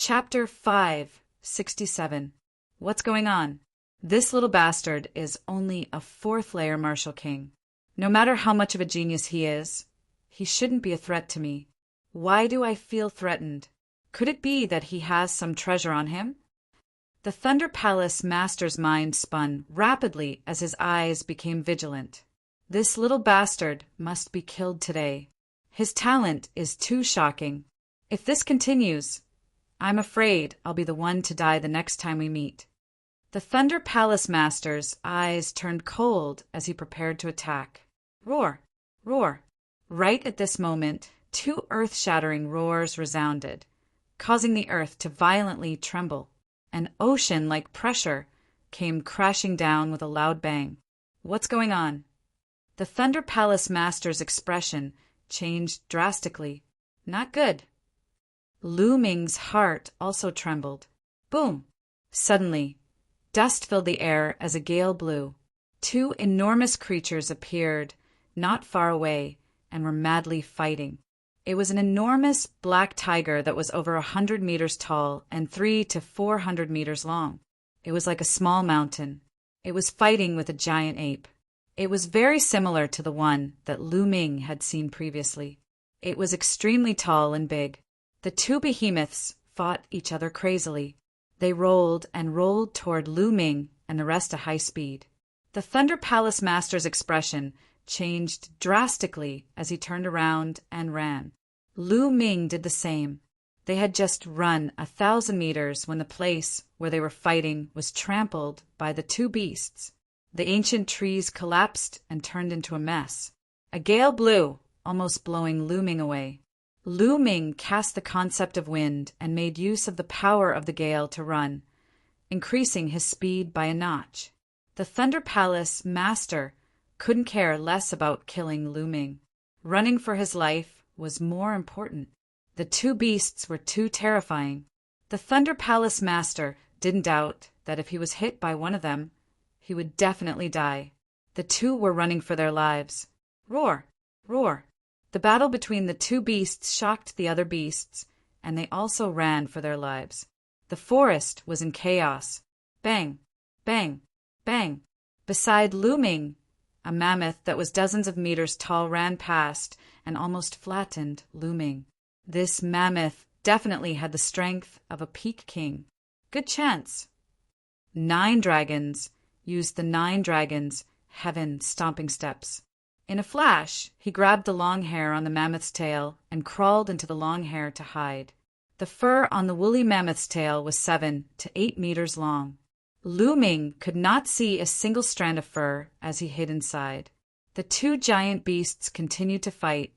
Chapter 567. What's going on? This little bastard is only a fourth-layer Martial King. No matter how much of a genius he is, he shouldn't be a threat to me. Why do I feel threatened? Could it be that he has some treasure on him? The Thunder Palace Master's mind spun rapidly as his eyes became vigilant. This little bastard must be killed today. His talent is too shocking. If this continues, I'm afraid I'll be the one to die the next time we meet. The Thunder Palace Master's eyes turned cold as he prepared to attack. Roar! Roar! Right at this moment, two earth-shattering roars resounded, causing the earth to violently tremble. An ocean-like pressure came crashing down with a loud bang. What's going on? The Thunder Palace Master's expression changed drastically. Not good. Lu Ming's heart also trembled. Boom! Suddenly, dust filled the air as a gale blew. Two enormous creatures appeared not far away and were madly fighting. It was an enormous black tiger that was over 100 meters tall and 300 to 400 meters long. It was like a small mountain. It was fighting with a giant ape. It was very similar to the one that Lu Ming had seen previously. It was extremely tall and big. The two behemoths fought each other crazily. They rolled and rolled toward Lu Ming and the rest at high speed. The Thunder Palace Master's expression changed drastically as he turned around and ran. Lu Ming did the same. They had just run 1,000 meters when the place where they were fighting was trampled by the two beasts. The ancient trees collapsed and turned into a mess. A gale blew, almost blowing Lu Ming away. Lu Ming cast the concept of wind and made use of the power of the gale to run, increasing his speed by a notch. The Thunder Palace Master couldn't care less about killing Lu Ming. Running for his life was more important. The two beasts were too terrifying. The Thunder Palace Master didn't doubt that if he was hit by one of them, he would definitely die. The two were running for their lives. Roar! Roar! The battle between the two beasts shocked the other beasts, and they also ran for their lives. The forest was in chaos. Bang! Bang! Bang! Beside Lu Ming, a mammoth that was dozens of meters tall ran past and almost flattened Lu Ming. This mammoth definitely had the strength of a peak king. Good chance. 9 dragons used the 9 dragons' heaven stomping steps. In a flash, he grabbed the long hair on the mammoth's tail and crawled into the long hair to hide. The fur on the woolly mammoth's tail was 7 to 8 meters long. Lu Ming could not see a single strand of fur as he hid inside. The two giant beasts continued to fight,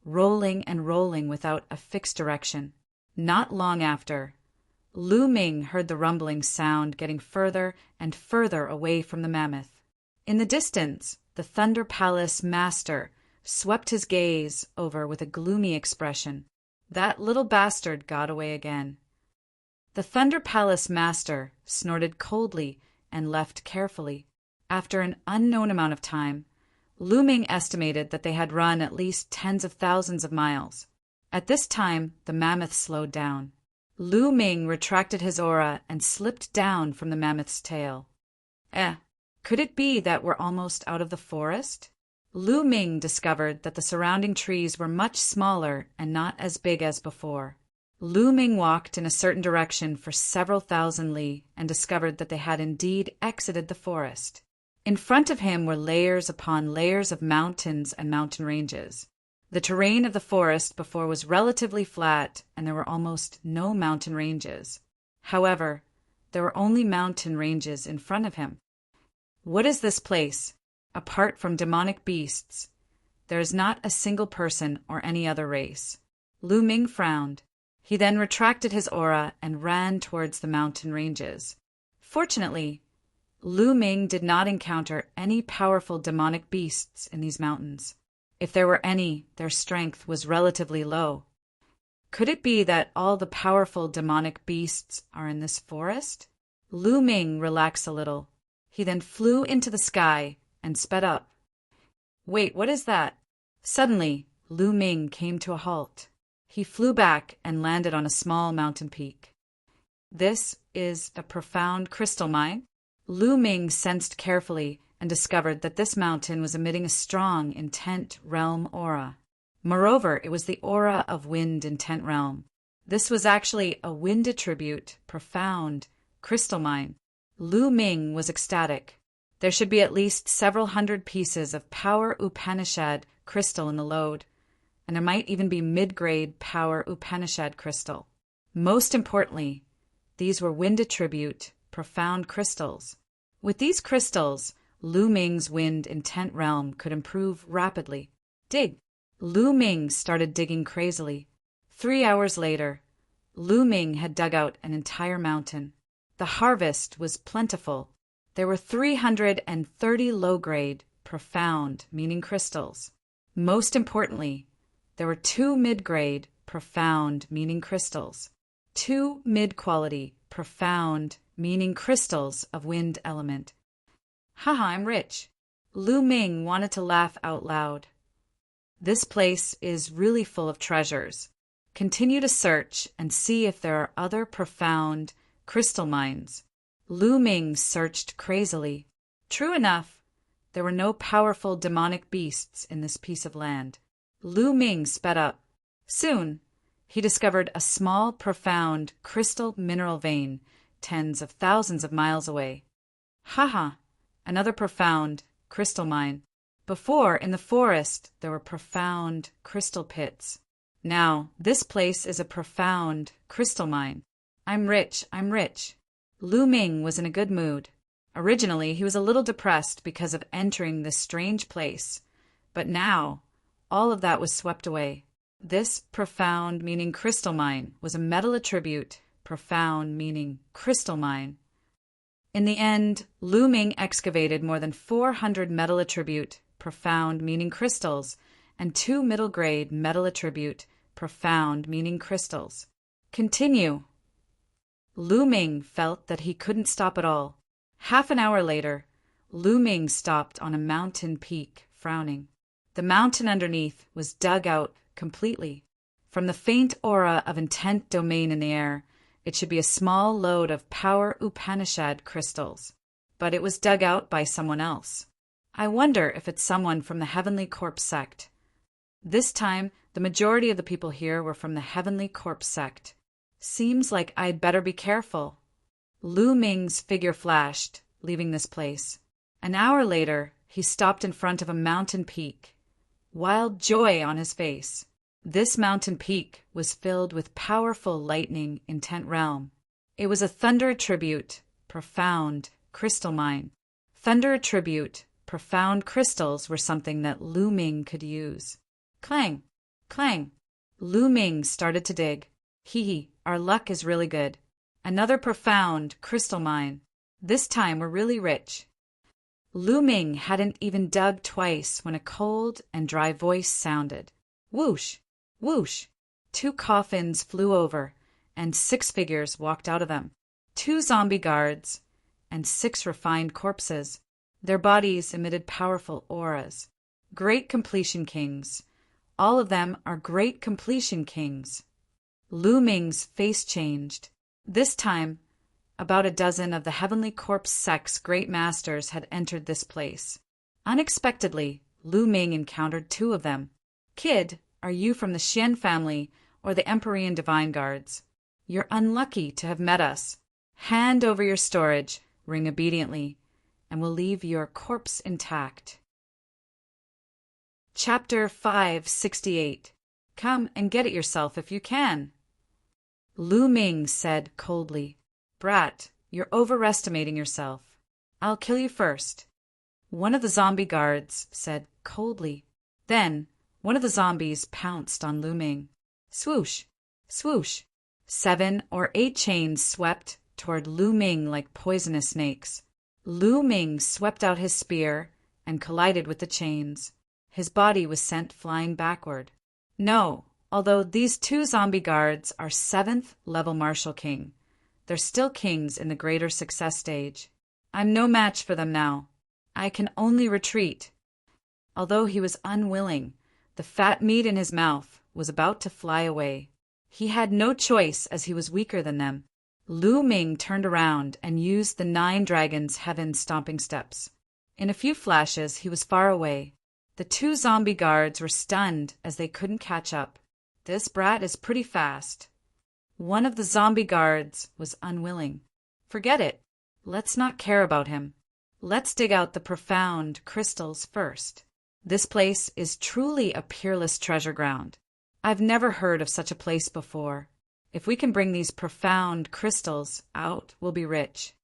rolling and rolling without a fixed direction. Not long after, Lu Ming heard the rumbling sound getting further and further away from the mammoth. In the distance, the Thunder Palace Master swept his gaze over with a gloomy expression. That little bastard got away again. The Thunder Palace Master snorted coldly and left carefully. After an unknown amount of time, Lu Ming estimated that they had run at least tens of thousands of miles. At this time, the mammoth slowed down. Lu Ming retracted his aura and slipped down from the mammoth's tail. Could it be that we're almost out of the forest? Lu Ming discovered that the surrounding trees were much smaller and not as big as before. Lu Ming walked in a certain direction for several thousand li and discovered that they had indeed exited the forest. In front of him were layers upon layers of mountains and mountain ranges. The terrain of the forest before was relatively flat and there were almost no mountain ranges. However, there were only mountain ranges in front of him. What is this place? Apart from demonic beasts, there is not a single person or any other race. Lu Ming frowned. He then retracted his aura and ran towards the mountain ranges. Fortunately, Lu Ming did not encounter any powerful demonic beasts in these mountains. If there were any, their strength was relatively low. Could it be that all the powerful demonic beasts are in this forest? Lu Ming relaxed a little. He then flew into the sky and sped up. Wait, what is that? Suddenly, Lu Ming came to a halt. He flew back and landed on a small mountain peak. This is a profound crystal mine. Lu Ming sensed carefully and discovered that this mountain was emitting a strong, intent realm aura. Moreover, it was the aura of wind intent realm. This was actually a wind attribute, profound, crystal mine. Lu Ming was ecstatic. There should be at least several hundred pieces of power Upanishad crystal in the lode, and there might even be mid-grade power Upanishad crystal. Most importantly, these were wind attribute, profound crystals. With these crystals, Lu Ming's wind intent realm could improve rapidly. Dig. Lu Ming started digging crazily. 3 hours later, Lu Ming had dug out an entire mountain. The harvest was plentiful. There were 330 low-grade, profound, meaning crystals. Most importantly, there were 2 mid-grade, profound, meaning crystals. 2 mid-quality, profound, meaning crystals of wind element. Haha, I'm rich. Lu Ming wanted to laugh out loud. This place is really full of treasures. Continue to search and see if there are other profound crystal mines. Lu Ming searched crazily. True enough, there were no powerful demonic beasts in this piece of land. Lu Ming sped up. Soon, he discovered a small, profound crystal mineral vein, tens of thousands of miles away. Haha, another profound crystal mine. Before, in the forest, there were profound crystal pits. Now, this place is a profound crystal mine. I'm rich, I'm rich. Lu Ming was in a good mood. Originally, he was a little depressed because of entering this strange place, but now, all of that was swept away. This profound meaning crystal mine was a metal attribute, profound meaning crystal mine. In the end, Lu Ming excavated more than 400 metal attribute, profound meaning crystals, and 2 middle-grade metal attribute, profound meaning crystals. Continue. Lu Ming felt that he couldn't stop at all. Half an hour later, Lu Ming stopped on a mountain peak, frowning. The mountain underneath was dug out completely. From the faint aura of intent domain in the air, it should be a small load of power Upanishad crystals. But it was dug out by someone else. I wonder if it's someone from the Heavenly Corpse sect. This time, the majority of the people here were from the Heavenly Corpse sect. Seems like I'd better be careful. Lu Ming's figure flashed, leaving this place. An hour later, he stopped in front of a mountain peak. Wild joy on his face. This mountain peak was filled with powerful lightning intent realm. It was a thunder attribute, profound, crystal mine. Thunder attribute, profound crystals were something that Lu Ming could use. Clang! Clang! Lu Ming started to dig. Hee, our luck is really good. Another profound crystal mine. This time we're really rich. Lu Ming hadn't even dug twice when a cold and dry voice sounded. Whoosh! Whoosh! 2 coffins flew over, and 6 figures walked out of them. 2 zombie guards, and 6 refined corpses. Their bodies emitted powerful auras. Great completion kings. All of them are great completion kings. Lu Ming's face changed. This time, about a dozen of the Heavenly Corpse sect's great masters had entered this place. Unexpectedly, Lu Ming encountered 2 of them. Kid, are you from the Xian family or the Empyrean Divine Guards? You're unlucky to have met us. Hand over your storage, ring obediently, and we'll leave your corpse intact. Chapter 568. Come and get it yourself if you can. Lu Ming said coldly, Brat, you're overestimating yourself. I'll kill you first. One of the zombie guards said coldly. Then, one of the zombies pounced on Lu Ming. Swoosh! Swoosh! 7 or 8 chains swept toward Lu Ming like poisonous snakes. Lu Ming swept out his spear and collided with the chains. His body was sent flying backward. No, although these 2 zombie guards are 7th level Martial King, they're still kings in the greater success stage. I'm no match for them now. I can only retreat. Although he was unwilling, the fat meat in his mouth was about to fly away. He had no choice as he was weaker than them. Lu Ming turned around and used the 9 dragons' heaven stomping steps. In a few flashes, he was far away. The 2 zombie guards were stunned as they couldn't catch up. This brat is pretty fast. One of the zombie guards was unwilling. Forget it. Let's not care about him. Let's dig out the profound crystals first. This place is truly a peerless treasure ground. I've never heard of such a place before. If we can bring these profound crystals out, we'll be rich.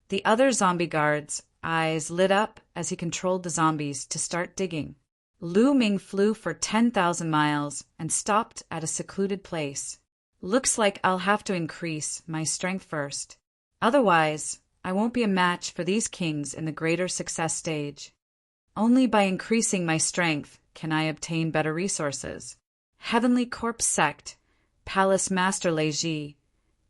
The other zombie guard's eyes lit up as he controlled the zombies to start digging. Lu Ming flew for 10,000 miles and stopped at a secluded place. Looks like I'll have to increase my strength first. Otherwise, I won't be a match for these kings in the greater success stage. Only by increasing my strength can I obtain better resources. Heavenly Corpse Sect, Palace Master Lei Ji.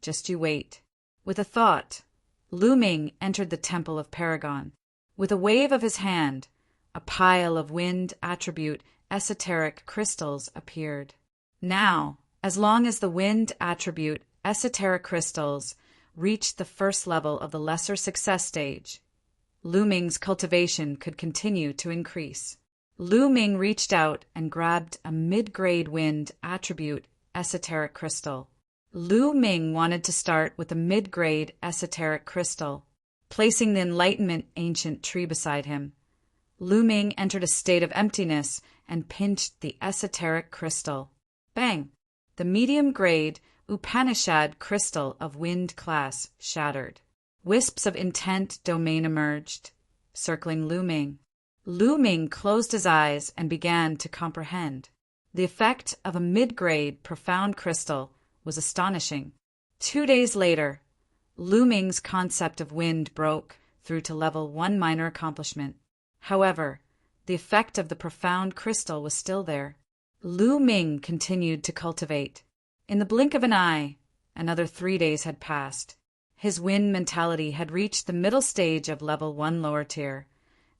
Just you wait. With a thought, Lu Ming entered the Temple of Paragon. With a wave of his hand, a pile of wind attribute esoteric crystals appeared. Now, as long as the wind attribute esoteric crystals reached the first level of the lesser success stage, Lu Ming's cultivation could continue to increase. Lu Ming reached out and grabbed a mid-grade wind attribute esoteric crystal. Lu Ming wanted to start with a mid-grade esoteric crystal. Placing the Enlightenment ancient tree beside him, Lu Ming entered a state of emptiness and pinched the esoteric crystal. Bang! The medium-grade Upanishad crystal of wind class shattered. Wisps of intent domain emerged, circling Lu Ming. Lu Ming closed his eyes and began to comprehend. The effect of a mid-grade profound crystal was astonishing. 2 days later, Lu Ming's concept of wind broke through to level 1 minor accomplishment. However, the effect of the profound crystal was still there. Lu Ming continued to cultivate. In the blink of an eye, another 3 days had passed. His wind mentality had reached the middle stage of level 1 lower tier,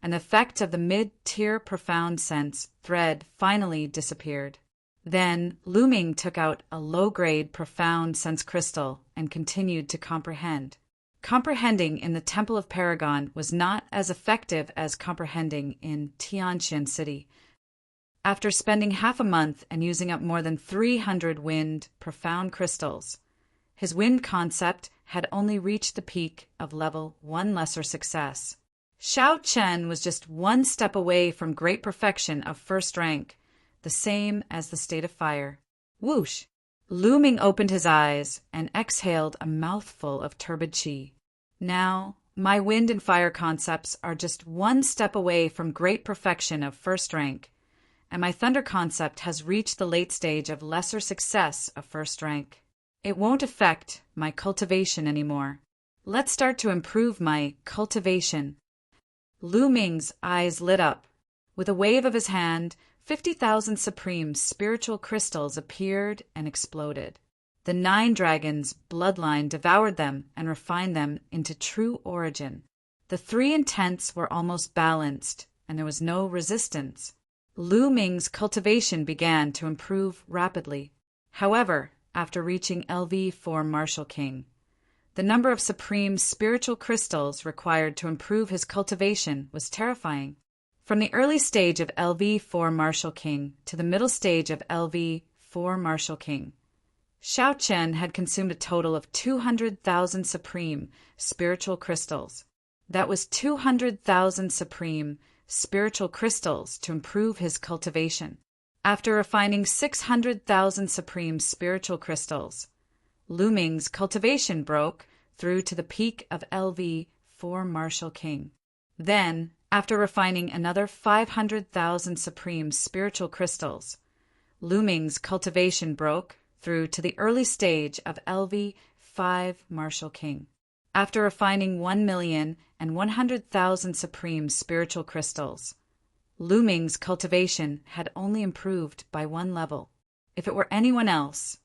and the effect of the mid-tier profound sense thread finally disappeared. Then Lu Ming took out a low-grade profound sense crystal and continued to comprehend. Comprehending in the Temple of Paragon was not as effective as comprehending in Tianjin City. After spending half a month and using up more than 300 wind profound crystals, his wind concept had only reached the peak of level 1 lesser success. Xiao Chen was just 1 step away from great perfection of first rank, the same as the state of fire. Whoosh! Lu Ming opened his eyes and exhaled a mouthful of turbid qi. Now, my wind and fire concepts are just 1 step away from great perfection of first rank, and my thunder concept has reached the late stage of lesser success of first rank. It won't affect my cultivation anymore. Let's start to improve my cultivation. Lu Ming's eyes lit up. With a wave of his hand, 50,000 supreme spiritual crystals appeared and exploded. The 9 dragons' bloodline devoured them and refined them into true origin. The 3 intents were almost balanced, and there was no resistance. Lu Ming's cultivation began to improve rapidly. However, after reaching LV4 Martial King, the number of supreme spiritual crystals required to improve his cultivation was terrifying. From the early stage of LV4 Martial King to the middle stage of LV4 Martial King, Xiao Chen had consumed a total of 200,000 supreme spiritual crystals. That was 200,000 supreme spiritual crystals to improve his cultivation. After refining 600,000 supreme spiritual crystals, Lu Ming's cultivation broke through to the peak of LV4 Martial King. Then, after refining another 500,000 supreme spiritual crystals, Lu Ming's cultivation broke through to the early stage of LV5 Martial King. After refining 1,100,000 supreme spiritual crystals, Lu Ming's cultivation had only improved by 1 level. If it were anyone else,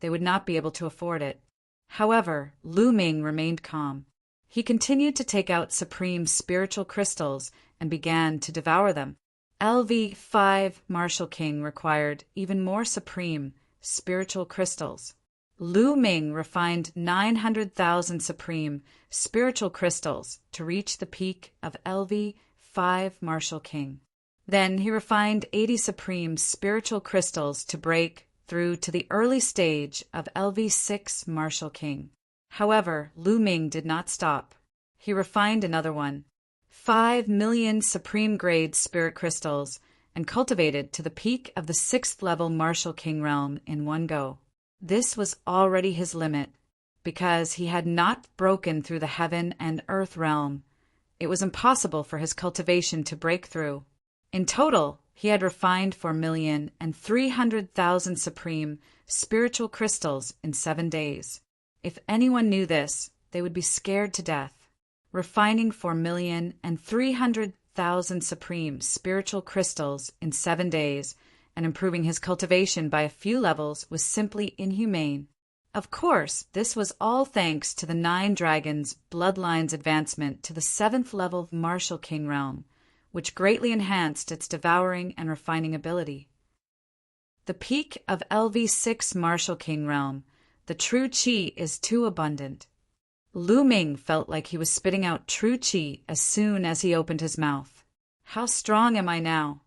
they would not be able to afford it. However, Lu Ming remained calm. He continued to take out supreme spiritual crystals and began to devour them. LV5 Martial King required even more supreme spiritual crystals. Lu Ming refined 900,000 supreme spiritual crystals to reach the peak of LV5 Martial King. Then he refined 80 supreme spiritual crystals to break through to the early stage of LV6 Martial King. However, Lu Ming did not stop. He refined another 5 million supreme grade spirit crystals and cultivated to the peak of the 6th level Martial King realm in one go. This was already his limit, because he had not broken through the heaven and earth realm. It was impossible for his cultivation to break through. In total, he had refined 4,300,000 supreme spiritual crystals in 7 days. If anyone knew this, they would be scared to death. Refining 4,300,000 supreme spiritual crystals in 7 days and improving his cultivation by a few levels was simply inhumane. Of course, this was all thanks to the 9 dragons' bloodline's advancement to the 7th level Martial King realm, which greatly enhanced its devouring and refining ability. The peak of LV6 Martial King realm, the true qi is too abundant. Lu Ming felt like he was spitting out true qi as soon as he opened his mouth. How strong am I now?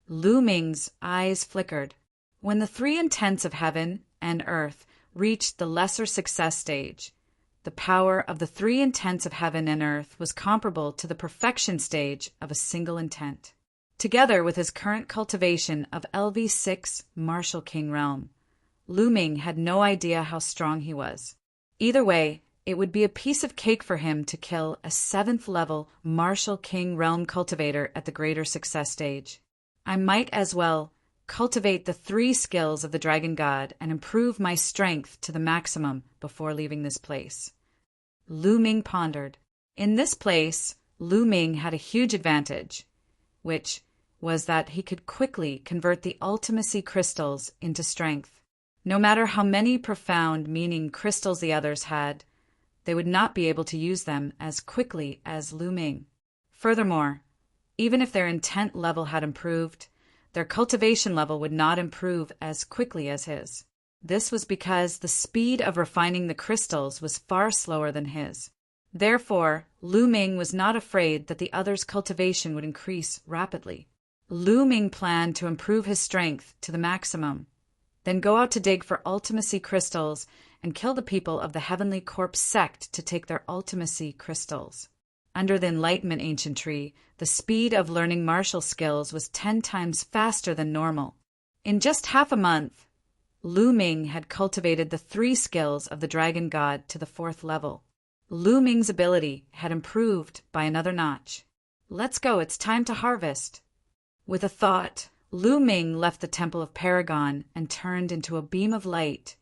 Lu Ming's eyes flickered. When the 3 intents of heaven and earth reached the lesser success stage, the power of the 3 intents of heaven and earth was comparable to the perfection stage of a single intent. Together with his current cultivation of LV6 Martial King realm, Lu Ming had no idea how strong he was. Either way, it would be a piece of cake for him to kill a 7th level Martial King realm cultivator at the greater success stage. I might as well cultivate the 3 skills of the Dragon God and improve my strength to the maximum before leaving this place. Lu Ming pondered. In this place, Lu Ming had a huge advantage, which was that he could quickly convert the ultimacy crystals into strength. No matter how many profound meaning crystals the others had, they would not be able to use them as quickly as Lu Ming. Furthermore, even if their intent level had improved, their cultivation level would not improve as quickly as his. This was because the speed of refining the crystals was far slower than his. Therefore, Lu Ming was not afraid that the other's cultivation would increase rapidly. Lu Ming planned to improve his strength to the maximum, then go out to dig for ultimacy crystals and kill the people of the Heavenly Corpse sect to take their ultimacy crystals. Under the Enlightenment Ancient Tree, the speed of learning martial skills was 10 times faster than normal. In just half a month, Lu Ming had cultivated the 3 skills of the Dragon God to the 4th level. Lu Ming's ability had improved by another notch. Let's go, it's time to harvest. With a thought, Lu Ming left the Temple of Paragon and turned into a beam of light,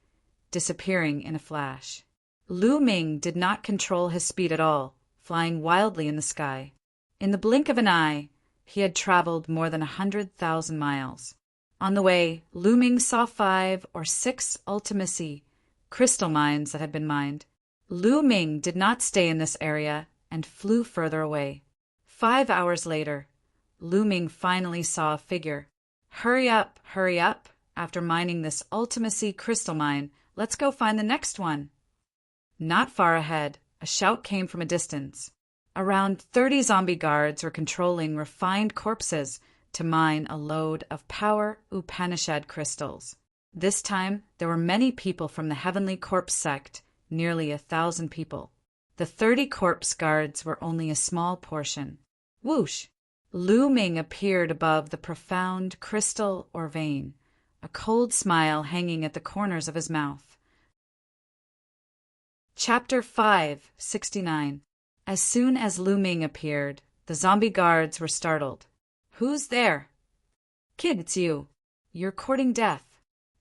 disappearing in a flash. Lu Ming did not control his speed at all, flying wildly in the sky. In the blink of an eye, he had traveled more than 100,000 miles. On the way, Lu Ming saw 5 or 6 ultimacy crystal mines that had been mined. Lu Ming did not stay in this area and flew further away. 5 hours later, Lu Ming finally saw a figure. Hurry up, after mining this ultimacy crystal mine, let's go find the next one. Not far ahead, a shout came from a distance. Around 30 zombie guards were controlling refined corpses to mine a load of power Upanishad crystals. This time, there were many people from the Heavenly Corpse sect, nearly 1,000 people. The 30 corpse guards were only a small portion. Whoosh! Lu Ming appeared above the profound crystal or vein, a cold smile hanging at the corners of his mouth. Chapter 569. As soon as Lu Ming appeared, the zombie guards were startled. Who's there? Kid, it's you. You're courting death.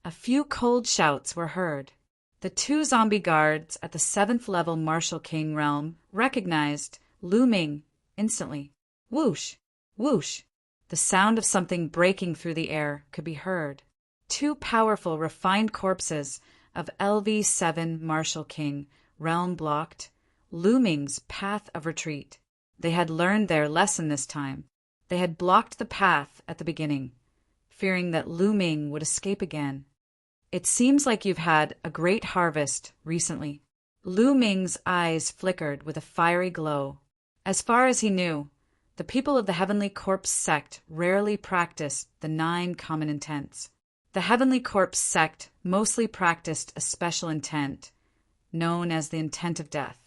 A few cold shouts were heard. The 2 zombie guards at the 7th level Martial King realm recognized Lu Ming instantly. Whoosh! Whoosh! The sound of something breaking through the air could be heard. 2 powerful, refined corpses of LV7 Martial King realm blocked Lu Ming's path of retreat. They had learned their lesson this time. They had blocked the path at the beginning, fearing that Lu Ming would escape again. It seems like you've had a great harvest recently. Lu Ming's eyes flickered with a fiery glow. As far as he knew, the people of the Heavenly Corpse sect rarely practiced the 9 common intents. The Heavenly Corpse sect mostly practiced a special intent, known as the intent of death.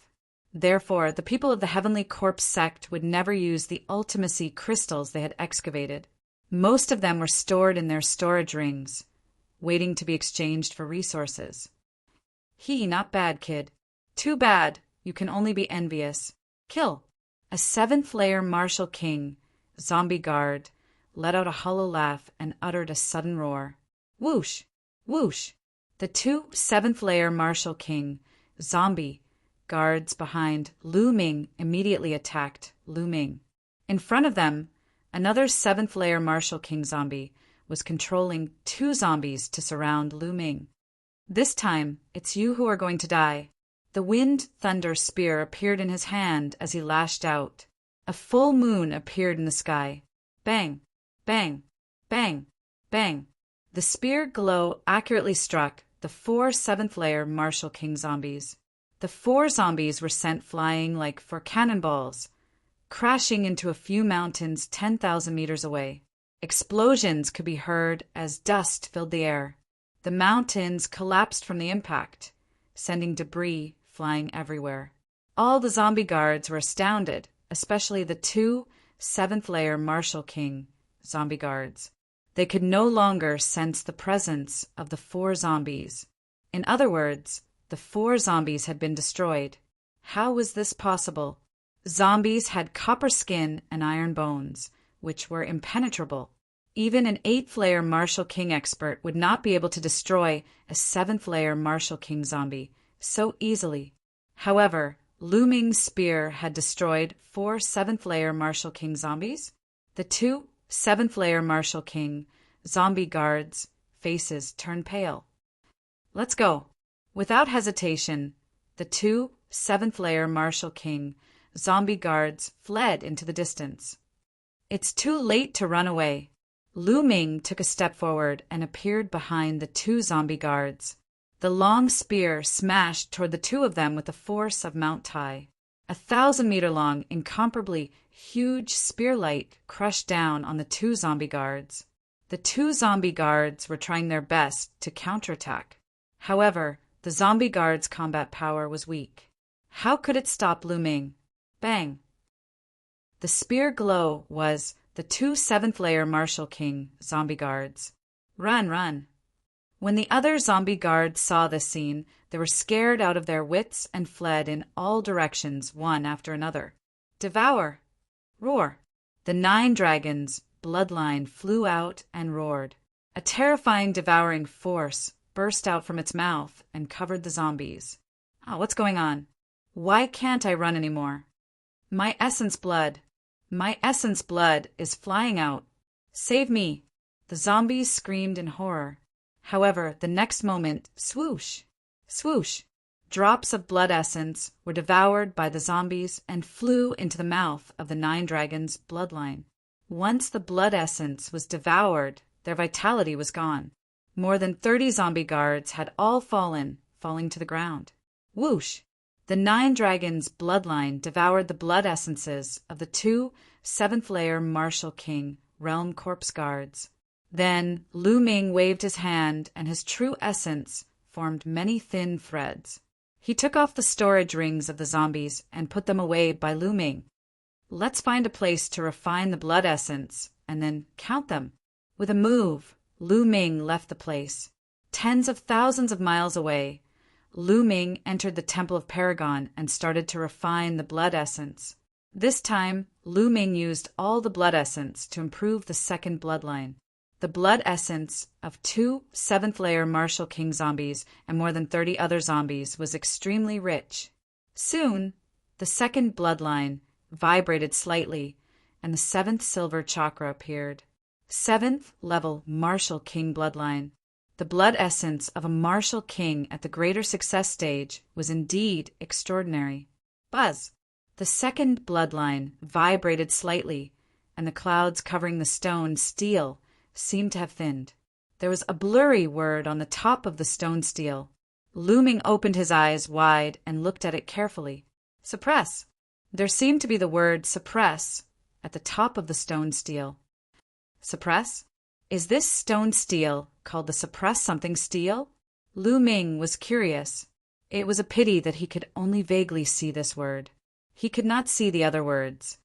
Therefore, the people of the Heavenly Corpse sect would never use the ultimacy crystals they had excavated. Most of them were stored in their storage rings, waiting to be exchanged for resources. Not bad, kid. Too bad, you can only be envious. Kill. A 7th layer martial king, zombie guard, let out a hollow laugh and uttered a sudden roar. Whoosh! Whoosh! The 2 7th layer martial king, zombie, guards behind Lu Ming immediately attacked Lu Ming. In front of them, another 7th layer martial king zombie was controlling 2 zombies to surround Lu Ming. This time, it's you who are going to die. The wind thunder spear appeared in his hand as he lashed out. A full moon appeared in the sky. Bang! Bang! Bang! Bang! The spear glow accurately struck the 4 7th layer martial king zombies. The 4 zombies were sent flying like 4 cannonballs, crashing into a few mountains 10,000 meters away. Explosions could be heard as dust filled the air. The mountains collapsed from the impact, sending debris flying everywhere. All the zombie guards were astounded, especially the 2 7th layer martial king zombie guards. They could no longer sense the presence of the 4 zombies. In other words, the 4 zombies had been destroyed. How was this possible? Zombies had copper skin and iron bones, which were impenetrable. Even an 8th layer martial king expert would not be able to destroy a 7th layer martial king zombie so easily. However, Lu Ming's spear had destroyed 4 7th layer martial king zombies. The 2 7th layer martial king zombie guards' faces turned pale. Let's go. Without hesitation, the 2 7th layer martial king zombie guards fled into the distance. It's too late to run away. Lu Ming took a step forward and appeared behind the 2 zombie guards. The long spear smashed toward the 2 of them with the force of Mount Tai. 1,000-meter-long, incomparably huge spearlight crushed down on the 2 zombie guards. The 2 zombie guards were trying their best to counterattack. However, the zombie guards' combat power was weak. How could it stop Lu Ming? Bang! The spear glow was the 2 7th layer martial king zombie guards. Run, run! When the other zombie guards saw this scene, they were scared out of their wits and fled in all directions, one after another. Devour! Roar! The 9 dragons' bloodline flew out and roared. A terrifying devouring force burst out from its mouth and covered the zombies. What's going on? Why can't I run anymore? My essence blood is flying out. Save me! The zombies screamed in horror. However, the next moment, swoosh, swoosh, drops of blood essence were devoured by the zombies and flew into the mouth of the 9 dragons' bloodline. Once the blood essence was devoured, their vitality was gone. More than 30 zombie guards had all falling to the ground. Whoosh! The 9 dragons' bloodline devoured the blood essences of the 2 7th layer martial king realm corpse guards. Then Lu Ming waved his hand, and his true essence formed many thin threads. He took off the storage rings of the zombies and put them away by Lu Ming. Let's find a place to refine the blood essence and then count them. With a move, Lu Ming left the place. Tens of thousands of miles away, Lu Ming entered the Temple of Paragon and started to refine the blood essence. This time, Lu Ming used all the blood essence to improve the 2nd bloodline. The blood essence of 2 7th layer martial king zombies and more than 30 other zombies was extremely rich. Soon, the 2nd bloodline vibrated slightly, and the 7th silver chakra appeared. 7th level martial king bloodline. The blood essence of a martial king at the greater success stage was indeed extraordinary. Buzz! The 2nd bloodline vibrated slightly, and the clouds covering the stone steel seemed to have thinned. There was a blurry word on the top of the stone stele. Lu Ming opened his eyes wide and looked at it carefully. Suppress. There seemed to be the word suppress at the top of the stone stele. Suppress? Is this stone stele called the suppress something stele? Lu Ming was curious. It was a pity that he could only vaguely see this word. He could not see the other words.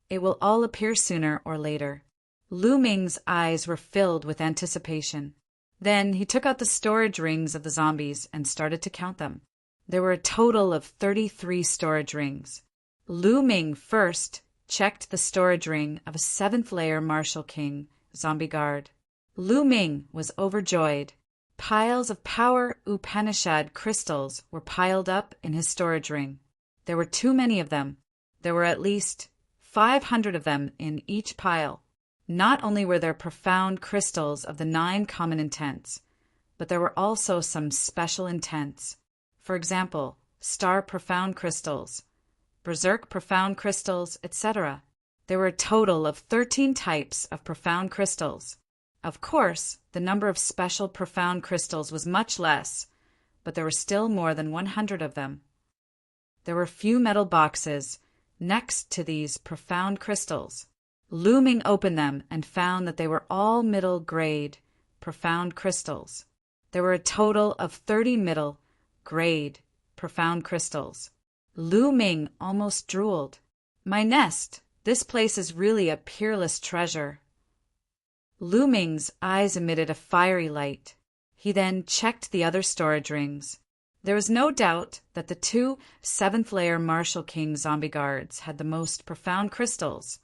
It will all appear sooner or later. Lu Ming's eyes were filled with anticipation. Then he took out the storage rings of the zombies and started to count them. There were a total of 33 storage rings. Lu Ming first checked the storage ring of a 7th-layer Martial King zombie guard. Lu Ming was overjoyed. Piles of Power Upanishad crystals were piled up in his storage ring. There were too many of them. There were at least 500 of them in each pile. Not only were there profound crystals of the 9 common intents, but there were also some special intents. For example, Star Profound Crystals, Berserk Profound Crystals, etc. There were a total of 13 types of profound crystals. Of course, the number of special profound crystals was much less, but there were still more than 100 of them. There were few metal boxes next to these profound crystals. Lu Ming opened them and found that they were all middle-grade profound crystals. There were a total of 30 middle-grade profound crystals. Lu Ming almost drooled. My nest! This place is really a peerless treasure. Lu Ming's eyes emitted a fiery light. He then checked the other storage rings. There was no doubt that the 2 7th-layer Martial King zombie guards had the most profound crystals,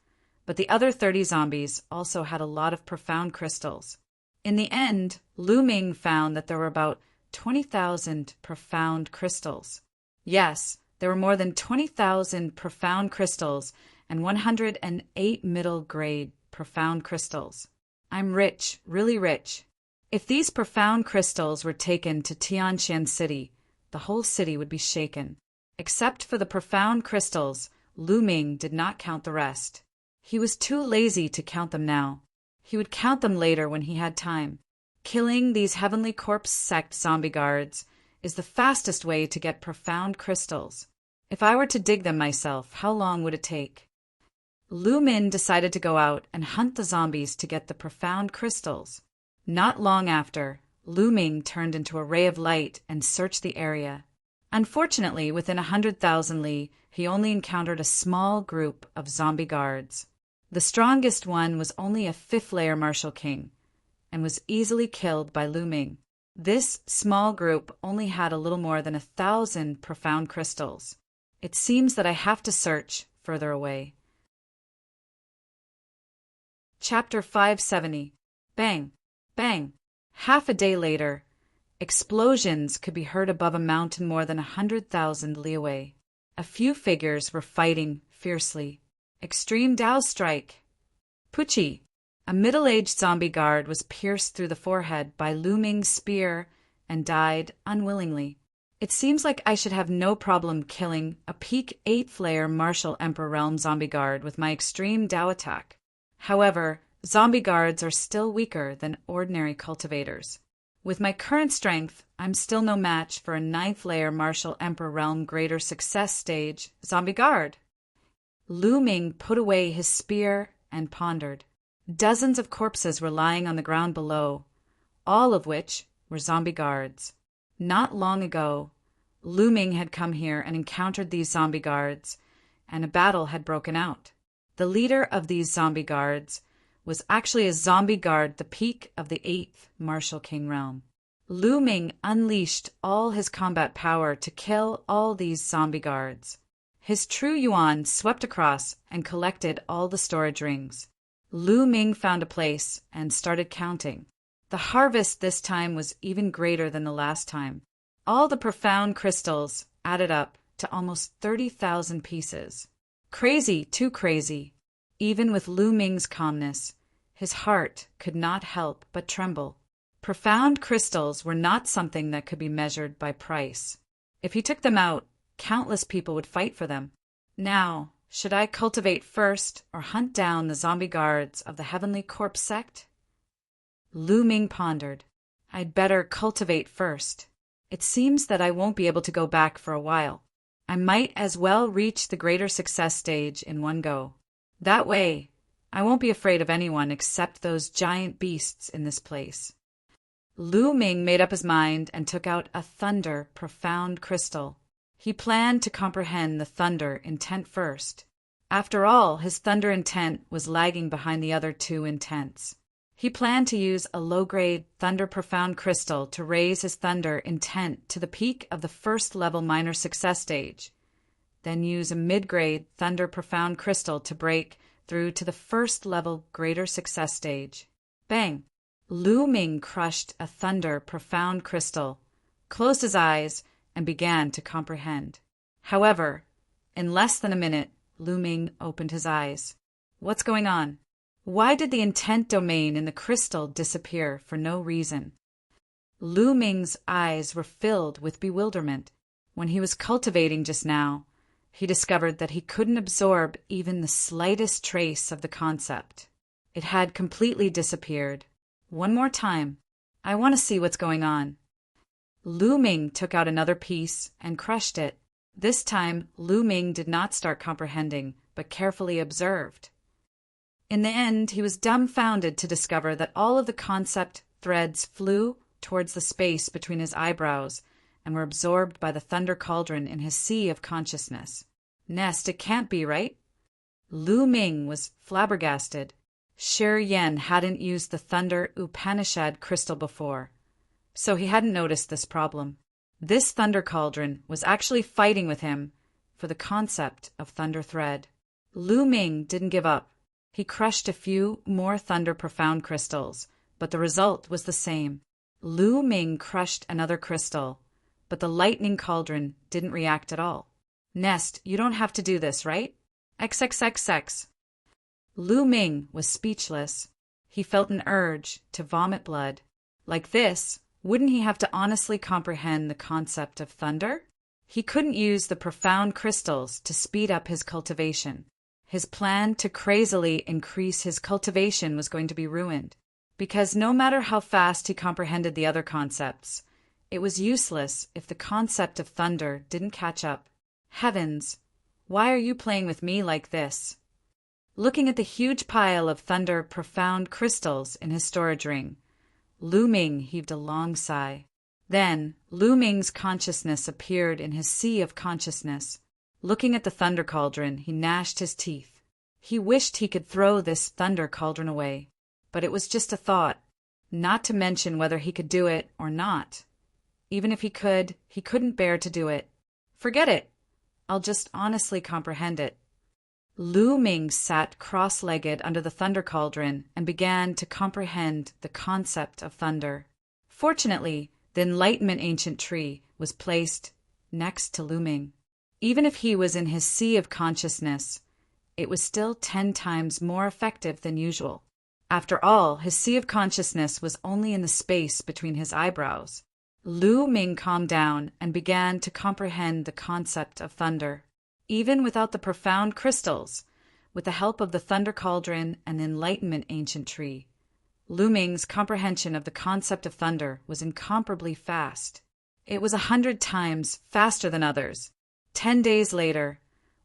but the other 30 zombies also had a lot of profound crystals. In the end, Lu Ming found that there were about 20,000 profound crystals. Yes, there were more than 20,000 profound crystals and 108 middle-grade profound crystals. I'm rich, really rich. If these profound crystals were taken to Tianqian City, the whole city would be shaken. Except for the profound crystals, Lu Ming did not count the rest. He was too lazy to count them now. He would count them later when he had time. Killing these Heavenly Corpse sect zombie guards is the fastest way to get profound crystals. If I were to dig them myself, how long would it take? Lu Ming decided to go out and hunt the zombies to get the profound crystals. Not long after, Lu Ming turned into a ray of light and searched the area. Unfortunately, within 100,000 li, he only encountered a small group of zombie guards. The strongest one was only a 5th-layer Martial King, and was easily killed by Lu Ming. This small group only had a little more than 1,000 profound crystals. It seems that I have to search further away. Chapter 570. Bang! Bang! Half a day later, explosions could be heard above a mountain more than 100,000 li away. A few figures were fighting fiercely. Extreme Dao Strike! Pucci! A middle-aged zombie guard was pierced through the forehead by Lu Ming's spear and died unwillingly. It seems like I should have no problem killing a peak 8th-layer Martial Emperor Realm zombie guard with my extreme Dao attack. However, zombie guards are still weaker than ordinary cultivators. With my current strength, I'm still no match for a 9th-layer Martial Emperor Realm Greater Success Stage zombie guard. Lu Ming put away his spear and pondered. Dozens of corpses were lying on the ground below, all of which were zombie guards. Not long ago, Lu Ming had come here and encountered these zombie guards, and a battle had broken out. The leader of these zombie guards was actually a zombie guard, the peak of the 8th Martial King realm. Lu Ming unleashed all his combat power to kill all these zombie guards. His true yuan swept across and collected all the storage rings. Lu Ming found a place and started counting. The harvest this time was even greater than the last time. All the profound crystals added up to almost 30,000 pieces. Crazy, too crazy. Even with Lu Ming's calmness, his heart could not help but tremble. Profound crystals were not something that could be measured by price. If he took them out, countless people would fight for them. Now, should I cultivate first or hunt down the zombie guards of the Heavenly Corpse sect? Lu Ming pondered. I'd better cultivate first. It seems that I won't be able to go back for a while. I might as well reach the greater success stage in one go. That way, I won't be afraid of anyone except those giant beasts in this place. Lu Ming made up his mind and took out a thunder profound crystal. He planned to comprehend the thunder intent first. After all, his thunder intent was lagging behind the other two intents. He planned to use a low-grade thunder profound crystal to raise his thunder intent to the peak of the first-level minor success stage, then use a mid-grade thunder profound crystal to break through to the first-level greater success stage. Bang! Lu Ming crushed a thunder profound crystal, closed his eyes, and began to comprehend. However, in less than a minute, Lu Ming opened his eyes. What's going on? Why did the intent domain in the crystal disappear for no reason? Lu Ming's eyes were filled with bewilderment. When he was cultivating just now, he discovered that he couldn't absorb even the slightest trace of the concept. It had completely disappeared. One more time. I want to see what's going on. Lu Ming took out another piece and crushed it. This time, Lu Ming did not start comprehending, but carefully observed. In the end, he was dumbfounded to discover that all of the concept threads flew towards the space between his eyebrows and were absorbed by the thunder cauldron in his sea of consciousness. Nest, it can't be, right? Lu Ming was flabbergasted. Shi Yen hadn't used the Thunder Upanishad crystal before, so he hadn't noticed this problem. This thunder cauldron was actually fighting with him for the concept of thunder thread. Lu Ming didn't give up. He crushed a few more thunder profound crystals, but the result was the same. Lu Ming crushed another crystal, but the lightning cauldron didn't react at all. Nest, you don't have to do this, right? XXXX. Lu Ming was speechless. He felt an urge to vomit blood. Like this, wouldn't he have to honestly comprehend the concept of thunder? He couldn't use the profound crystals to speed up his cultivation. His plan to crazily increase his cultivation was going to be ruined, because no matter how fast he comprehended the other concepts, it was useless if the concept of thunder didn't catch up. Heavens, why are you playing with me like this? Looking at the huge pile of thunder profound crystals in his storage ring, Lu Ming heaved a long sigh. Then, Lu Ming's consciousness appeared in his sea of consciousness. Looking at the thunder cauldron, he gnashed his teeth. He wished he could throw this thunder cauldron away, but it was just a thought, not to mention whether he could do it or not. Even if he couldn't bear to do it. Forget it. I'll just honestly comprehend it. Lu Ming sat cross-legged under the thunder cauldron and began to comprehend the concept of thunder. Fortunately, the Enlightenment ancient tree was placed next to Lu Ming. Even if he was in his sea of consciousness, it was still 10 times more effective than usual. After all, his sea of consciousness was only in the space between his eyebrows. Lu Ming calmed down and began to comprehend the concept of thunder. Even without the profound crystals, with the help of the thunder cauldron and the Enlightenment ancient tree, Lu Ming's comprehension of the concept of thunder was incomparably fast. It was 100 times faster than others. 10 days later,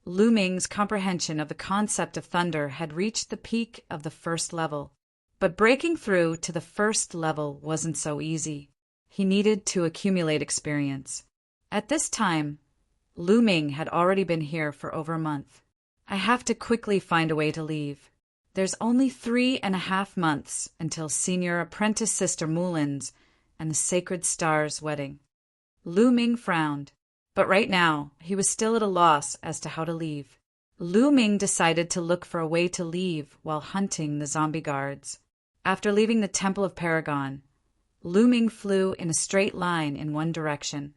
Lu Ming's comprehension of the concept of thunder had reached the peak of the first level. But breaking through to the first level wasn't so easy. He needed to accumulate experience. At this time, Lu Ming had already been here for over a month. I have to quickly find a way to leave. There's only 3.5 months until Senior Apprentice Sister Mulin's and the Sacred Star's wedding. Lu Ming frowned. But right now, he was still at a loss as to how to leave. Lu Ming decided to look for a way to leave while hunting the zombie guards. After leaving the Temple of Paragon, Lu Ming flew in a straight line in one direction.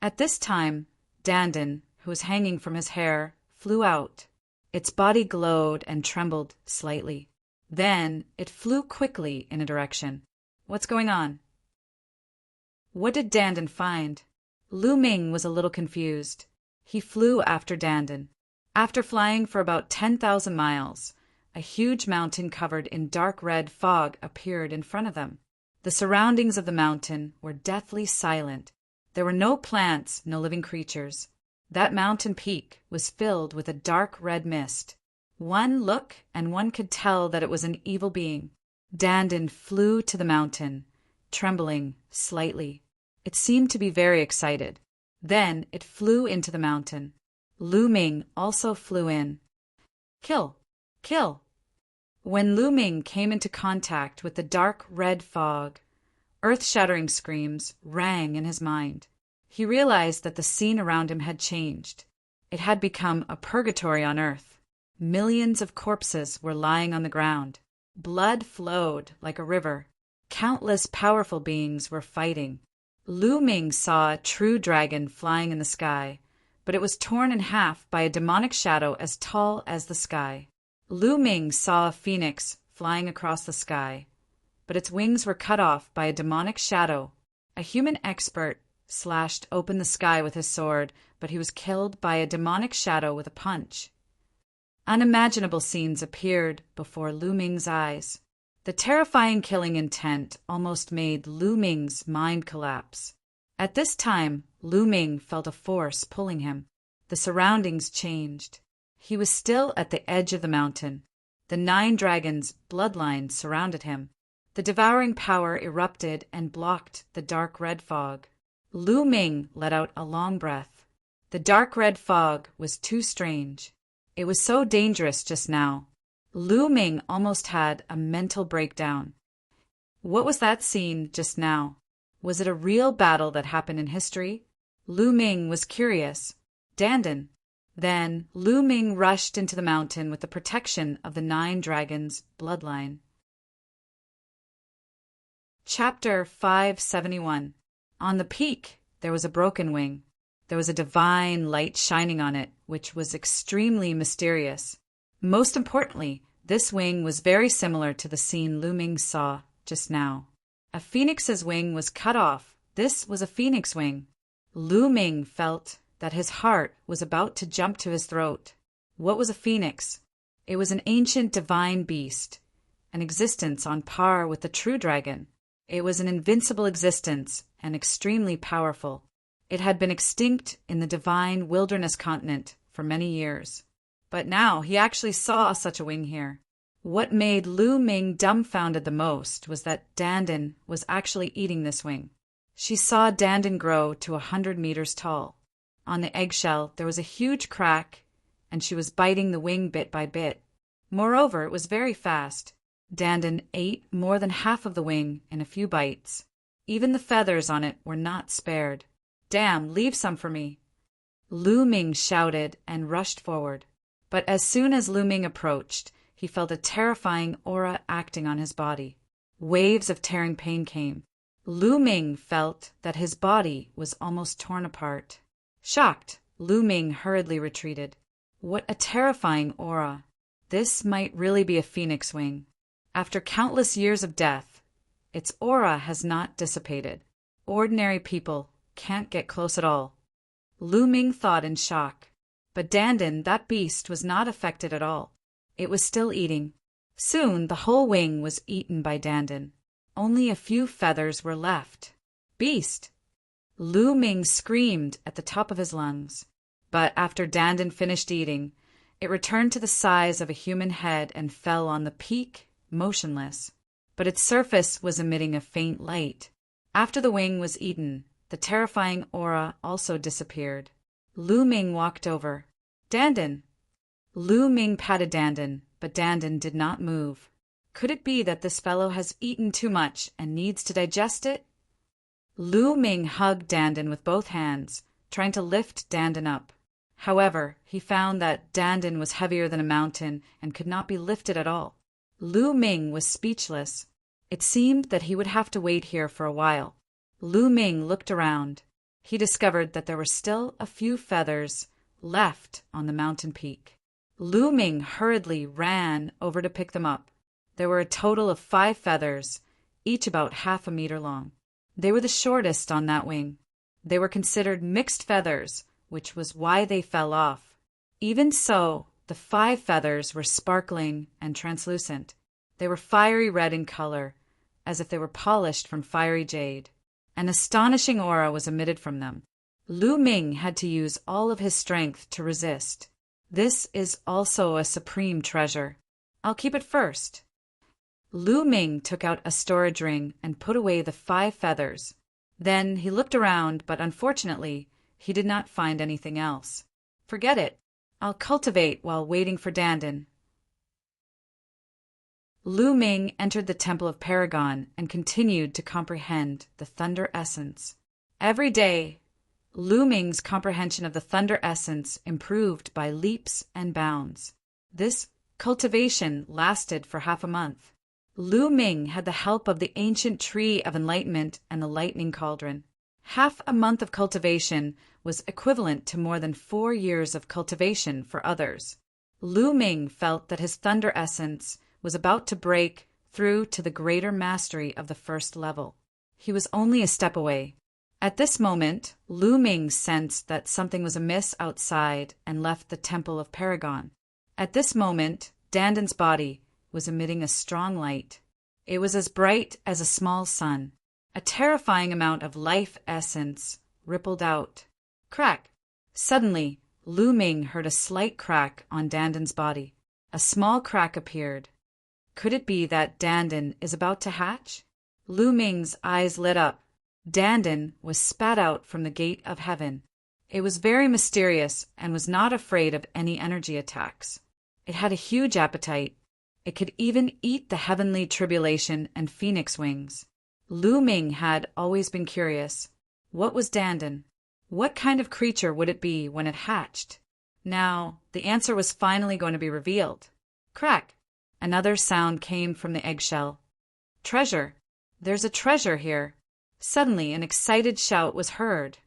At this time, Dandan, who was hanging from his hair, flew out. Its body glowed and trembled slightly. Then it flew quickly in a direction. What's going on? What did Dandan find? Lu Ming was a little confused. He flew after Dandan. After flying for about 10,000 miles, a huge mountain covered in dark red fog appeared in front of them. The surroundings of the mountain were deathly silent. There were no plants, no living creatures. That mountain peak was filled with a dark red mist. One look and one could tell that it was an evil being. Dandan flew to the mountain, trembling slightly. It seemed to be very excited. Then it flew into the mountain. Lu Ming also flew in. Kill! Kill! When Lu Ming came into contact with the dark red fog, earth-shattering screams rang in his mind. He realized that the scene around him had changed. It had become a purgatory on Earth. Millions of corpses were lying on the ground. Blood flowed like a river. Countless powerful beings were fighting. Lu Ming saw a true dragon flying in the sky, but it was torn in half by a demonic shadow as tall as the sky. Lu Ming saw a phoenix flying across the sky, but its wings were cut off by a demonic shadow. A human expert slashed open the sky with his sword, but he was killed by a demonic shadow with a punch. Unimaginable scenes appeared before Lu Ming's eyes. The terrifying killing intent almost made Lu Ming's mind collapse. At this time, Lu Ming felt a force pulling him. The surroundings changed. He was still at the edge of the mountain. The 9 dragons' bloodlines surrounded him. The devouring power erupted and blocked the dark red fog. Lu Ming let out a long breath. The dark red fog was too strange. It was so dangerous just now. Lu Ming almost had a mental breakdown. What was that scene just now? Was it a real battle that happened in history? Lu Ming was curious. Dandan. Then Lu Ming rushed into the mountain with the protection of the 9 dragons' bloodline. Chapter 571. On the peak, there was a broken wing. There was a divine light shining on it, which was extremely mysterious. Most importantly, this wing was very similar to the scene Lu Ming saw just now. A phoenix's wing was cut off. This was a phoenix wing. Lu Ming felt that his heart was about to jump to his throat. What was a phoenix? It was an ancient divine beast, an existence on par with the true dragon. It was an invincible existence and extremely powerful. It had been extinct in the divine wilderness continent for many years. But now he actually saw such a wing here. What made Lu Ming dumbfounded the most was that Dandan was actually eating this wing. She saw Dandan grow to 100 meters tall. On the eggshell there was a huge crack, and she was biting the wing bit by bit. Moreover, it was very fast. Dandan ate more than half of the wing in a few bites. Even the feathers on it were not spared. "Damn, leave some for me!" Lu Ming shouted and rushed forward. But as soon as Lu Ming approached, he felt a terrifying aura acting on his body. Waves of tearing pain came. Lu Ming felt that his body was almost torn apart. Shocked, Lu Ming hurriedly retreated. What a terrifying aura! This might really be a phoenix wing. After countless years of death, its aura has not dissipated. Ordinary people can't get close at all. Lu Ming thought in shock. But Dandan, that beast, was not affected at all. It was still eating. Soon the whole wing was eaten by Dandan. Only a few feathers were left. Beast! Lu Ming screamed at the top of his lungs. But after Dandan finished eating, it returned to the size of a human head and fell on the peak, motionless. But its surface was emitting a faint light. After the wing was eaten, the terrifying aura also disappeared. Lu Ming walked over. "Dandan!" Lu Ming patted Dandan, but Dandan did not move. Could it be that this fellow has eaten too much and needs to digest it? Lu Ming hugged Dandan with both hands, trying to lift Dandan up. However, he found that Dandan was heavier than a mountain and could not be lifted at all. Lu Ming was speechless. It seemed that he would have to wait here for a while. Lu Ming looked around. He discovered that there were still a few feathers left on the mountain peak. Lu Ming hurriedly ran over to pick them up. There were a total of 5 feathers, each about half a meter long. They were the shortest on that wing. They were considered mixed feathers, which was why they fell off. Even so, The 5 feathers were sparkling and translucent. They were fiery red in color, as if they were polished from fiery jade. An astonishing aura was emitted from them. Lu Ming had to use all of his strength to resist. This is also a supreme treasure. I'll keep it first. Lu Ming took out a storage ring and put away the 5 feathers. Then he looked around, but unfortunately, he did not find anything else. Forget it. I'll cultivate while waiting for Dandan. Lu Ming entered the Temple of Paragon and continued to comprehend the Thunder Essence. Every day, Lu Ming's comprehension of the Thunder Essence improved by leaps and bounds. This cultivation lasted for half a month. Lu Ming had the help of the ancient Tree of Enlightenment and the Lightning Cauldron. Half a month of cultivation was equivalent to more than 4 years of cultivation for others. Lu Ming felt that his Thunder Essence was about to break through to the greater mastery of the first level. He was only a step away. At this moment, Lu Ming sensed that something was amiss outside and left the Temple of Paragon. At this moment, Dandan's body was emitting a strong light. It was as bright as a small sun. A terrifying amount of life essence rippled out. Crack! Suddenly, Lu Ming heard a slight crack on Dandan's body. A small crack appeared. Could it be that Dandan is about to hatch? Lu Ming's eyes lit up. Dandan was spat out from the gate of heaven. It was very mysterious and was not afraid of any energy attacks. It had a huge appetite. It could even eat the heavenly tribulation and phoenix wings. Lu Ming had always been curious. What was Dandan? What kind of creature would it be when it hatched? Now, the answer was finally going to be revealed. Crack! Another sound came from the eggshell. Treasure! There's a treasure here! Suddenly, an excited shout was heard.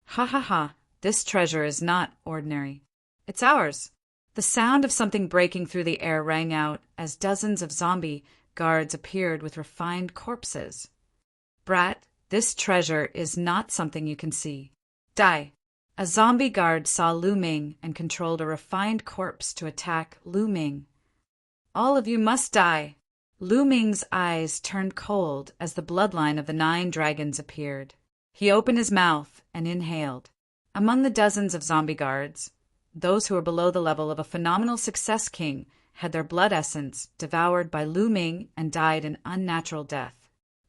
Ha ha ha! This treasure is not ordinary. It's ours! The sound of something breaking through the air rang out as dozens of zombie guards appeared with refined corpses. Brat, this treasure is not something you can see. Die! A zombie guard saw Lu Ming and controlled a refined corpse to attack Lu Ming. All of you must die! Lu Ming's eyes turned cold as the bloodline of the 9 dragons appeared. He opened his mouth and inhaled. Among the dozens of zombie guards, those who were below the level of a phenomenal success king had their blood essence devoured by Lu Ming and died an unnatural death.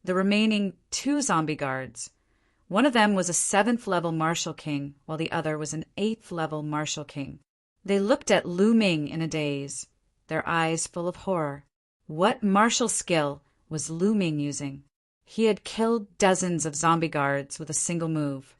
The remaining 2 zombie guards, one of them was a 7th level martial king, while the other was an 8th level martial king. They looked at Lu Ming in a daze, their eyes full of horror. What martial skill was Lu Ming using? He had killed dozens of zombie guards with a single move.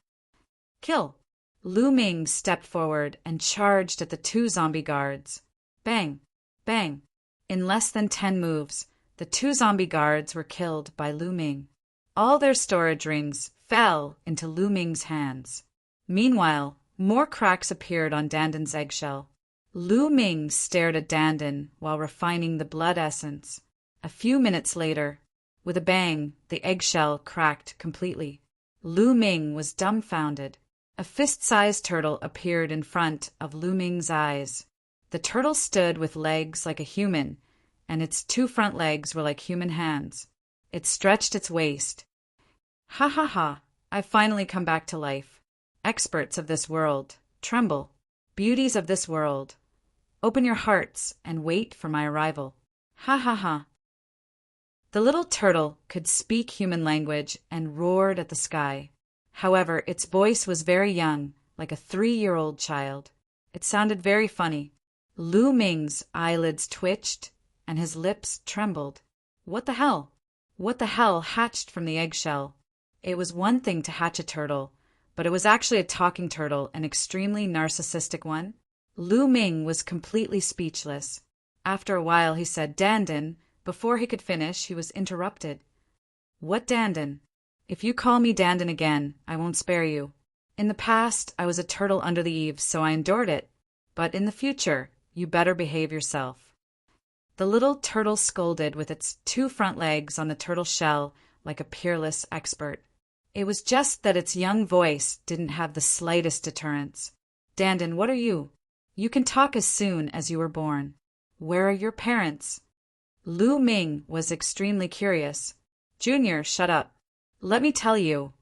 Kill! Lu Ming stepped forward and charged at the 2 zombie guards. Bang! Bang! In less than 10 moves, the 2 zombie guards were killed by Lu Ming. All their storage rings fell into Lu Ming's hands. Meanwhile, more cracks appeared on Dandan's eggshell. Lu Ming stared at Dandan while refining the blood essence. A few minutes later, with a bang, the eggshell cracked completely. Lu Ming was dumbfounded. A fist-sized turtle appeared in front of Lu Ming's eyes. The turtle stood with legs like a human, and its 2 front legs were like human hands. It stretched its waist. Ha ha ha! I've finally come back to life. Experts of this world, tremble. Beauties of this world, open your hearts and wait for my arrival. Ha ha ha. The little turtle could speak human language and roared at the sky. However, its voice was very young, like a 3-year-old child. It sounded very funny. Lu Ming's eyelids twitched and his lips trembled. What the hell? What the hell hatched from the eggshell? It was one thing to hatch a turtle, but it was actually a talking turtle, an extremely narcissistic one. Lu Ming was completely speechless. After a while he said, Dandan. Before he could finish, he was interrupted. What Dandan? If you call me Dandan again, I won't spare you. In the past, I was a turtle under the eaves, so I endured it. But in the future, you better behave yourself. The little turtle scolded with its 2 front legs on the turtle shell like a peerless expert. It was just that its young voice didn't have the slightest deterrence. Dandan, what are you? You can talk as soon as you were born. Where are your parents? Lu Ming was extremely curious. Junior, shut up. Let me tell you,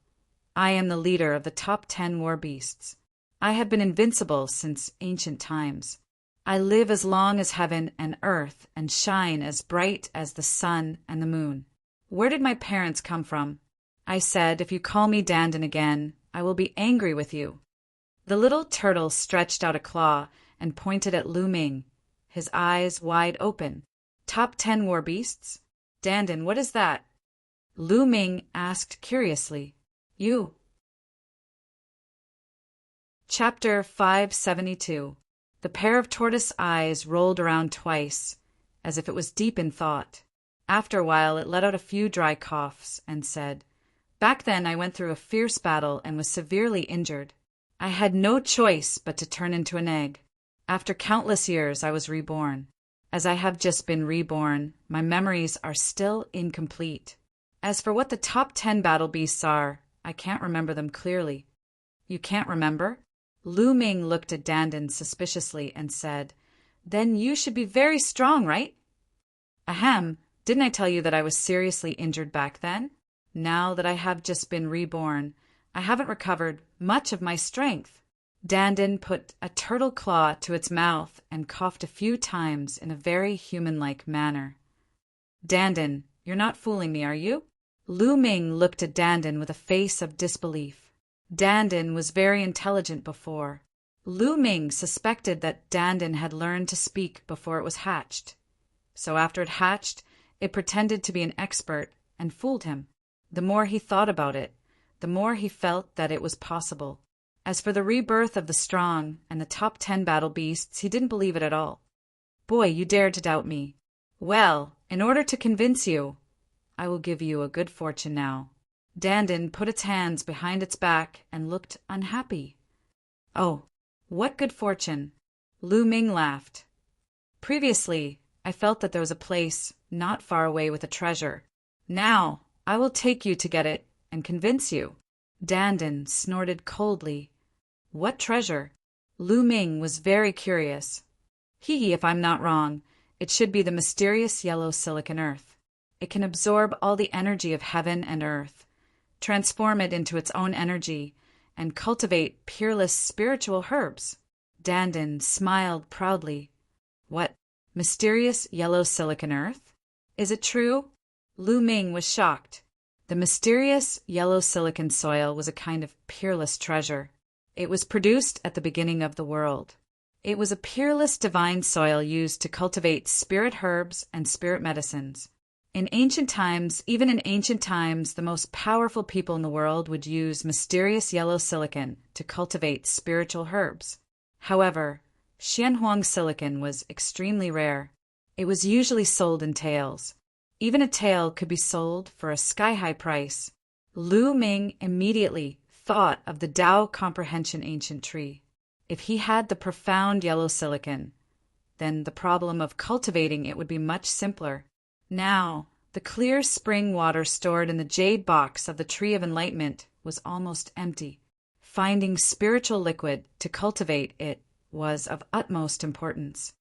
I am the leader of the top 10 war beasts. I have been invincible since ancient times. I live as long as heaven and earth and shine as bright as the sun and the moon. Where did my parents come from? I said, if you call me Dandan again, I will be angry with you. The little turtle stretched out a claw and pointed at Lu Ming, his eyes wide open. Top 10 war beasts? Dandan, what is that? Lu Ming asked curiously. You. Chapter 572. The pair of tortoise eyes rolled around twice, as if it was deep in thought. After a while it let out a few dry coughs and said, Back then I went through a fierce battle and was severely injured. I had no choice but to turn into an egg. After countless years I was reborn. As I have just been reborn, my memories are still incomplete. As for what the top 10 battle beasts are, I can't remember them clearly. You can't remember? Lu Ming looked at Dandan suspiciously and said, Then you should be very strong, right? Ahem, didn't I tell you that I was seriously injured back then? Now that I have just been reborn, I haven't recovered much of my strength. Dandan put a turtle claw to its mouth and coughed a few times in a very human-like manner. Dandan, you're not fooling me, are you? Lu Ming looked at Dandan with a face of disbelief. Dandan was very intelligent before. Lu Ming suspected that Dandan had learned to speak before it was hatched. So after it hatched, it pretended to be an expert and fooled him. The more he thought about it, the more he felt that it was possible. As for the rebirth of the strong and the top 10 battle beasts, he didn't believe it at all. Boy, you dared to doubt me. Well, in order to convince you, I will give you a good fortune now. Dandan put its hands behind its back and looked unhappy. Oh, what good fortune? Lu Ming laughed. Previously, I felt that there was a place not far away with a treasure. Now, I will take you to get it and convince you. Dandan snorted coldly. What treasure? Lu Ming was very curious. Hee, if I'm not wrong, it should be the mysterious yellow silicon earth. It can absorb all the energy of heaven and earth, transform it into its own energy, and cultivate peerless spiritual herbs. Dandan smiled proudly. What, mysterious yellow silicon earth? Is it true? Lu Ming was shocked. The mysterious yellow silicon soil was a kind of peerless treasure. It was produced at the beginning of the world. It was a peerless divine soil used to cultivate spirit herbs and spirit medicines. In ancient times, even in ancient times, the most powerful people in the world would use mysterious yellow silicon to cultivate spiritual herbs. However, Xianhuang silicon was extremely rare. It was usually sold in taels. Even a tael could be sold for a sky-high price. Lu Ming immediately thought of the Tao Comprehension ancient tree. If he had the profound yellow silicon, then the problem of cultivating it would be much simpler. Now, the clear spring water stored in the jade box of the Tree of Enlightenment was almost empty. Finding spiritual liquid to cultivate it was of utmost importance.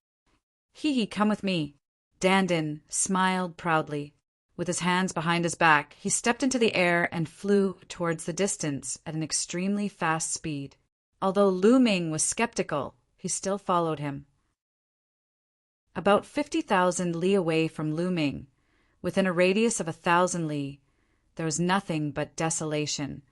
Hee, come with me. Dandan smiled proudly. With his hands behind his back, he stepped into the air and flew towards the distance at an extremely fast speed. Although Lu Ming was skeptical, he still followed him. About 50,000 li away from Lu Ming, within a radius of 1,000 li, there was nothing but desolation.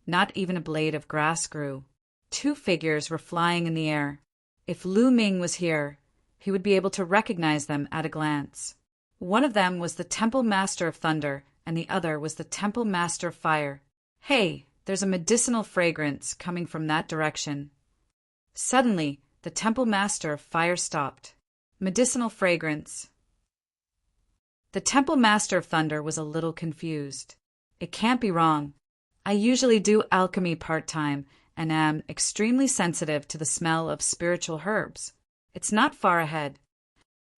Not even a blade of grass grew. Two figures were flying in the air. If Lu Ming was here, he would be able to recognize them at a glance. One of them was the Temple Master of Thunder, and the other was the Temple Master of Fire. Hey, there's a medicinal fragrance coming from that direction. Suddenly, the Temple Master of Fire stopped. Medicinal fragrance. The Temple Master of Thunder was a little confused. It can't be wrong. I usually do alchemy part-time and am extremely sensitive to the smell of spiritual herbs. It's not far ahead.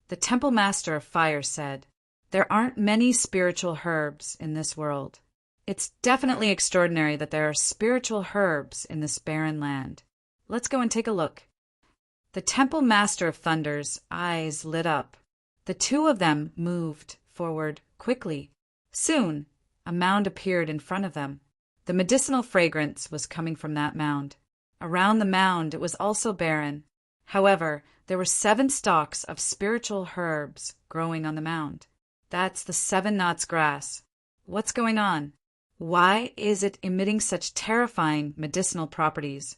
The Temple Master of Fire said, There aren't many spiritual herbs in this world. It's definitely extraordinary that there are spiritual herbs in this barren land. Let's go and take a look. The Temple Master of Thunder's eyes lit up. The two of them moved forward quickly. Soon, a mound appeared in front of them. The medicinal fragrance was coming from that mound. Around the mound it was also barren. However, there were 7 stalks of spiritual herbs growing on the mound. That's the 7 knots grass. What's going on? Why is it emitting such terrifying medicinal properties?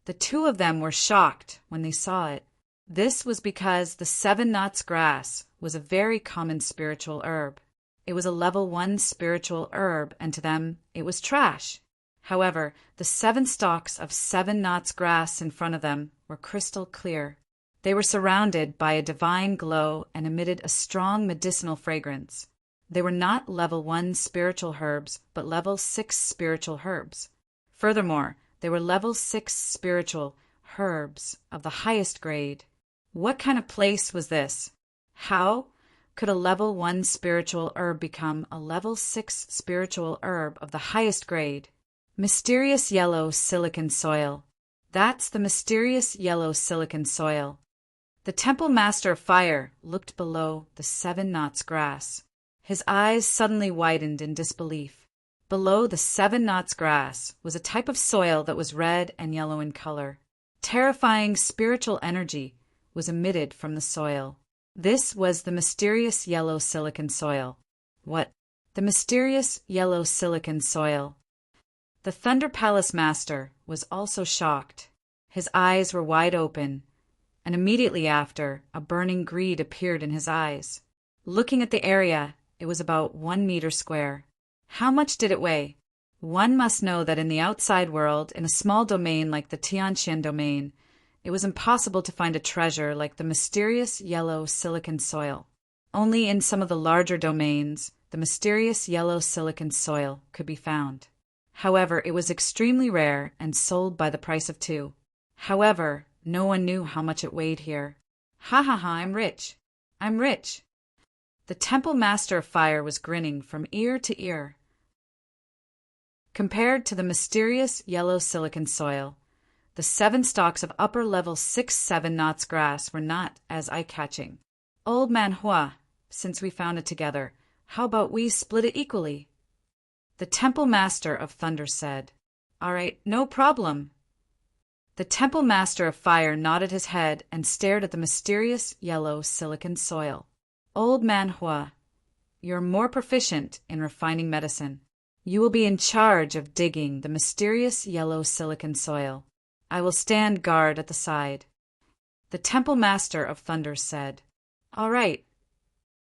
The two of them were shocked when they saw it. This was because the 7 knots grass was a very common spiritual herb. It was a level 1 spiritual herb, and to them it was trash. However, the 7 stalks of 7 knots grass in front of them were crystal clear. They were surrounded by a divine glow and emitted a strong medicinal fragrance. They were not level 1 spiritual herbs, but level 6 spiritual herbs. Furthermore, they were level 6 spiritual herbs of the highest grade. What kind of place was this? How could a level 1 spiritual herb become a level 6 spiritual herb of the highest grade? Mysterious yellow silicon soil. That's the mysterious yellow silicon soil. The Temple Master of Fire looked below the 7 knots grass. His eyes suddenly widened in disbelief. Below the 7 knots grass was a type of soil that was red and yellow in color. Terrifying spiritual energy was emitted from the soil. This was the mysterious yellow silicon soil. What? The mysterious yellow silicon soil. The Thunder Palace Master was also shocked. His eyes were wide open, and immediately after, a burning greed appeared in his eyes. Looking at the area, it was about 1 meter square. How much did it weigh? One must know that in the outside world, in a small domain like the Tianqian domain, it was impossible to find a treasure like the mysterious yellow silicon soil. Only in some of the larger domains, the mysterious yellow silicon soil could be found. However, it was extremely rare and sold by the price of 2. However, no one knew how much it weighed here. Ha ha ha, I'm rich. I'm rich. The Temple Master of Fire was grinning from ear to ear. Compared to the mysterious yellow silicon soil, the 7 stalks of upper-level 6-7 knots grass were not as eye-catching. Old Man Hua, since we found it together, how about we split it equally? The Temple Master of Thunder said. All right, no problem. The Temple Master of Fire nodded his head and stared at the mysterious yellow silicon soil. Old Man Hua, you're more proficient in refining medicine. You will be in charge of digging the mysterious yellow silicon soil. I will stand guard at the side. The Temple Master of Thunder said. All right.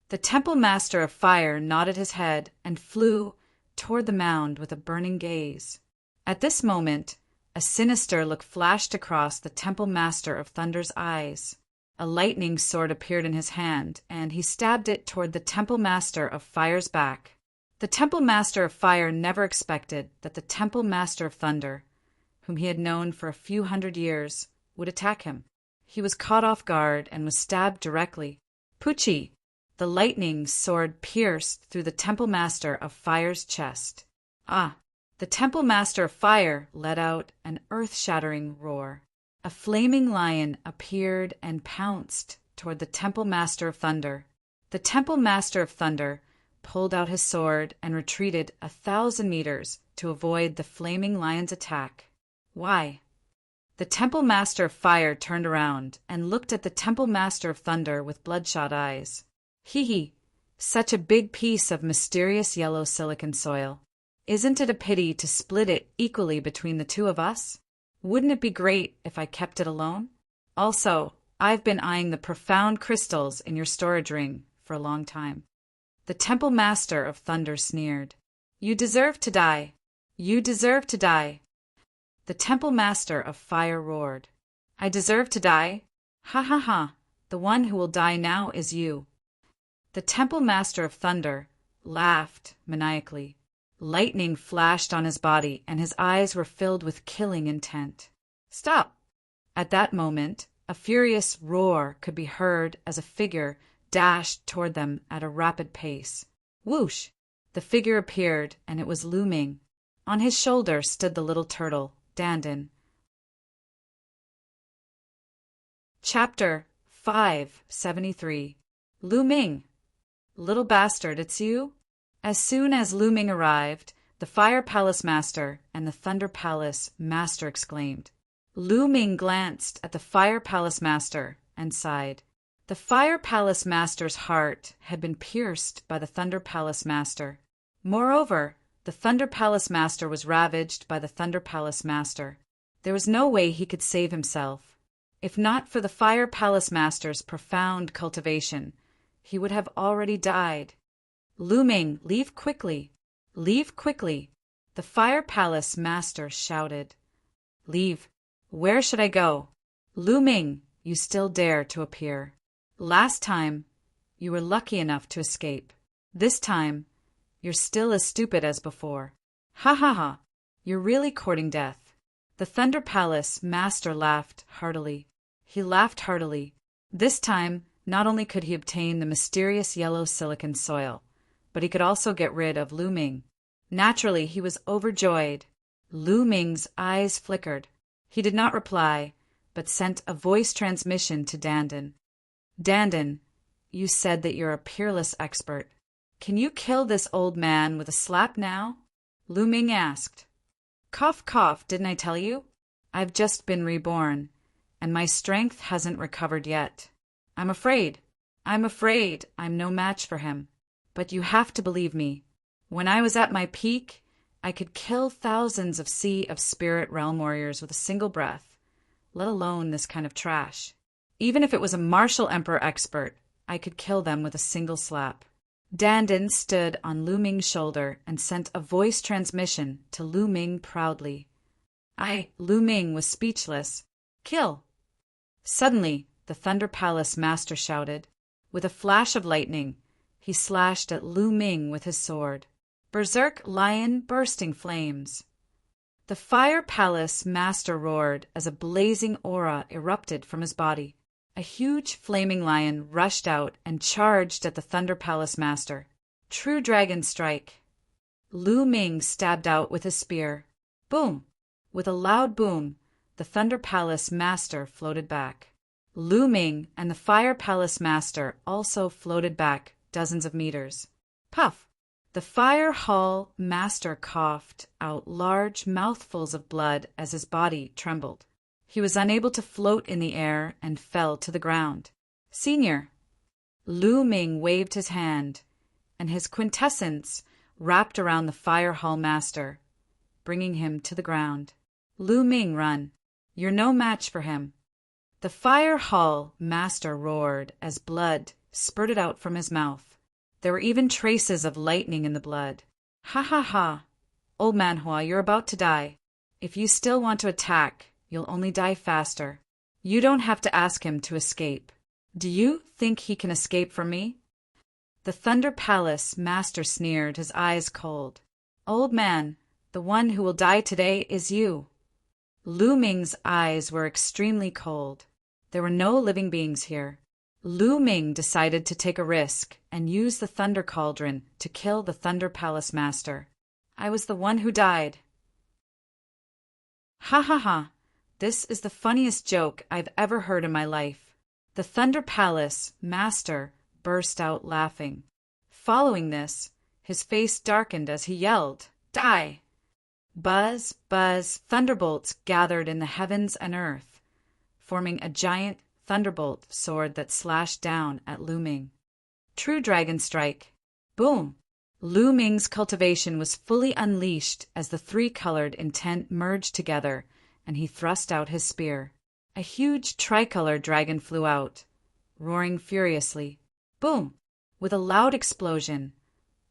The Temple Master of Fire nodded his head and flew toward the mound with a burning gaze. At this moment, a sinister look flashed across the Temple Master of Thunder's eyes. A lightning sword appeared in his hand, and he stabbed it toward the Temple Master of Fire's back. The Temple Master of Fire never expected that the Temple Master of Thunder, whom he had known for a few hundred years, would attack him. He was caught off guard and was stabbed directly. Pucci! The lightning sword pierced through the Temple Master of Fire's chest. Ah! The Temple Master of Fire let out an earth-shattering roar. A flaming lion appeared and pounced toward the Temple Master of Thunder. The Temple Master of Thunder pulled out his sword and retreated 1,000 meters to avoid the flaming lion's attack. Why? The Temple Master of Fire turned around and looked at the Temple Master of Thunder with bloodshot eyes. Hee, such a big piece of mysterious yellow silicon soil. Isn't it a pity to split it equally between the two of us? Wouldn't it be great if I kept it alone? Also, I've been eyeing the profound crystals in your storage ring for a long time. The Temple Master of Thunder sneered. You deserve to die. You deserve to die. The Temple Master of Fire roared. I deserve to die? Ha ha ha. The one who will die now is you. The Temple Master of Thunder laughed maniacally. Lightning flashed on his body, and his eyes were filled with killing intent. Stop! At that moment, a furious roar could be heard as a figure dashed toward them at a rapid pace. Whoosh! The figure appeared, and it was looming. On his shoulder stood the little turtle, Dandan. Chapter 573. Lu Ming. Little bastard, it's you? As soon as Lu Ming arrived, the Fire Palace Master and the Thunder Palace Master exclaimed. Lu Ming glanced at the Fire Palace Master and sighed. The Fire Palace Master's heart had been pierced by the Thunder Palace Master. Moreover, the Thunder Palace Master was ravaged by the Thunder Palace Master. There was no way he could save himself. If not for the Fire Palace Master's profound cultivation, he would have already died. Lu Ming, leave quickly! Leave quickly! The Fire Palace Master shouted. Leave? Where should I go? Lu Ming, you still dare to appear. Last time, you were lucky enough to escape. This time, you're still as stupid as before. Ha ha ha! You're really courting death. The Thunder Palace Master laughed heartily. He laughed heartily. This time, not only could he obtain the mysterious yellow silicon soil, but he could also get rid of Lu Ming. Naturally, he was overjoyed. Lu Ming's eyes flickered. He did not reply, but sent a voice transmission to Dandan. Dandan, you said that you're a peerless expert. Can you kill this old man with a slap now? Lu Ming asked. Cough, cough, didn't I tell you? I've just been reborn, and my strength hasn't recovered yet. I'm afraid I'm no match for him. But you have to believe me. When I was at my peak, I could kill thousands of Sea of Spirit Realm warriors with a single breath, let alone this kind of trash. Even if it was a martial emperor expert, I could kill them with a single slap. Dandan stood on Lu Ming's shoulder and sent a voice transmission to Lu Ming proudly. Lu Ming was speechless. Kill! Suddenly, the Thunder Palace Master shouted. With a flash of lightning, he slashed at Lu Ming with his sword. Berserk Lion bursting flames. The Fire Palace Master roared as a blazing aura erupted from his body. A huge flaming lion rushed out and charged at the Thunder Palace Master. True Dragon Strike. Lu Ming stabbed out with his spear. Boom! With a loud boom, the Thunder Palace Master floated back. Lu Ming and the Fire Palace Master also floated back dozens of meters. Puff! The Fire Hall Master coughed out large mouthfuls of blood as his body trembled. He was unable to float in the air and fell to the ground. Senior! Lu Ming waved his hand, and his quintessence wrapped around the Fire Hall Master, bringing him to the ground. Lu Ming, run! You're no match for him. The Fire Hall Master roared as blood spurted out from his mouth. There were even traces of lightning in the blood. Ha ha ha! Old Manhua, you're about to die. If you still want to attack, you'll only die faster. You don't have to ask him to escape. Do you think he can escape from me? The Thunder Palace Master sneered, his eyes cold. Old man, the one who will die today is you. Lu Ming's eyes were extremely cold. There were no living beings here. Lu Ming decided to take a risk and use the Thunder Cauldron to kill the Thunder Palace Master. I was the one who died. Ha ha ha! This is the funniest joke I've ever heard in my life. The Thunder Palace Master burst out laughing. Following this, his face darkened as he yelled, Die! Buzz, buzz, thunderbolts gathered in the heavens and earth, forming a giant thunderbolt sword that slashed down at Lu Ming. True Dragon Strike. Boom! Lu Ming's cultivation was fully unleashed as the three-colored intent merged together, and he thrust out his spear. A huge tricolor dragon flew out, roaring furiously. Boom! With a loud explosion,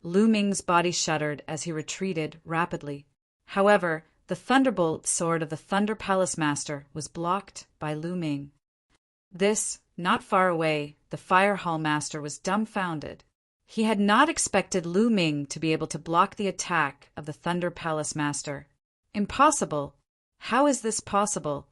Lu Ming's body shuddered as he retreated rapidly. However, the thunderbolt sword of the Thunder Palace Master was blocked by Lu Ming. Not far away, the Fire Hall Master was dumbfounded. He had not expected Lu Ming to be able to block the attack of the Thunder Palace Master. Impossible! How is this possible?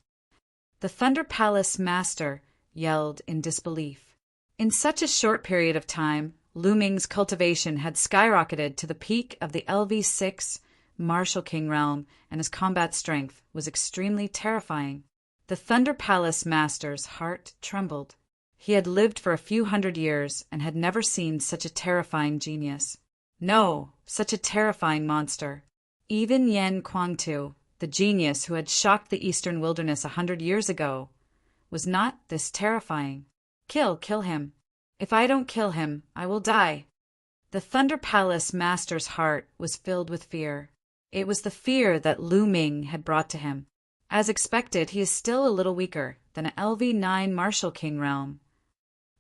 The Thunder Palace Master yelled in disbelief. In such a short period of time, Lu Ming's cultivation had skyrocketed to the peak of the LV6 Martial King realm, and his combat strength was extremely terrifying. The Thunder Palace Master's heart trembled. He had lived for a few hundred years and had never seen such a terrifying genius. No, such a terrifying monster. Even Yen Kuangtu, the genius who had shocked the eastern wilderness 100 years ago, was not this terrifying. Kill him. If I don't kill him, I will die. The Thunder Palace Master's heart was filled with fear. It was the fear that Lu Ming had brought to him. As expected, he is still a little weaker than an LV9 Martial King realm.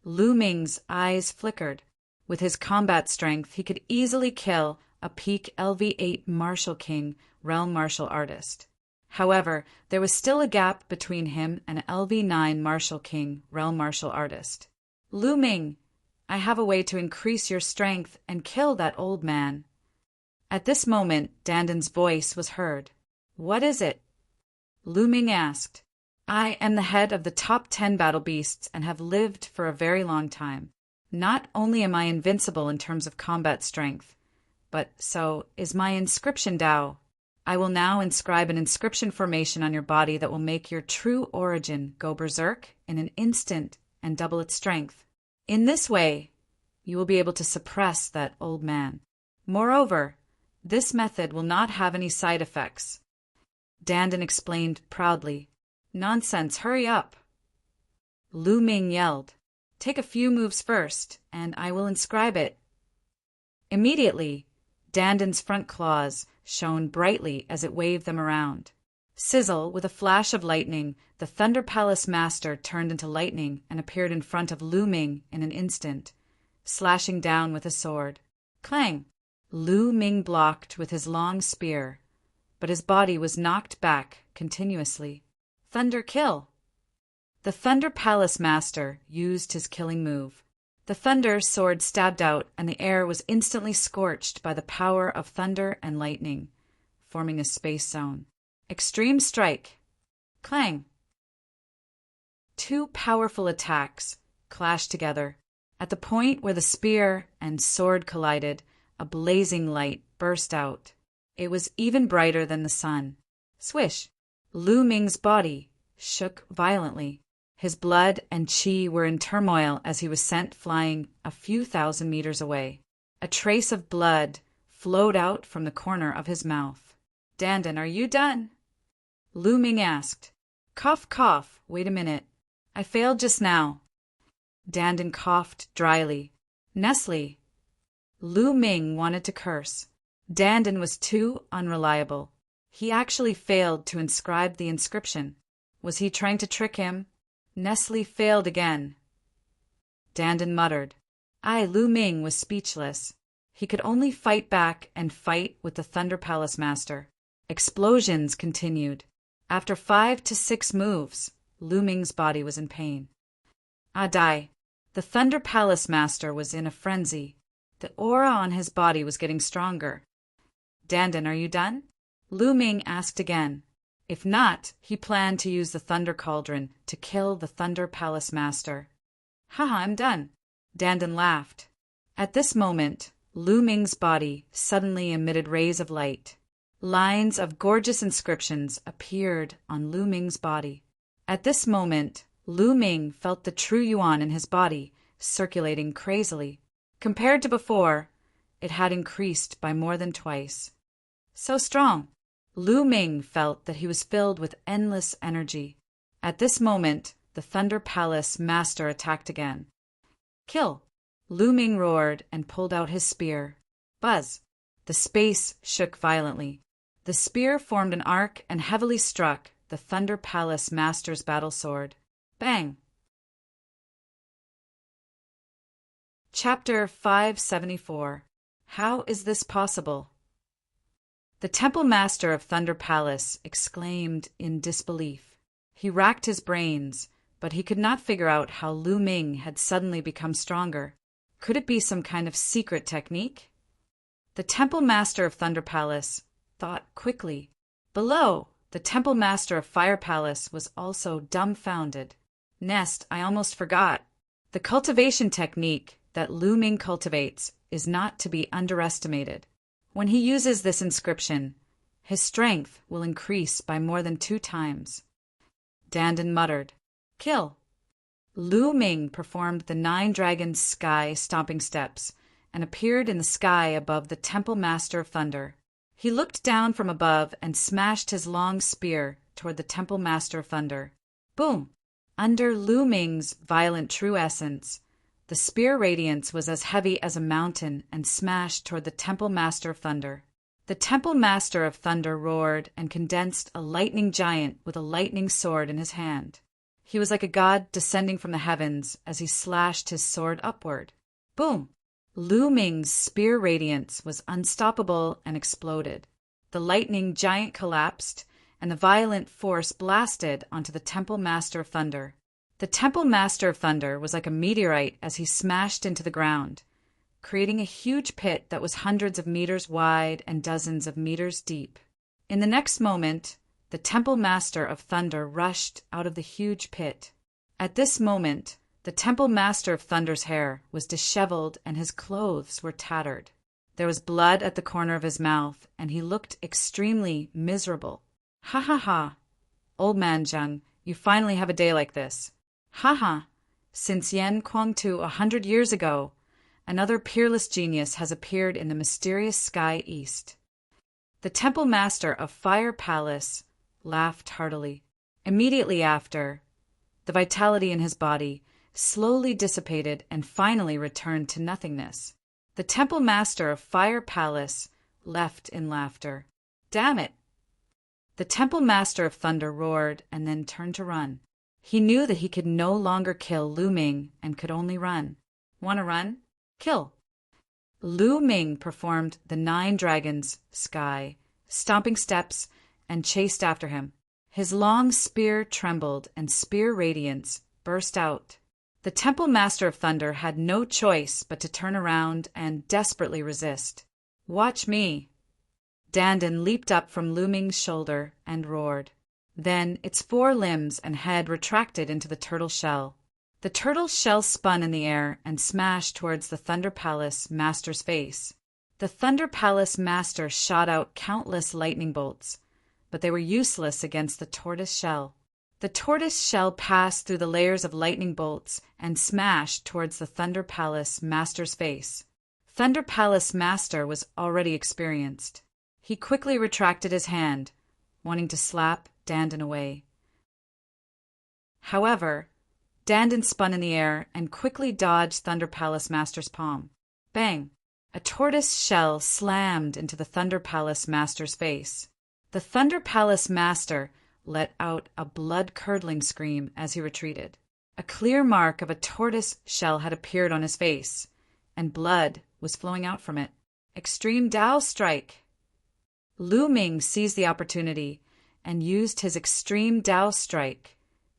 Lu Ming's eyes flickered. With his combat strength, he could easily kill a peak LV8 Martial King realm martial artist. However, there was still a gap between him and an LV9 Martial King realm martial artist. Lu Ming, I have a way to increase your strength and kill that old man. At this moment, Dandan's voice was heard. What is it? Lu Ming asked. I am the head of the top 10 battle beasts and have lived for a very long time. Not only am I invincible in terms of combat strength, but so is my inscription Dao. I will now inscribe an inscription formation on your body that will make your true origin go berserk in an instant and double its strength. In this way, you will be able to suppress that old man. Moreover, this method will not have any side effects. Dandan explained proudly. Nonsense, hurry up. Lu Ming yelled. Take a few moves first, and I will inscribe it. Immediately, Dandan's front claws shone brightly as it waved them around. Sizzle, with a flash of lightning, the Thunder Palace Master turned into lightning and appeared in front of Lu Ming in an instant, slashing down with a sword. Clang! Lu Ming blocked with his long spear, but his body was knocked back continuously. Thunder kill! The Thunder Palace Master used his killing move. The thunder sword stabbed out, and the air was instantly scorched by the power of thunder and lightning, forming a space zone. Extreme strike! Clang! Two powerful attacks clashed together. At the point where the spear and sword collided, a blazing light burst out. It was even brighter than the sun. Swish! Lu Ming's body shook violently. His blood and qi were in turmoil as he was sent flying a few thousand meters away. A trace of blood flowed out from the corner of his mouth. Dandan, are you done? Lu Ming asked. Cough, cough, wait a minute. I failed just now. Dandan coughed dryly. Nestle. Lu Ming wanted to curse. Dandan was too unreliable. He actually failed to inscribe the inscription. Was he trying to trick him? Nestle failed again. Dandan muttered. Lu Ming was speechless. He could only fight back and fight with the Thunder Palace Master. Explosions continued. After 5 to 6 moves, Lu Ming's body was in pain. Die. The Thunder Palace Master was in a frenzy. The aura on his body was getting stronger. Dandan, are you done? Lu Ming asked again. If not, he planned to use the Thunder Cauldron to kill the Thunder Palace Master. Haha, I'm done. Dandan laughed. At this moment, Lu Ming's body suddenly emitted rays of light. Lines of gorgeous inscriptions appeared on Lu Ming's body. At this moment, Lu Ming felt the true yuan in his body circulating crazily. Compared to before, it had increased by more than twice. So strong! Lu Ming felt that he was filled with endless energy. At this moment, the Thunder Palace Master attacked again. Kill! Lu Ming roared and pulled out his spear. Buzz! The space shook violently. The spear formed an arc and heavily struck the Thunder Palace Master's battle sword. Bang! Chapter 574. How is this possible? The Temple Master of Thunder Palace exclaimed in disbelief. He racked his brains, but he could not figure out how Lu Ming had suddenly become stronger. Could it be some kind of secret technique? The Temple Master of Thunder Palace thought quickly. Below, the Temple Master of Fire Palace was also dumbfounded. Nest, I almost forgot. The cultivation technique that Lu Ming cultivates is not to be underestimated. When he uses this inscription, his strength will increase by more than 2 times. Dandan muttered. Kill. Lu Ming performed the 9 dragons' sky stomping steps and appeared in the sky above the Temple Master of Thunder. He looked down from above and smashed his long spear toward the Temple Master of Thunder. Boom! Under Lu Ming's violent true essence, the spear radiance was as heavy as a mountain and smashed toward the Temple Master of Thunder. The Temple Master of Thunder roared and condensed a lightning giant with a lightning sword in his hand. He was like a god descending from the heavens as he slashed his sword upward. Boom! Lu Ming's spear radiance was unstoppable and exploded. The lightning giant collapsed, and the violent force blasted onto the Temple Master of Thunder. The Temple Master of Thunder was like a meteorite as he smashed into the ground, creating a huge pit that was hundreds of meters wide and dozens of meters deep. In the next moment, the Temple Master of Thunder rushed out of the huge pit. At this moment, the Temple Master of Thunder's hair was disheveled and his clothes were tattered. There was blood at the corner of his mouth, and he looked extremely miserable. Ha ha ha! Old man Zheng, you finally have a day like this. Ha ha! Since Yan Kuangtu 100 years ago, another peerless genius has appeared in the mysterious sky east. The Temple Master of Fire Palace laughed heartily. Immediately after, the vitality in his body slowly dissipated and finally returned to nothingness. The Temple Master of Fire Palace left in laughter. Damn it! The Temple Master of Thunder roared and then turned to run. He knew that he could no longer kill Lu Ming and could only run. Wanna run? Kill. Lu Ming performed the 9 dragons' sky, stomping steps, and chased after him. His long spear trembled and spear radiance burst out. The Temple Master of Thunder had no choice but to turn around and desperately resist. Watch me! Dandan leaped up from Lu Ming's shoulder and roared. Then its 4 limbs and head retracted into the turtle shell. The turtle shell spun in the air and smashed towards the Thunder Palace Master's face. The Thunder Palace Master shot out countless lightning bolts, but they were useless against the tortoise shell. The tortoise shell passed through the layers of lightning bolts and smashed towards the Thunder Palace Master's face. Thunder Palace Master was already experienced. He quickly retracted his hand, wanting to slap Dandan away. However, Dandan spun in the air and quickly dodged Thunder Palace Master's palm. Bang! A tortoise shell slammed into the Thunder Palace Master's face. The Thunder Palace Master let out a blood-curdling scream as he retreated. A clear mark of a tortoise shell had appeared on his face, and blood was flowing out from it. Extreme Dao Strike! Lu Ming seized the opportunity and used his Extreme Dao Strike,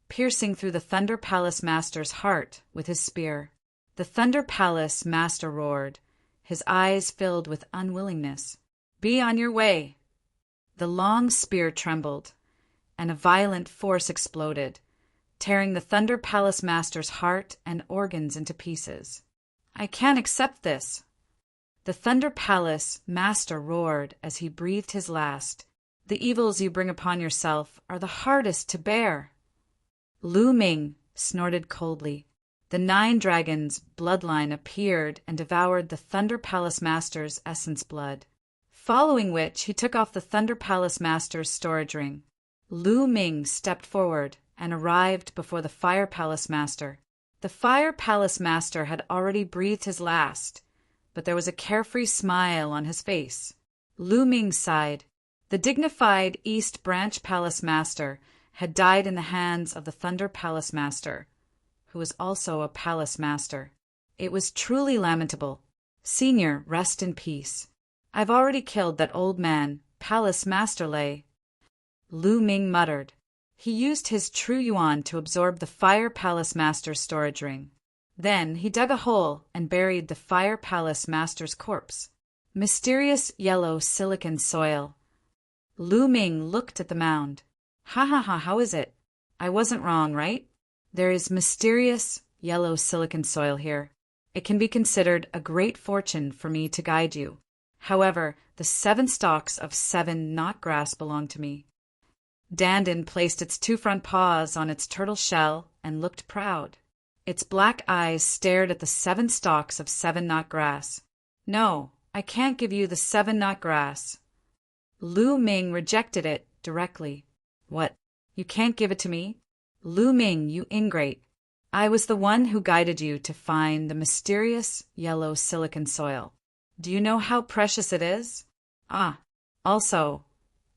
piercing through the Thunder Palace Master's heart with his spear. The Thunder Palace Master roared, his eyes filled with unwillingness. Be on your way! The long spear trembled, and a violent force exploded, tearing the Thunder Palace Master's heart and organs into pieces. I can't accept this! The Thunder Palace Master roared as he breathed his last. The evils you bring upon yourself are the hardest to bear. Lu Ming snorted coldly. The 9 dragons' bloodline appeared and devoured the Thunder Palace Master's essence blood, following which he took off the Thunder Palace Master's storage ring. Lu Ming stepped forward and arrived before the Fire Palace Master. The Fire Palace Master had already breathed his last, but there was a carefree smile on his face. Lu Ming sighed. The dignified East Branch Palace Master had died in the hands of the Thunder Palace Master, who was also a Palace Master. It was truly lamentable. Senior, rest in peace. I've already killed that old man, Palace Master Lei. Lu Ming muttered. He used his true yuan to absorb the Fire Palace Master's storage ring. Then he dug a hole and buried the Fire Palace Master's corpse. Mysterious yellow silicon soil. Lu Ming looked at the mound. Ha ha ha, how is it? I wasn't wrong, right? There is mysterious yellow silicon soil here. It can be considered a great fortune for me to guide you. However, the 7 stalks of 7 knot grass belong to me. Dandin placed its 2 front paws on its turtle shell and looked proud. Its black eyes stared at the 7 stalks of 7-knot grass. "No, I can't give you the 7-knot grass." Lu Ming rejected it directly. "What? You can't give it to me? Lu Ming, you ingrate. I was the one who guided you to find the mysterious yellow silicon soil. Do you know how precious it is? Also,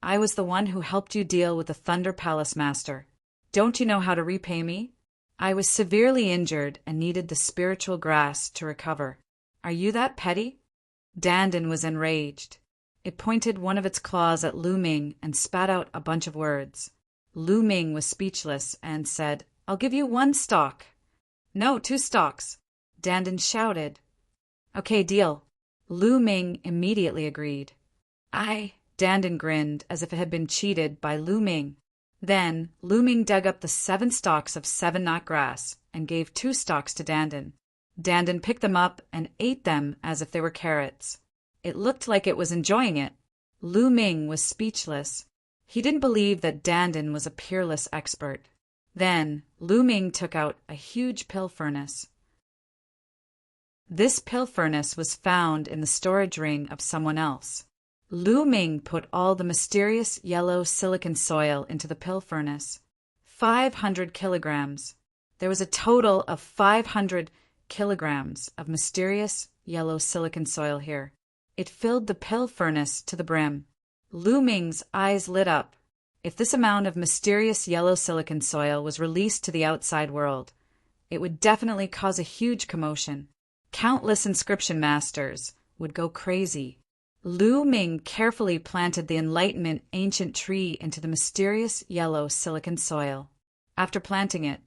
I was the one who helped you deal with the Thunder Palace Master. Don't you know how to repay me? I was severely injured and needed the spiritual grass to recover. Are you that petty?" Dandin was enraged. It pointed one of its claws at Lu Ming and spat out a bunch of words. Lu Ming was speechless and said, "I'll give you 1 stalk." "No, 2 stalks," Dandin shouted. "Okay, deal." Lu Ming immediately agreed. Dandin grinned as if it had been cheated by Lu Ming. Then Lu Ming dug up the 7 stalks of 7-knot grass and gave 2 stalks to Dandin. Dandin picked them up and ate them as if they were carrots. It looked like it was enjoying it. Lu Ming was speechless. He didn't believe that Dandin was a peerless expert. Then Lu Ming took out a huge pill furnace. This pill furnace was found in the storage ring of someone else. Lu Ming put all the mysterious yellow silicon soil into the pill furnace. 500 kilograms. There was a total of 500 kilograms of mysterious yellow silicon soil here. It filled the pill furnace to the brim. Lu Ming's eyes lit up. If this amount of mysterious yellow silicon soil was released to the outside world, it would definitely cause a huge commotion. Countless inscription masters would go crazy. Lu Ming carefully planted the Enlightenment ancient tree into the mysterious yellow silicon soil. After planting it,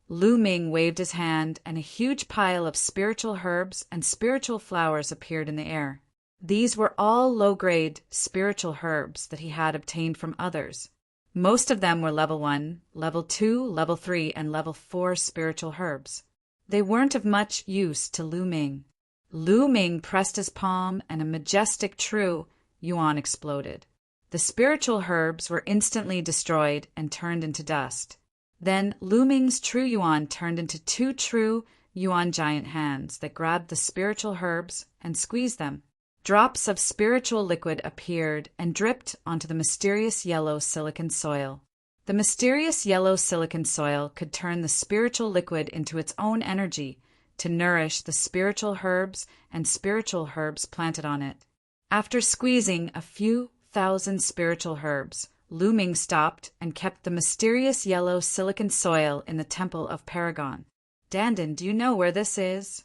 Lu Ming waved his hand and a huge pile of spiritual herbs and spiritual flowers appeared in the air. These were all low-grade spiritual herbs that he had obtained from others. Most of them were level 1, level 2, level 3, and level 4 spiritual herbs. They weren't of much use to Lu Ming. Lu Ming pressed his palm and a majestic true yuan exploded. The spiritual herbs were instantly destroyed and turned into dust. Then Lu Ming's true yuan turned into 2 true yuan giant hands that grabbed the spiritual herbs and squeezed them. Drops of spiritual liquid appeared and dripped onto the mysterious yellow silicon soil. The mysterious yellow silicon soil could turn the spiritual liquid into its own energy to nourish the spiritual herbs and spiritual herbs planted on it. After squeezing a few thousand spiritual herbs, Lu Ming stopped and kept the mysterious yellow silicon soil in the Temple of Paragon. "Dandin, do you know where this is?"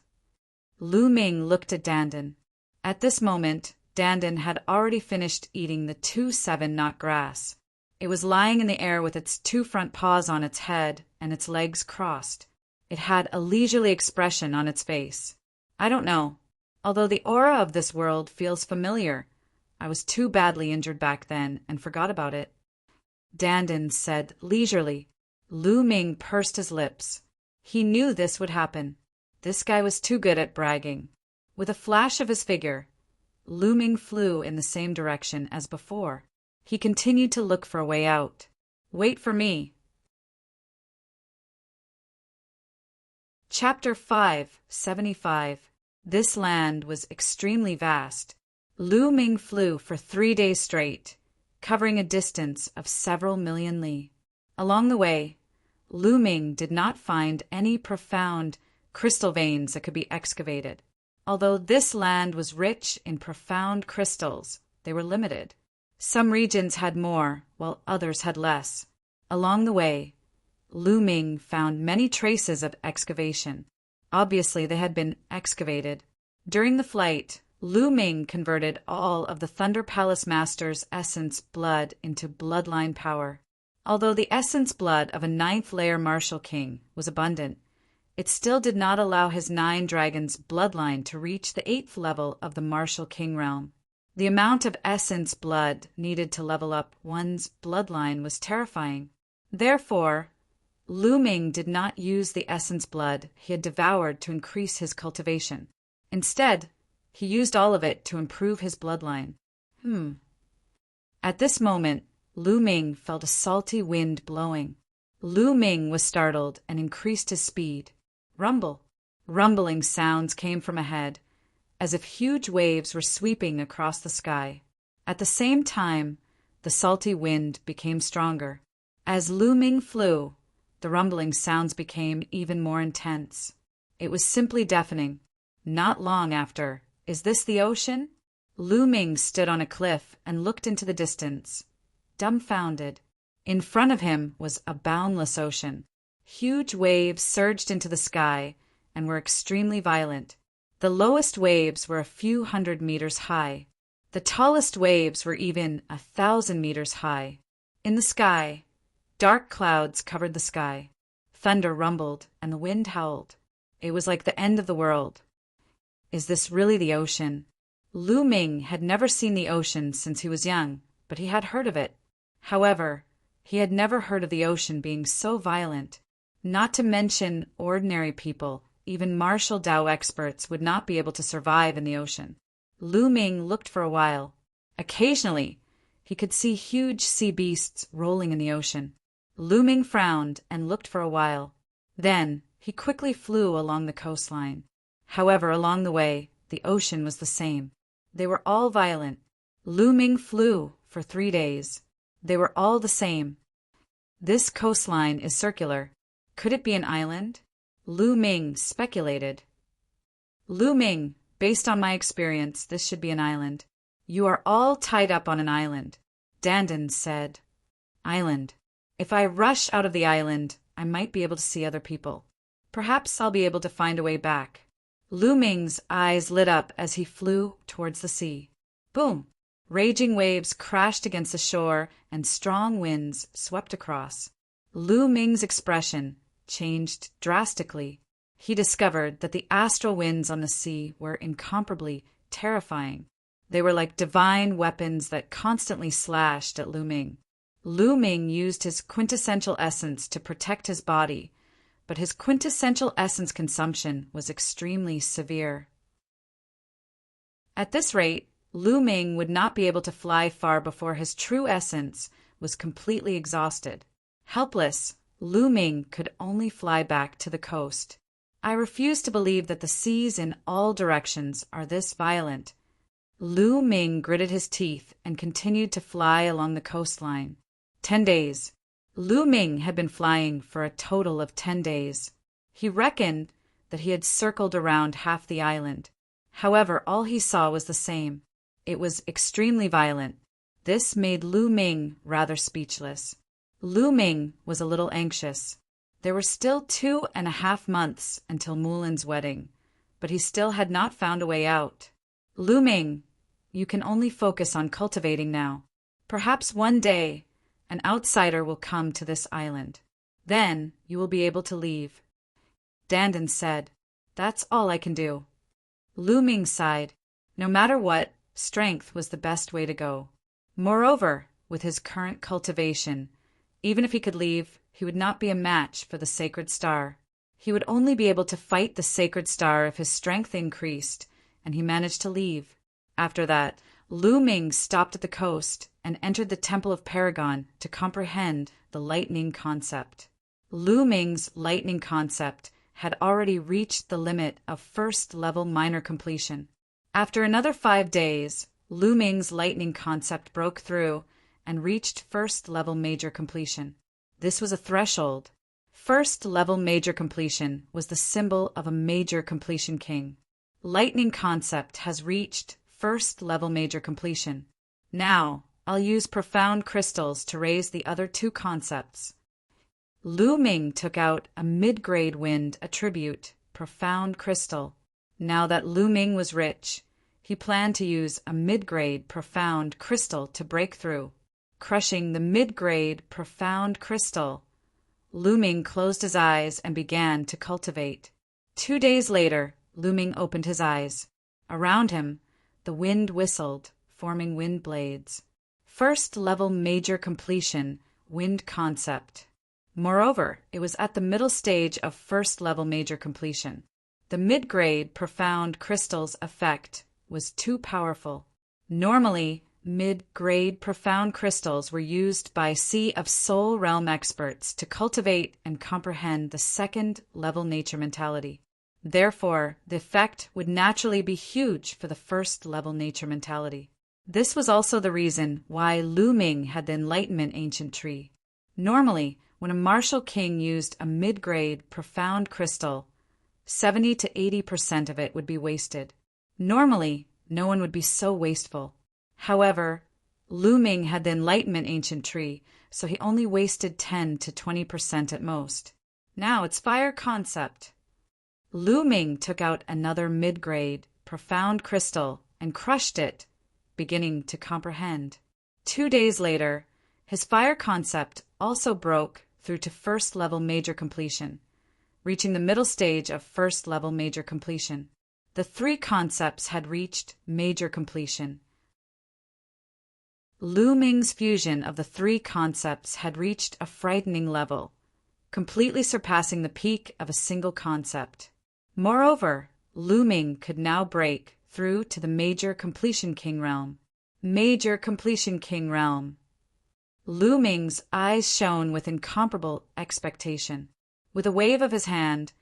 Lu Ming looked at Dandin. At this moment, Dandin had already finished eating the 2 7-knot grass. It was lying in the air with its 2 front paws on its head and its legs crossed. It had a leisurely expression on its face. "I don't know. Although the aura of this world feels familiar, I was too badly injured back then and forgot about it." Dandin said leisurely. Lu Ming pursed his lips. He knew this would happen. This guy was too good at bragging. With a flash of his figure, Lu Ming flew in the same direction as before. He continued to look for a way out. "Wait for me." Chapter 575. This land was extremely vast. Lu Ming flew for 3 days straight, covering a distance of several million li. Along the way, Lu Ming did not find any profound crystal veins that could be excavated. Although this land was rich in profound crystals, they were limited. Some regions had more, while others had less. Along the way, Lu Ming found many traces of excavation. Obviously, they had been excavated. During the flight, Lu Ming converted all of the Thunder Palace Master's essence blood into bloodline power. Although the essence blood of a 9th-layer Martial King was abundant, it still did not allow his 9 dragons' bloodline to reach the 8th level of the Martial King realm. The amount of essence blood needed to level up one's bloodline was terrifying. Therefore, Lu Ming did not use the essence blood he had devoured to increase his cultivation. Instead, he used all of it to improve his bloodline. At this moment, Lu Ming felt a salty wind blowing. Lu Ming was startled and increased his speed. Rumble. Rumbling sounds came from ahead, as if huge waves were sweeping across the sky. At the same time, the salty wind became stronger. As Lu Ming flew, the rumbling sounds became even more intense. It was simply deafening. Not long after, "Is this the ocean?" Lu Ming stood on a cliff and looked into the distance, dumbfounded. In front of him was a boundless ocean. Huge waves surged into the sky and were extremely violent. The lowest waves were a few hundred meters high. The tallest waves were even 1,000 meters high. In the sky, dark clouds covered the sky. Thunder rumbled and the wind howled. It was like the end of the world. Is this really the ocean? Lu Ming had never seen the ocean since he was young, but he had heard of it. However, he had never heard of the ocean being so violent. Not to mention ordinary people, even martial Dao experts would not be able to survive in the ocean. Lu Ming looked for a while. Occasionally, he could see huge sea beasts rolling in the ocean. Lu Ming frowned and looked for a while. Then, he quickly flew along the coastline. However, along the way, the ocean was the same. They were all violent. Lu Ming flew for 3 days. They were all the same. This coastline is circular. Could it be an island? Lu Ming speculated. Lu Ming, based on my experience, this should be an island. You are all tied up on an island. Dandan said. Island. If I rush out of the island, I might be able to see other people. Perhaps I'll be able to find a way back. Lu Ming's eyes lit up as he flew towards the sea. Boom! Raging waves crashed against the shore and strong winds swept across. Lu Ming's expression changed drastically. He discovered that the astral winds on the sea were incomparably terrifying. They were like divine weapons that constantly slashed at Lu Ming. Lu Ming used his quintessential essence to protect his body, but his quintessential essence consumption was extremely severe. At this rate, Lu Ming would not be able to fly far before his true essence was completely exhausted. Helpless, Lu Ming could only fly back to the coast. I refuse to believe that the seas in all directions are this violent. Lu Ming gritted his teeth and continued to fly along the coastline. 10 days. Lu Ming had been flying for a total of 10 days. He reckoned that he had circled around half the island. However, all he saw was the same. It was extremely violent. This made Lu Ming rather speechless. Lu Ming was a little anxious. There were still 2.5 months until Mulin's wedding, but he still had not found a way out. Lu Ming, you can only focus on cultivating now. Perhaps one day, an outsider will come to this island. Then you will be able to leave. Dandan said, That's all I can do. Lu Ming sighed. No matter what, strength was the best way to go. Moreover, with his current cultivation, even if he could leave, he would not be a match for the sacred star. He would only be able to fight the sacred star if his strength increased, and he managed to leave. After that, Lu Ming stopped at the coast and entered the Temple of Paragon to comprehend the lightning concept. Lu Ming's lightning concept had already reached the limit of first-level minor completion. After another 5 days, Lu Ming's lightning concept broke through and reached first-level major completion. This was a threshold. First-level major completion was the symbol of a major completion king. Lightning concept has reached first-level major completion. Now, I'll use profound crystals to raise the other 2 concepts. Lu Ming took out a mid-grade wind attribute, profound crystal. Now that Lu Ming was rich, he planned to use a mid-grade profound crystal to break through. Crushing the mid-grade profound crystal, Lu Ming closed his eyes and began to cultivate. 2 days later, Lu Ming opened his eyes. Around him, the wind whistled, forming wind blades. First-level major completion, wind concept. Moreover, it was at the middle stage of first-level major completion. The mid-grade profound crystal's effect was too powerful. Normally, mid-grade profound crystals were used by Sea of Soul realm experts to cultivate and comprehend the second-level nature mentality. Therefore, the effect would naturally be huge for the first-level nature mentality. This was also the reason why Lu Ming had the Enlightenment ancient tree. Normally, when a martial king used a mid-grade profound crystal, 70 to 80% of it would be wasted. Normally, no one would be so wasteful. However, Lu Ming had the Enlightenment ancient tree, so he only wasted 10 to 20% at most. Now it's fire concept. Lu Ming took out another mid-grade profound crystal and crushed it, beginning to comprehend. 2 days later, his fire concept also broke through to first-level major completion, reaching the middle stage of first-level major completion. The 3 concepts had reached major completion. Lu Ming's fusion of the 3 concepts had reached a frightening level, completely surpassing the peak of a single concept. Moreover, Lu Ming could now break through to the Major Completion King realm. Major Completion King realm. Lu Ming's eyes shone with incomparable expectation. With a wave of his hand,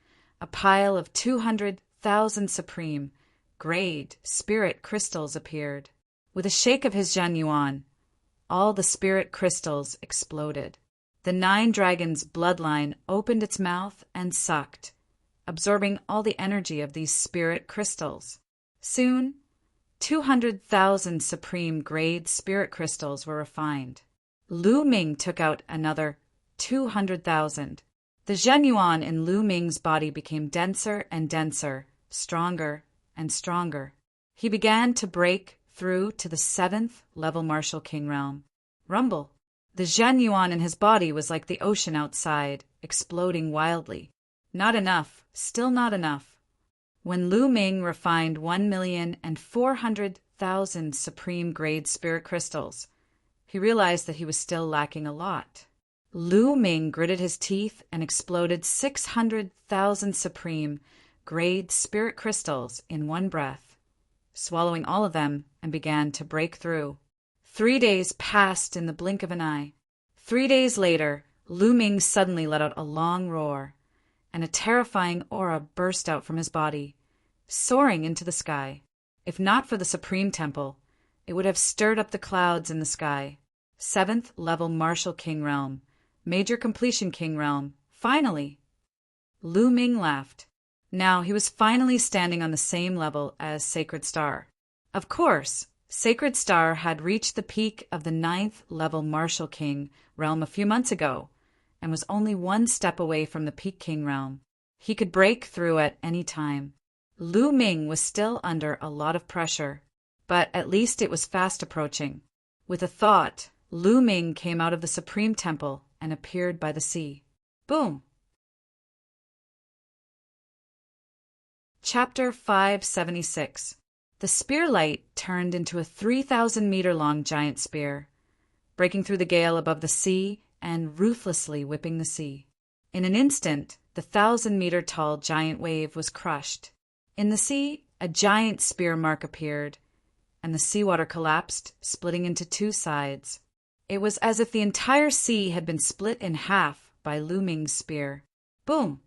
a pile of 200,000 supreme, grade, spirit crystals appeared. With a shake of his Jianyuan, all the spirit crystals exploded. The 9 dragons' bloodline opened its mouth and sucked, absorbing all the energy of these spirit crystals. Soon, 200,000 supreme grade spirit crystals were refined. Lu Ming took out another 200,000. The Zhenyuan in Lu Ming's body became denser and denser, stronger and stronger. He began to break through to the 7th level martial king realm. Rumble. The Zhenyuan in his body was like the ocean outside, exploding wildly. Not enough, still not enough. When Lu Ming refined 1,400,000 supreme grade spirit crystals, he realized that he was still lacking a lot. Lu Ming gritted his teeth and exploded 600,000 supreme grade spirit crystals in one breath, swallowing all of them, and began to break through. 3 days passed in the blink of an eye. 3 days later, Lu Ming suddenly let out a long roar, and a terrifying aura burst out from his body, soaring into the sky. If not for the Supreme Temple, it would have stirred up the clouds in the sky. 7th level Martial King Realm, Major Completion King Realm, finally! Lu Ming laughed. Now he was finally standing on the same level as Sacred Star. Of course, Sacred Star had reached the peak of the 9th level Martial King Realm a few months ago, and was only 1 step away from the Peak King realm. He could break through at any time. Lu Ming was still under a lot of pressure, but at least it was fast approaching. With a thought, Lu Ming came out of the Supreme Temple and appeared by the sea. Boom! Chapter 576. The spear light turned into a 3,000-meter-long giant spear, breaking through the gale above the sea and ruthlessly whipping the sea. In an instant, the 1,000-meter-tall giant wave was crushed. In the sea, a giant spear mark appeared, and the seawater collapsed, splitting into 2 sides. It was as if the entire sea had been split in half by Lu Ming's spear. Boom!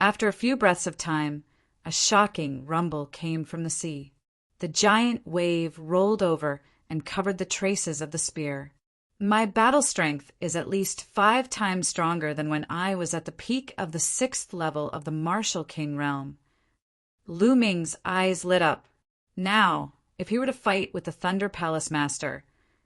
After a few breaths of time, a shocking rumble came from the sea. The giant wave rolled over and covered the traces of the spear. My battle strength is at least 5 times stronger than when I was at the peak of the 6th level of the Martial King realm. Lu Ming's eyes lit up. Now, if he were to fight with the Thunder Palace Master,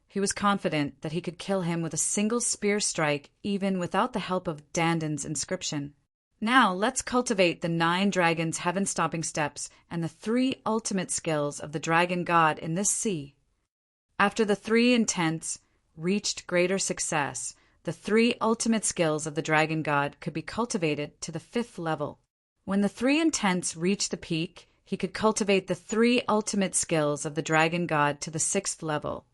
he was confident that he could kill him with a single spear strike even without the help of Dandan's inscription. Now let's cultivate the 9 dragons' heaven-stopping steps and the 3 ultimate skills of the dragon god in this sea. After the 3 intents reached greater success, the 3 ultimate skills of the dragon god could be cultivated to the 5th level. When the 3 intents reached the peak, he could cultivate the 3 ultimate skills of the dragon god to the 6th level,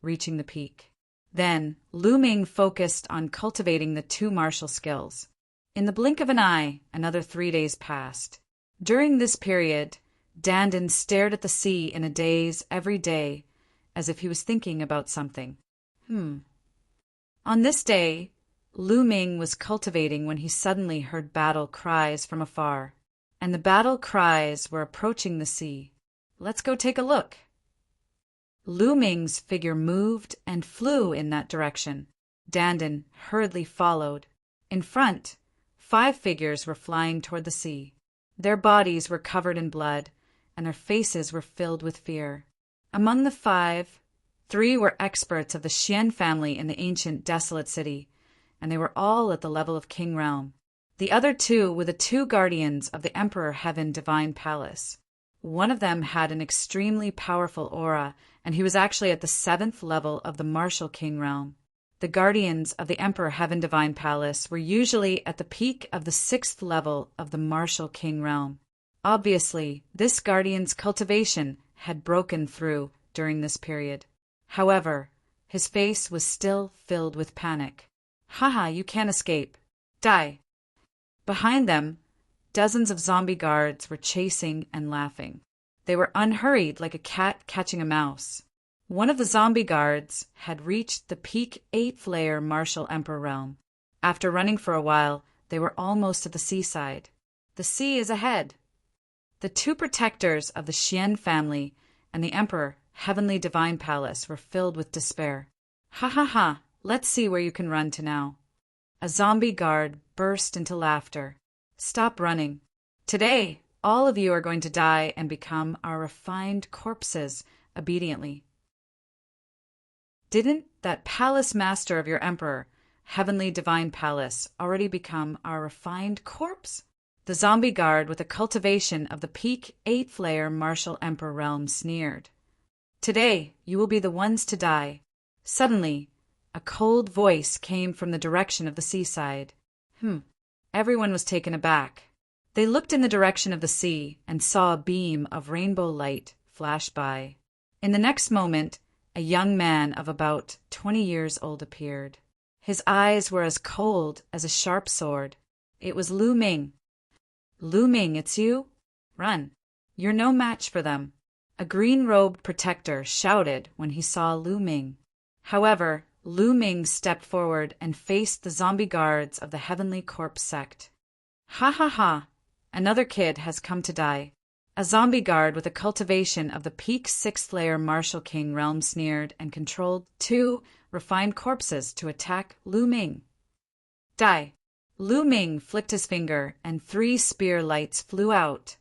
reaching the peak. Then, Lu Ming focused on cultivating the 2 martial skills. In the blink of an eye, another 3 days passed. During this period, Dandan stared at the sea in a daze every day, as if he was thinking about something. On this day, Lu Ming was cultivating when he suddenly heard battle cries from afar, and the battle cries were approaching the sea. Let's go take a look. Lu Ming's figure moved and flew in that direction. Dandan hurriedly followed. In front, 5 figures were flying toward the sea. Their bodies were covered in blood, and their faces were filled with fear. Among the 5, 3 were experts of the Xian family in the ancient desolate city, and they were all at the level of King Realm. The other 2 were the 2 guardians of the Emperor Heaven Divine Palace. One of them had an extremely powerful aura, and he was actually at the 7th level of the Martial King Realm. The guardians of the Emperor Heaven Divine Palace were usually at the peak of the 6th level of the Martial King Realm. Obviously, this guardian's cultivation had broken through during this period. However, his face was still filled with panic. Haha, you can't escape. Die. Behind them, dozens of zombie guards were chasing and laughing. They were unhurried like a cat catching a mouse. One of the zombie guards had reached the peak 8th layer Martial Emperor realm. After running for a while, they were almost at the seaside. The sea is ahead. The 2 protectors of the Xian family and the Emperor Heavenly Divine Palace were filled with despair. Ha ha ha, let's see where you can run to now. A zombie guard burst into laughter. Stop running. Today, all of you are going to die and become our refined corpses obediently. Didn't that palace master of your emperor, Heavenly Divine Palace, already become our refined corpse? The zombie guard with a cultivation of the peak 8th layer Martial Emperor realm sneered. Today, you will be the ones to die. Suddenly, a cold voice came from the direction of the seaside. Everyone was taken aback. They looked in the direction of the sea and saw a beam of rainbow light flash by. In the next moment, a young man of about 20 years old appeared. His eyes were as cold as a sharp sword. It was Lu Ming. Lu Ming, it's you? Run. You're no match for them. A green-robed protector shouted when he saw Lu Ming. However, Lu Ming stepped forward and faced the zombie guards of the Heavenly Corpse sect. Ha ha ha! Another kid has come to die. A zombie guard with a cultivation of the peak 6th layer Martial King realm sneered and controlled 2 refined corpses to attack Lu Ming. Die! Lu Ming flicked his finger and 3 spear lights flew out,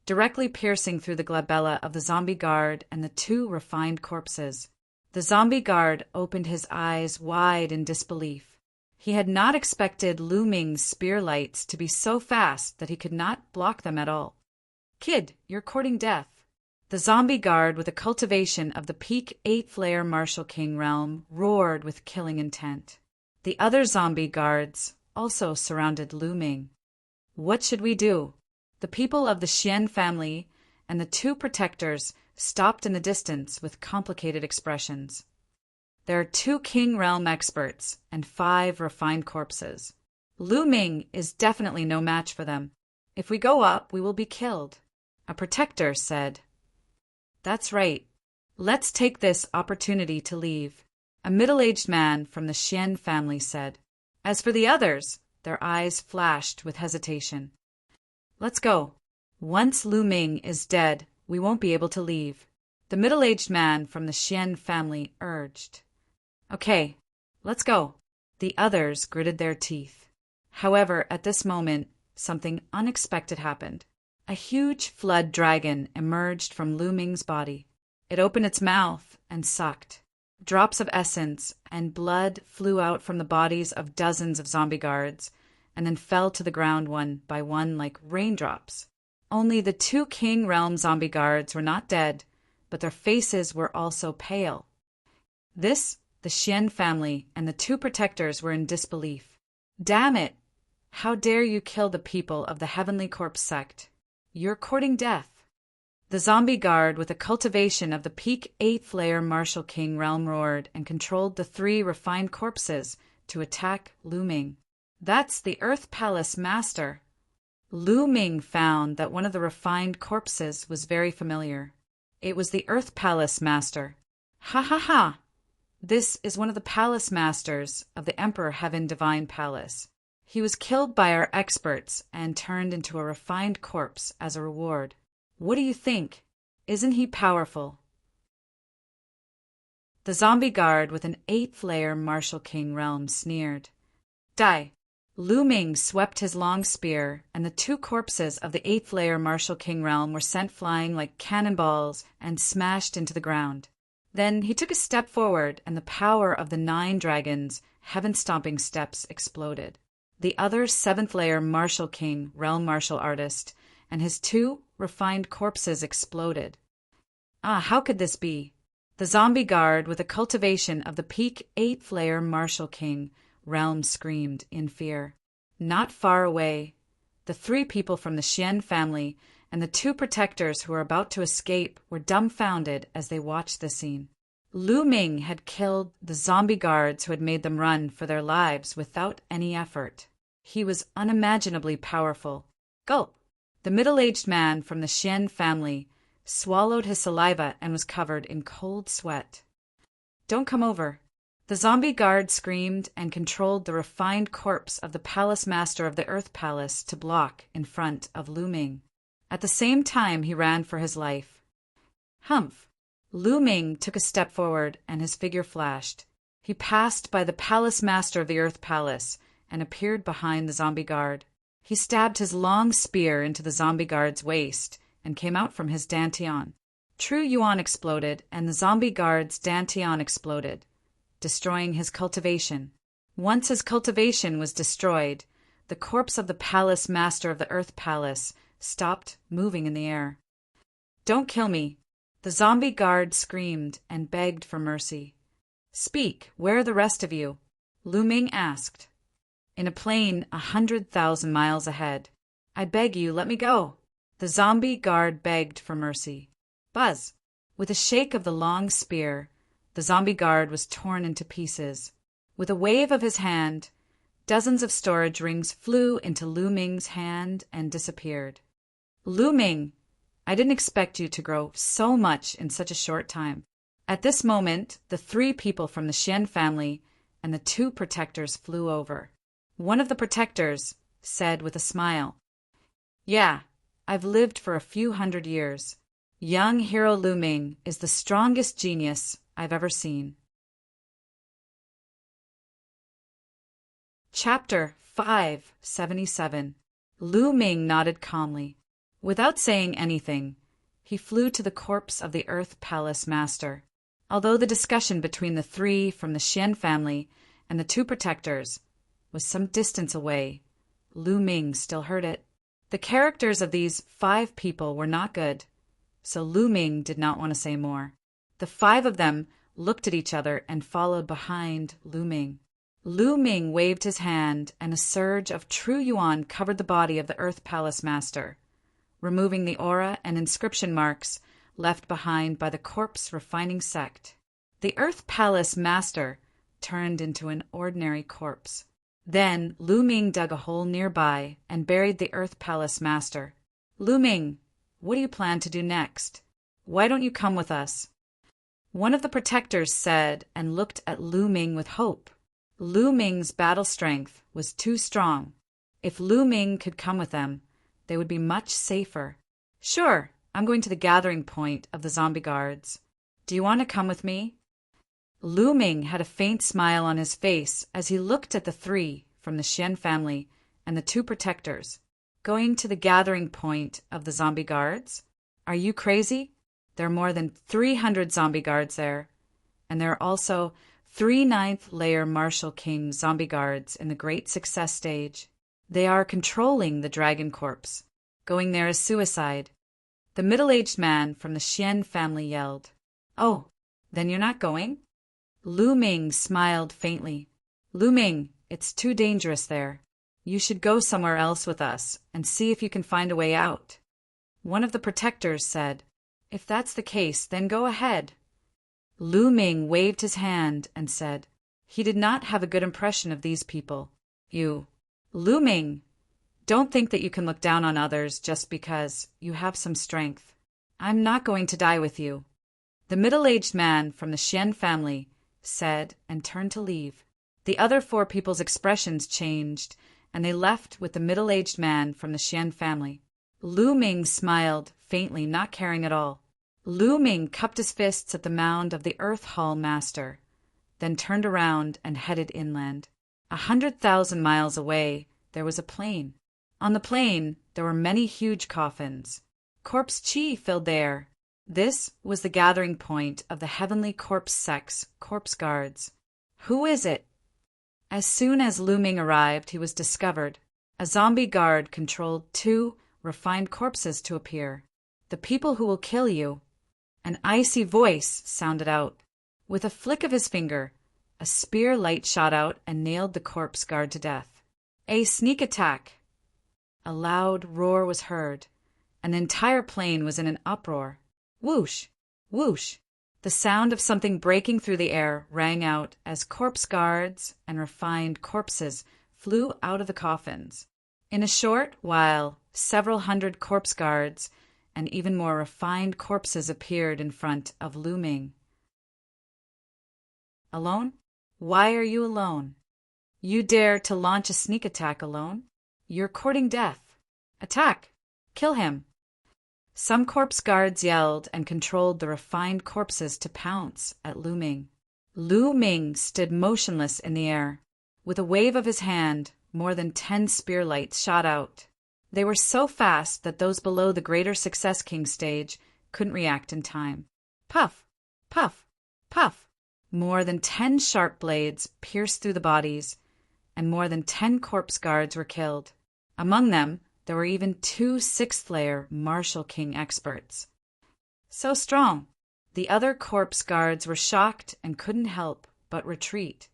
directly piercing through the glabella of the zombie guard and the 2 refined corpses. The zombie guard opened his eyes wide in disbelief. He had not expected Lu Ming's spear lights to be so fast that he could not block them at all. Kid, you're courting death. The zombie guard with a cultivation of the peak 8th layer Martial King realm roared with killing intent. The other zombie guards also surrounded Lu Ming. What should we do? The people of the Xian family and the 2 protectors stopped in the distance with complicated expressions. There are 2 King Realm experts and 5 refined corpses. Lu Ming is definitely no match for them. If we go up, we will be killed. A protector said. That's right. Let's take this opportunity to leave. A middle-aged man from the Xian family said. As for the others, their eyes flashed with hesitation. Let's go. Once Lu Ming is dead, we won't be able to leave. The middle-aged man from the Xian family urged. Okay, let's go. The others gritted their teeth. However, at this moment, something unexpected happened. A huge flood dragon emerged from Lu Ming's body. It opened its mouth and sucked. Drops of essence and blood flew out from the bodies of dozens of zombie guards and then fell to the ground one by one like raindrops. Only the 2 King Realm zombie guards were not dead, but their faces were also pale. The Xian family and the 2 protectors were in disbelief. Damn it! How dare you kill the people of the Heavenly Corpse sect? You're courting death. The zombie guard with a cultivation of the peak 8th layer Martial King realm roared and controlled the 3 refined corpses to attack Lu Ming. That's the Earth Palace Master. Lu Ming found that one of the refined corpses was very familiar. It was the Earth Palace Master. Ha ha ha! This is one of the palace masters of the Emperor Heaven Divine Palace. He was killed by our experts and turned into a refined corpse as a reward. What do you think? Isn't he powerful? The zombie guard with an 8th-layer Martial King realm sneered. Die! Lu Ming swept his long spear, and the 2 corpses of the 8th-layer Martial King realm were sent flying like cannonballs and smashed into the ground. Then he took a step forward, and the power of the 9 dragons' heaven-stomping steps exploded. The other 7th-layer Martial King realm martial artist and his 2 refined corpses exploded. Ah, how could this be? The zombie guard with a cultivation of the peak 8th-layer Martial King realm screamed in fear. Not far away, the 3 people from the Xian family and the 2 protectors who were about to escape were dumbfounded as they watched the scene. Lu Ming had killed the zombie guards who had made them run for their lives without any effort. He was unimaginably powerful. Gulp! The middle-aged man from the Xian family swallowed his saliva and was covered in cold sweat. Don't come over. The zombie guard screamed and controlled the refined corpse of the palace master of the Earth Palace to block in front of Lu Ming. At the same time, he ran for his life. Humph! Lu Ming took a step forward and his figure flashed. He passed by the palace master of the Earth Palace and appeared behind the zombie guard. He stabbed his long spear into the zombie guard's waist and came out from his dantian. True Yuan exploded, and the zombie guard's dantian exploded, destroying his cultivation. Once his cultivation was destroyed, the corpse of the palace master of the Earth Palace stopped moving in the air. Don't kill me! The zombie guard screamed and begged for mercy. Speak, where are the rest of you? Lu Ming asked. In a plane 100,000 miles ahead. I beg you, let me go. The zombie guard begged for mercy. Buzz! With a shake of the long spear, the zombie guard was torn into pieces. With a wave of his hand, dozens of storage rings flew into Lu Ming's hand and disappeared. Lu Ming, I didn't expect you to grow so much in such a short time. At this moment, the 3 people from the Xian family and the 2 protectors flew over. One of the protectors said with a smile, Yeah, I've lived for a few hundred years. Young hero Lu Ming is the strongest genius I've ever seen. Chapter 577. Lu Ming nodded calmly. Without saying anything, he flew to the corpse of the Earth Palace master. Although the discussion between the 3 from the Xian family and the 2 protectors was some distance away, Lu Ming still heard it. The characters of these 5 people were not good, so Lu Ming did not want to say more. The 5 of them looked at each other and followed behind Lu Ming. Lu Ming waved his hand, and a surge of true yuan covered the body of the Earth Palace master, removing the aura and inscription marks left behind by the corpse refining sect. The Earth Palace master turned into an ordinary corpse. Then Lu Ming dug a hole nearby and buried the Earth Palace master. Lu Ming, what do you plan to do next? Why don't you come with us? One of the protectors said and looked at Lu Ming with hope. Lu Ming's battle strength was too strong. If Lu Ming could come with them, they would be much safer. Sure, I'm going to the gathering point of the zombie guards. Do you want to come with me? Lu Ming had a faint smile on his face as he looked at the 3 from the Xian family and the 2 protectors. Going to the gathering point of the zombie guards? Are you crazy? There are more than 300 zombie guards there, and there are also 3 9th-layer Martial King zombie guards in the Great Success stage. They are controlling the Dragon Corpse. Going there is suicide. The middle-aged man from the Xian family yelled. Oh, then you're not going? Lu Ming smiled faintly. Lu Ming, it's too dangerous there. You should go somewhere else with us and see if you can find a way out. One of the protectors said, If that's the case, then go ahead. Lu Ming waved his hand and said, He did not have a good impression of these people. Lu Ming, don't think that you can look down on others just because you have some strength. I'm not going to die with you. The middle-aged man from the Xian family said and turned to leave. The other four people's expressions changed, and they left with the middle-aged man from the Xian family. Lu Ming smiled faintly, not caring at all. Lu Ming cupped his fists at the mound of the Earth Hall Master, then turned around and headed inland. 100,000 miles away, there was a plain. On the plain, there were many huge coffins. Corpse chi filled the air. This was the gathering point of the heavenly corpse sects, corpse guards. Who is it? As soon as Lu Ming arrived, he was discovered. A zombie guard controlled 2 refined corpses to appear. The people who will kill you. An icy voice sounded out. With a flick of his finger, a spear light shot out and nailed the corpse guard to death. A sneak attack. A loud roar was heard, and the entire plain was in an uproar. Whoosh! Whoosh! The sound of something breaking through the air rang out as corpse guards and refined corpses flew out of the coffins. In a short while, several hundred corpse guards and even more refined corpses appeared in front of Lu Ming. Alone? Why are you alone? You dare to launch a sneak attack alone? You're courting death. Attack! Kill him! Some corpse guards yelled and controlled the refined corpses to pounce at Lu Ming. Lu Ming stood motionless in the air. With a wave of his hand, more than 10 spear lights shot out. They were so fast that those below the Greater Success King stage couldn't react in time. Puff! Puff! Puff! More than 10 sharp blades pierced through the bodies, and more than 10 corpse guards were killed. Among them, there were even 2 sixth-layer Martial King experts. So strong! The other corpse guards were shocked and couldn't help but retreat.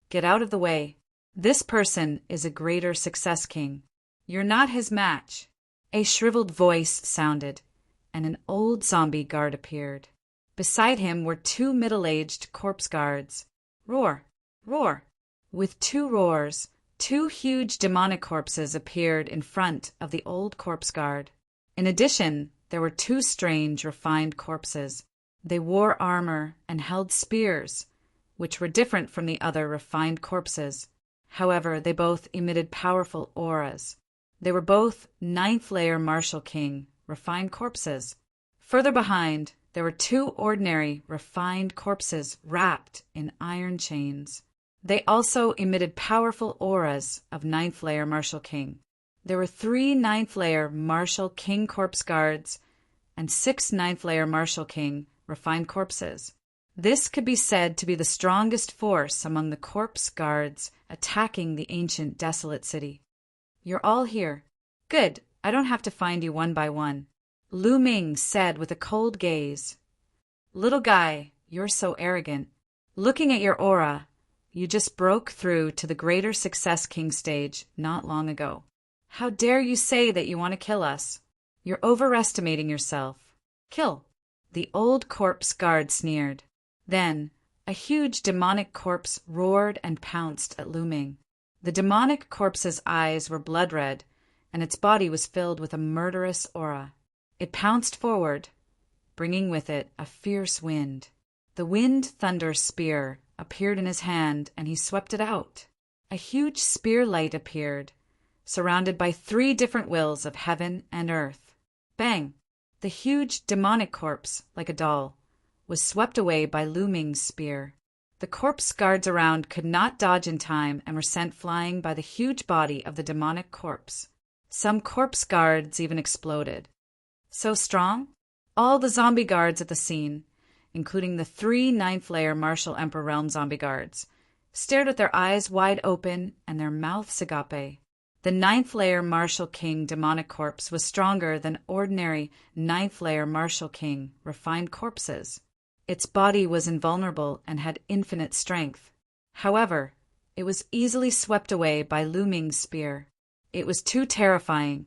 Get out of the way. This person is a Greater Success King. You're not his match. A shriveled voice sounded, and an old zombie guard appeared. Beside him were 2 middle-aged corpse guards. Roar! Roar! With 2 roars, 2 huge demonic corpses appeared in front of the old corpse guard. In addition, there were 2 strange, refined corpses. They wore armor and held spears, which were different from the other refined corpses. However, they both emitted powerful auras. They were both 9th-layer Martial King, refined corpses. Further behind, there were 2 ordinary, refined corpses wrapped in iron chains. They also emitted powerful auras of 9th-layer Martial King. There were 3 9th-layer Martial King corpse guards and 6 9th-layer Martial King refined corpses. This could be said to be the strongest force among the corpse guards attacking the ancient desolate city. You're all here. Good, I don't have to find you one by one. Lu Ming said with a cold gaze. Little guy, you're so arrogant. Looking at your aura, you just broke through to the Greater Success King stage not long ago. How dare you say that you want to kill us? You're overestimating yourself. Kill. The old corpse guard sneered. Then, a huge demonic corpse roared and pounced at Lu Ming. The demonic corpse's eyes were blood red, and its body was filled with a murderous aura. It pounced forward, bringing with it a fierce wind. The wind thunder spear appeared in his hand, and he swept it out. A huge spear light appeared, surrounded by 3 different wills of heaven and earth. Bang! The huge demonic corpse, like a doll, was swept away by Lu Ming's spear. The corpse guards around could not dodge in time and were sent flying by the huge body of the demonic corpse. Some corpse guards even exploded. So strong? All the zombie guards at the scene, including the 3 9th-layer Martial Emperor Realm zombie guards, stared with their eyes wide open and their mouths agape. The 9th-layer Martial King demonic corpse was stronger than ordinary 9th-layer Martial King refined corpses. Its body was invulnerable and had infinite strength. However, it was easily swept away by Lu Ming's spear. It was too terrifying.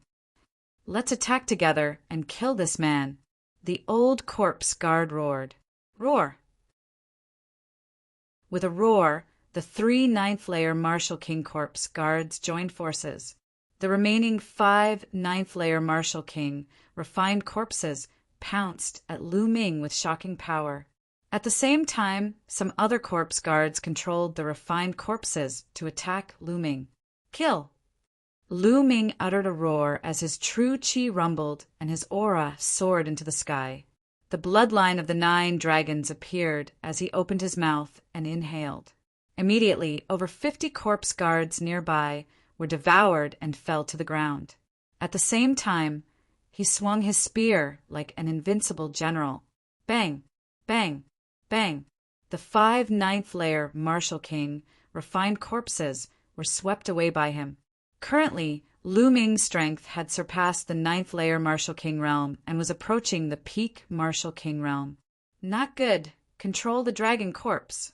Let's attack together and kill this man. The old corpse guard roared. Roar! With a roar, the 3 9th-layer Martial King corpse guards joined forces. The remaining 5 9th-layer Martial King refined corpses pounced at Lu Ming with shocking power. At the same time, some other corpse guards controlled the refined corpses to attack Lu Ming. Kill! Lu Ming uttered a roar as his true chi rumbled and his aura soared into the sky. The bloodline of the 9 dragons appeared as he opened his mouth and inhaled. Immediately, over 50 corpse guards nearby were devoured and fell to the ground. At the same time, he swung his spear like an invincible general. Bang! Bang! Bang! The 5 ninth-layer Martial King refined corpses were swept away by him. Currently, Lu Ming's strength had surpassed the 9th-layer Martial King realm and was approaching the peak Martial King realm. Not good. Control the dragon corpse.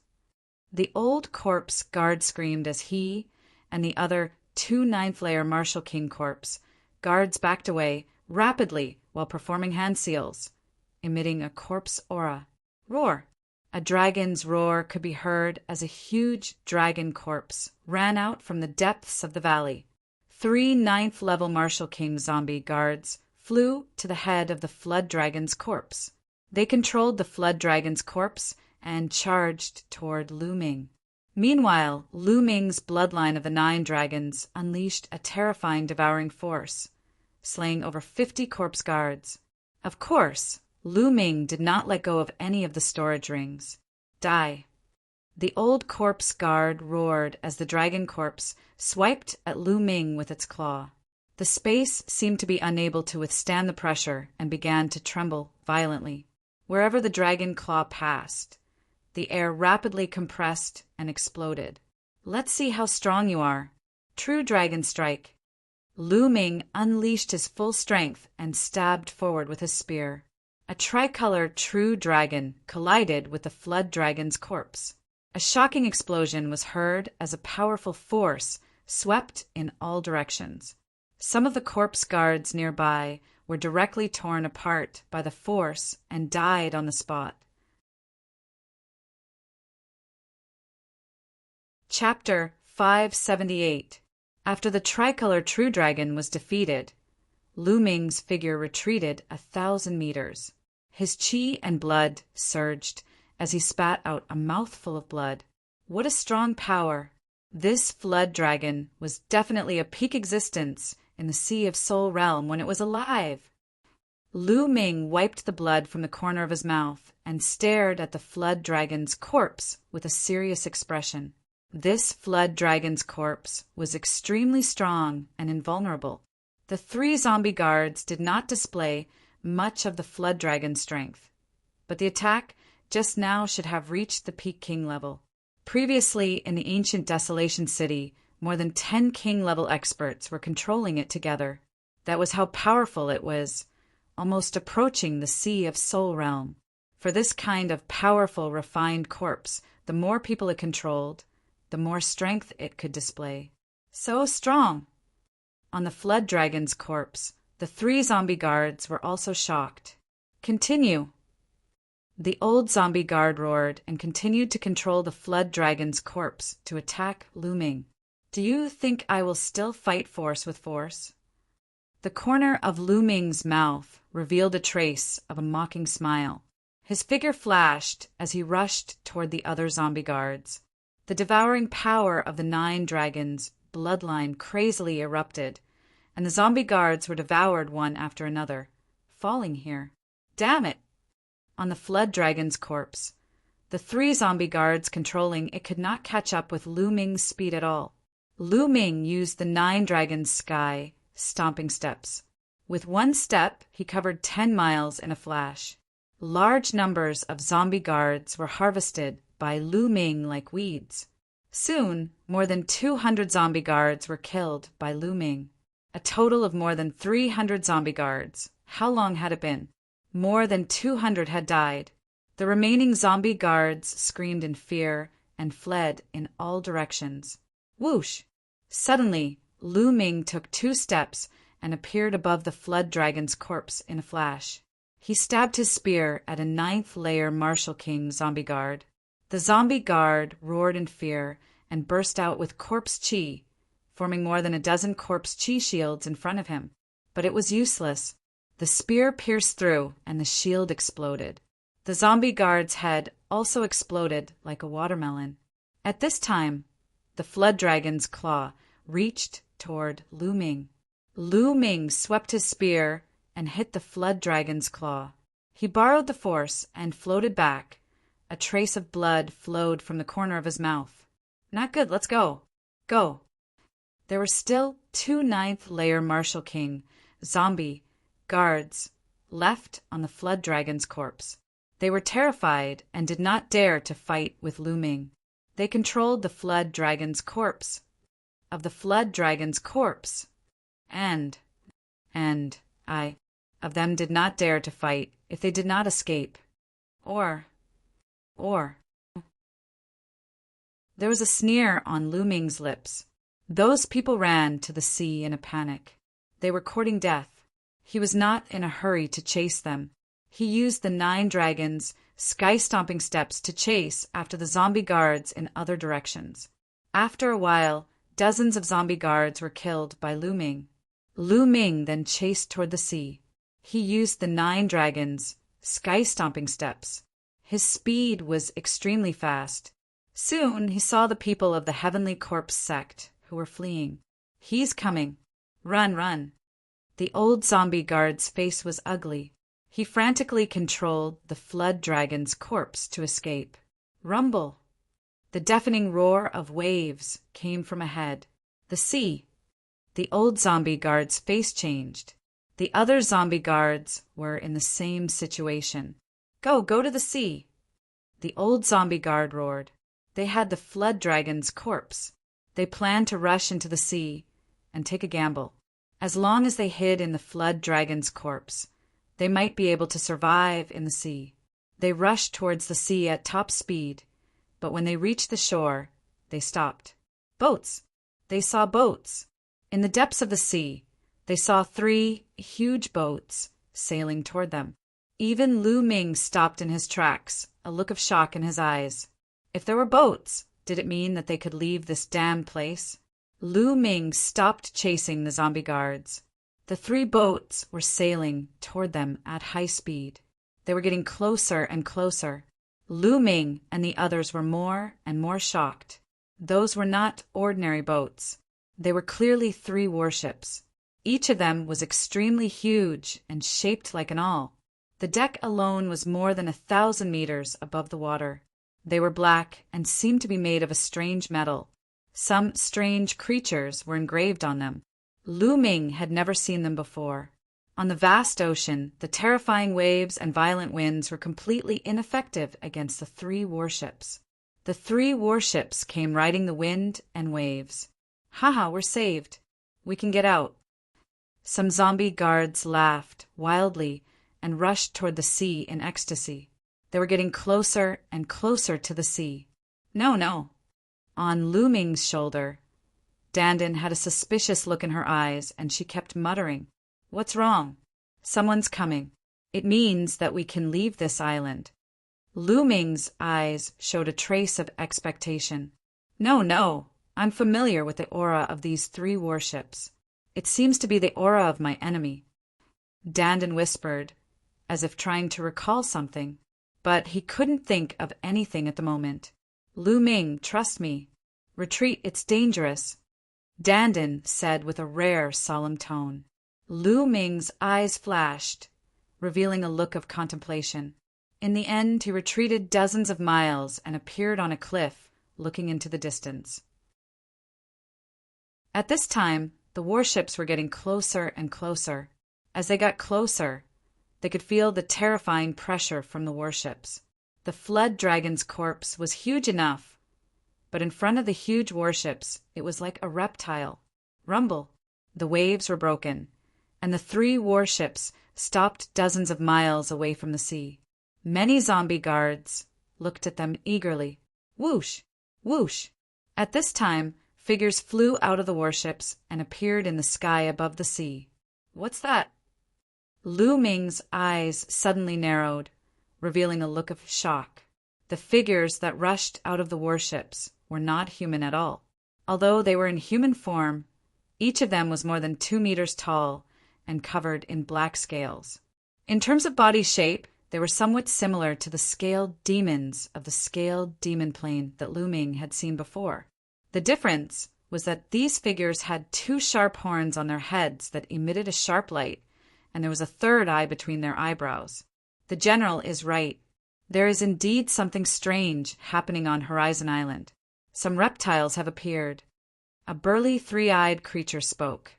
The old corpse guard screamed as he and the other 2 9th-layer Martial King corpse guards backed away rapidly while performing hand seals, emitting a corpse aura. Roar! A dragon's roar could be heard as a huge dragon corpse ran out from the depths of the valley. 3 9th-level Martial King zombie guards flew to the head of the Flood Dragon's corpse. They controlled the Flood Dragon's corpse and charged toward Lu Ming. Meanwhile, Lu Ming's bloodline of the 9 dragons unleashed a terrifying devouring force, slaying over 50 corpse guards. Of course, Lu Ming did not let go of any of the storage rings. Die. The old corpse guard roared as the dragon corpse swiped at Lu Ming with its claw. The space seemed to be unable to withstand the pressure and began to tremble violently. Wherever the dragon claw passed, the air rapidly compressed and exploded. Let's see how strong you are. True dragon strike. Lu Ming unleashed his full strength and stabbed forward with his spear. A tricolor true dragon collided with the Flood Dragon's corpse. A shocking explosion was heard as a powerful force swept in all directions. Some of the corpse guards nearby were directly torn apart by the force and died on the spot. Chapter 578. After the tricolor true dragon was defeated, Lu Ming's figure retreated 1,000 meters. His chi and blood surged as he spat out a mouthful of blood. What a strong power! This Flood Dragon was definitely a peak existence in the Sea of Soul realm when it was alive. Lu Ming wiped the blood from the corner of his mouth and stared at the Flood Dragon's corpse with a serious expression. This Flood Dragon's corpse was extremely strong and invulnerable. The 3 zombie guards did not display much of the Flood Dragon's strength, but the attack just now should have reached the peak king level. Previously, in the ancient Desolation City, more than 10 king-level experts were controlling it together. That was how powerful it was, almost approaching the Sea of Soul realm. For this kind of powerful, refined corpse, the more people it controlled, the more strength it could display. So strong! On the Flood Dragon's corpse, the 3 zombie guards were also shocked. Continue! The old zombie guard roared and continued to control the Flood Dragon's corpse to attack Lu Ming. Do you think I will still fight force with force? The corner of Lu Ming's mouth revealed a trace of a mocking smile. His figure flashed as he rushed toward the other zombie guards. The devouring power of the 9 dragons' bloodline crazily erupted, and the zombie guards were devoured one after another, falling here. Damn it! On the Flood Dragon's corpse, the 3 zombie guards controlling it could not catch up with Lu Ming's speed at all. Lu Ming used the 9 dragons' sky stomping steps. With one step, he covered 10 miles in a flash. Large numbers of zombie guards were harvested by Lu Ming like weeds. Soon, more than 200 zombie guards were killed by Lu Ming. A total of more than 300 zombie guards. How long had it been? More than 200 had died. The remaining zombie guards screamed in fear and fled in all directions. Whoosh! Suddenly, Lu Ming took 2 steps and appeared above the Flood Dragon's corpse in a flash. He stabbed his spear at a 9th-layer Martial King zombie guard. The zombie guard roared in fear and burst out with corpse chi, forming more than a dozen corpse chi shields in front of him. But it was useless. The spear pierced through, and the shield exploded. The zombie guard's head also exploded like a watermelon. At this time, the flood dragon's claw reached toward Lu Ming. Lu Ming swept his spear and hit the flood dragon's claw. He borrowed the force and floated back. A trace of blood flowed from the corner of his mouth. Not good, let's go. Go. There were still 2 9th-layer Martial King zombie guards left on the flood dragon's corpse. They were terrified and did not dare to fight with Lu Ming. They controlled the flood dragon's corpse. Of the flood dragon's corpse. And I of them did not dare to fight if they did not escape. Or. There was a sneer on Lu Ming's lips. Those people ran to the sea in a panic. They were courting death. He was not in a hurry to chase them. He used the 9 dragons' sky-stomping steps to chase after the zombie guards in other directions. After a while, dozens of zombie guards were killed by Lu Ming. Lu Ming then chased toward the sea. He used the 9 dragons' sky-stomping steps. His speed was extremely fast. Soon he saw the people of the Heavenly Corpse sect who were fleeing. He's coming. Run, run. The old zombie guard's face was ugly. He frantically controlled the flood dragon's corpse to escape. Rumble. The deafening roar of waves came from ahead. The sea. The old zombie guard's face changed. The other zombie guards were in the same situation. Go to the sea. The old zombie guard roared. They had the flood dragon's corpse. They planned to rush into the sea and take a gamble. As long as they hid in the flood dragon's corpse, they might be able to survive in the sea. They rushed towards the sea at top speed, but when they reached the shore, they stopped. Boats! They saw boats. In the depths of the sea, they saw 3 huge boats sailing toward them. Even Lu Ming stopped in his tracks, a look of shock in his eyes. If there were boats, did it mean that they could leave this damned place? Lu Ming stopped chasing the zombie guards. The 3 boats were sailing toward them at high speed. They were getting closer and closer. Lu Ming and the others were more and more shocked. Those were not ordinary boats. They were clearly 3 warships. Each of them was extremely huge and shaped like an awl. The deck alone was more than 1,000 meters above the water. They were black and seemed to be made of a strange metal. Some strange creatures were engraved on them. Lu Ming had never seen them before. On the vast ocean, the terrifying waves and violent winds were completely ineffective against the 3 warships. The 3 warships came riding the wind and waves. Haha, we're saved. We can get out. Some zombie guards laughed wildly and rushed toward the sea in ecstasy. They were getting closer and closer to the sea. No. On Lu Ming's shoulder, Dandin had a suspicious look in her eyes, and she kept muttering, "What's wrong? Someone's coming. It means that we can leave this island." Lu Ming's eyes showed a trace of expectation. No, I'm familiar with the aura of these 3 warships. It seems to be the aura of my enemy. Dandin whispered, as if trying to recall something, but he couldn't think of anything at the moment. Lu Ming, trust me. Retreat, it's dangerous. Dandin said with a rare, solemn tone. Lu Ming's eyes flashed, revealing a look of contemplation. In the end, he retreated dozens of miles and appeared on a cliff, looking into the distance. At this time, the warships were getting closer and closer. As they got closer, they could feel the terrifying pressure from the warships. The flood dragon's corpse was huge enough, but in front of the huge warships, it was like a reptile. Rumble. The waves were broken, and the 3 warships stopped dozens of miles away from the sea. Many zombie guards looked at them eagerly. Whoosh! Whoosh! At this time, figures flew out of the warships and appeared in the sky above the sea. What's that? Lu Ming's eyes suddenly narrowed, revealing a look of shock. The figures that rushed out of the warships were not human at all. Although they were in human form, each of them was more than 2 meters tall and covered in black scales. In terms of body shape, they were somewhat similar to the scaled demons of the scaled demon plane that Lu Ming had seen before. The difference was that these figures had 2 sharp horns on their heads that emitted a sharp light, and there was a third eye between their eyebrows. The general is right. There is indeed something strange happening on Horizon Island. Some reptiles have appeared. A burly 3-eyed creature spoke,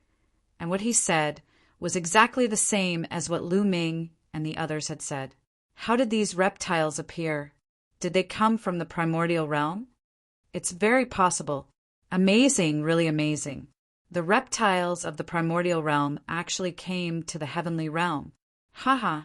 and what he said was exactly the same as what Lu Ming and the others had said. How did these reptiles appear? Did they come from the primordial realm? It's very possible. Amazing, really amazing. The reptiles of the primordial realm actually came to the heavenly realm. Haha.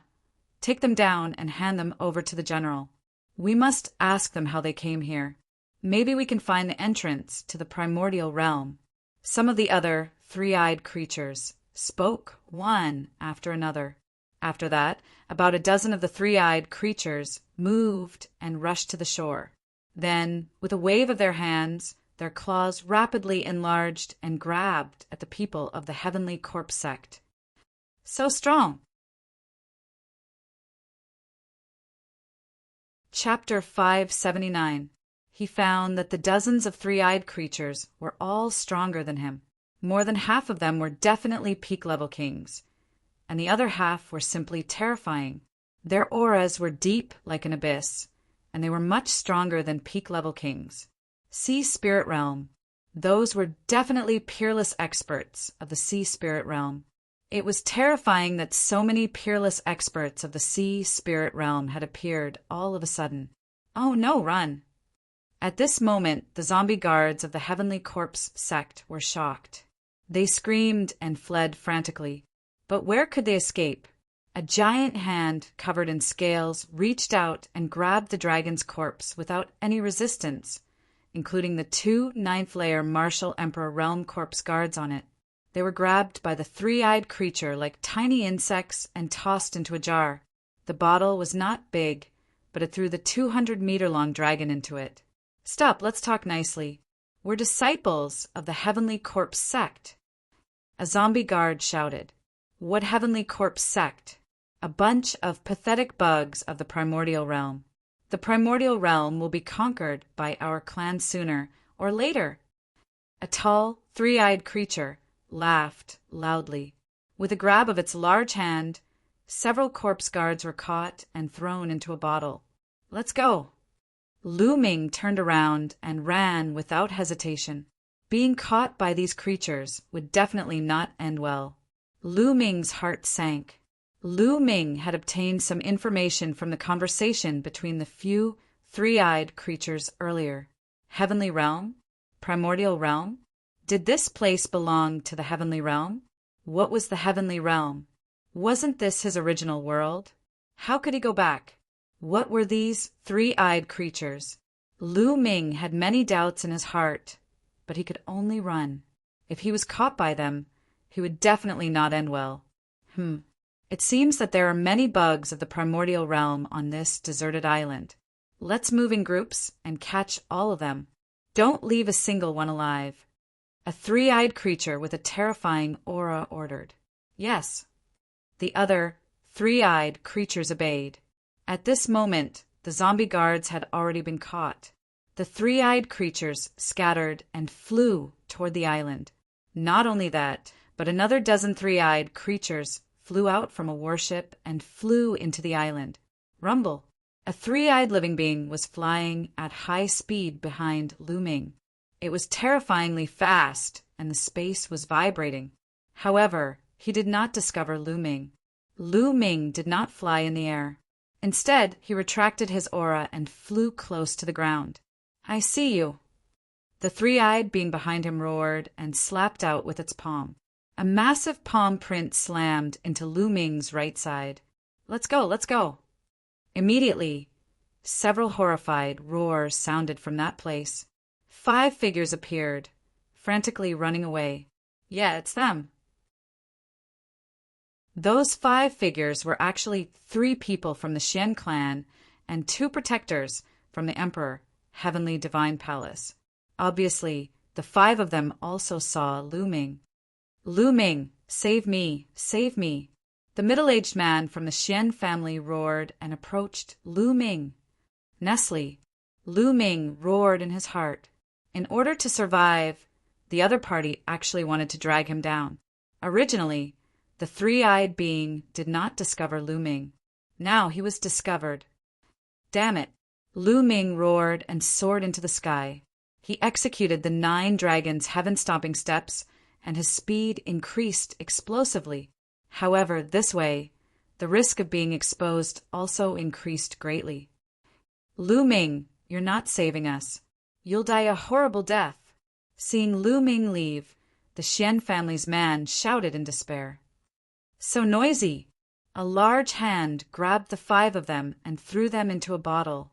Take them down and hand them over to the general. We must ask them how they came here. Maybe we can find the entrance to the primordial realm. Some of the other 3-eyed creatures spoke one after another. After that, about a dozen of the 3-eyed creatures moved and rushed to the shore. Then, with a wave of their hands, their claws rapidly enlarged and grabbed at the people of the Heavenly Corpse sect. So strong! Chapter 579. He found that the dozens of 3-eyed creatures were all stronger than him. More than half of them were definitely peak-level kings, and the other half were simply terrifying. Their auras were deep like an abyss, and they were much stronger than peak-level kings. Sea Spirit Realm. Those were definitely peerless experts of the Sea Spirit Realm. It was terrifying that so many peerless experts of the Sea Spirit Realm had appeared all of a sudden. Oh no, run! At this moment, the zombie guards of the Heavenly Corpse sect were shocked. They screamed and fled frantically. But where could they escape? A giant hand covered in scales reached out and grabbed the dragon's corpse without any resistance, including the 2 9th-layer Martial Emperor Realm Corpse guards on it. They were grabbed by the 3-eyed creature like tiny insects and tossed into a jar. The bottle was not big, but it threw the 200-meter-long dragon into it. Stop, let's talk nicely. We're disciples of the Heavenly Corpse sect. A zombie guard shouted. What Heavenly Corpse sect? A bunch of pathetic bugs of the primordial realm. The primordial realm will be conquered by our clan sooner or later. A tall, 3-eyed creature laughed loudly. With a grab of its large hand, several corpse guards were caught and thrown into a bottle. Let's go. Lu Ming turned around and ran without hesitation. Being caught by these creatures would definitely not end well. Lu Ming's heart sank. Lu Ming had obtained some information from the conversation between the few 3-eyed creatures earlier. Heavenly Realm? Primordial Realm? Did this place belong to the Heavenly Realm? What was the Heavenly Realm? Wasn't this his original world? How could he go back? What were these 3-eyed creatures? Lu Ming had many doubts in his heart, but he could only run. If he was caught by them, he would definitely not end well. It seems that there are many bugs of the primordial realm on this deserted island. Let's move in groups and catch all of them. Don't leave a single one alive. A 3-eyed creature with a terrifying aura ordered. Yes. The other 3-eyed creatures obeyed. At this moment, the zombie guards had already been caught. The 3-eyed creatures scattered and flew toward the island. Not only that, but another dozen 3-eyed creatures flew out from a warship and flew into the island. Rumble. A 3-eyed living being was flying at high speed behind Lu Ming. It was terrifyingly fast, and the space was vibrating. However, he did not discover Lu Ming. Lu Ming did not fly in the air. Instead, he retracted his aura and flew close to the ground. I see you. The 3-eyed being behind him roared and slapped out with its palm. A massive palm print slammed into Lu Ming's right side. Let's go, let's go. Immediately, several horrified roars sounded from that place. 5 figures appeared, frantically running away. Yeah, it's them. Those 5 figures were actually 3 people from the Xian clan and 2 protectors from the Emperor, Heavenly Divine Palace. Obviously, the 5 of them also saw Lu Ming. Lu Ming, Save me! Save me! The middle-aged man from the Xian family roared and approached Lu Ming. Nestle, Lu Ming roared in his heart. In order to survive, the other party actually wanted to drag him down. Originally, the three-eyed being did not discover Lu Ming. Now he was discovered. Damn it! Lu Ming roared and soared into the sky. He executed the 9 dragons' heaven-stomping steps, and his speed increased explosively. However, this way, the risk of being exposed also increased greatly. Lu Ming, you're not saving us. You'll die a horrible death. Seeing Lu Ming leave, the Xian family's man shouted in despair. So noisy! A large hand grabbed the 5 of them and threw them into a bottle.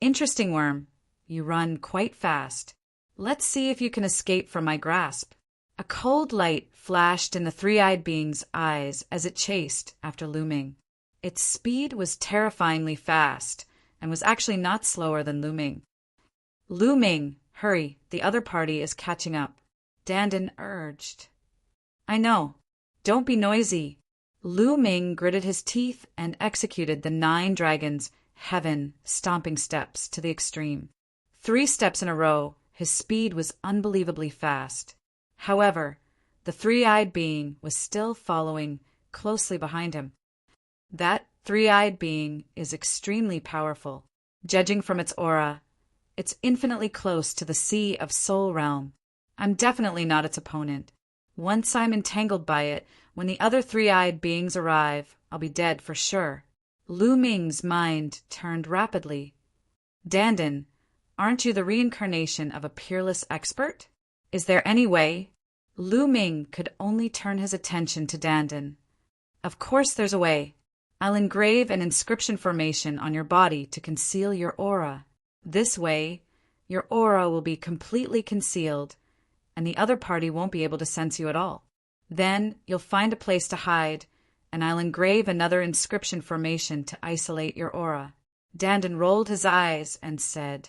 Interesting, worm. You run quite fast. Let's see if you can escape from my grasp. A cold light flashed in the three-eyed being's eyes as it chased after Lu Ming. Its speed was terrifyingly fast and was actually not slower than Lu Ming. Lu Ming, hurry, the other party is catching up, Dandan urged. I know. Don't be noisy. Lu Ming gritted his teeth and executed the 9 dragons' heaven-stomping steps to the extreme. 3 steps in a row, his speed was unbelievably fast. However, the three-eyed being was still following closely behind him. That three-eyed being is extremely powerful. Judging from its aura, it's infinitely close to the Sea of Soul Realm. I'm definitely not its opponent. Once I'm entangled by it, when the other three-eyed beings arrive, I'll be dead for sure. Lu Ming's mind turned rapidly. Dandan, aren't you the reincarnation of a peerless expert? Is there any way? Lu Ming could only turn his attention to Dandan. Of course there's a way. I'll engrave an inscription formation on your body to conceal your aura. This way, your aura will be completely concealed, and the other party won't be able to sense you at all. Then you'll find a place to hide, and I'll engrave another inscription formation to isolate your aura. Dandan rolled his eyes and said,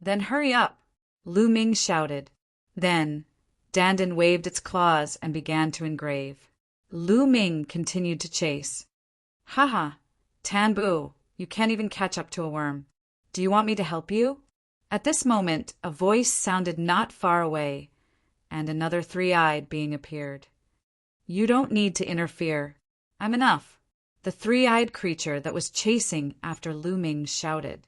Then hurry up, Lu Ming shouted. Then, Dandan waved its claws and began to engrave. Lu Ming continued to chase. Haha, Tan Bu, you can't even catch up to a worm. Do you want me to help you? At this moment, a voice sounded not far away, and another three-eyed being appeared. You don't need to interfere. I'm enough. The three-eyed creature that was chasing after Lu Ming shouted.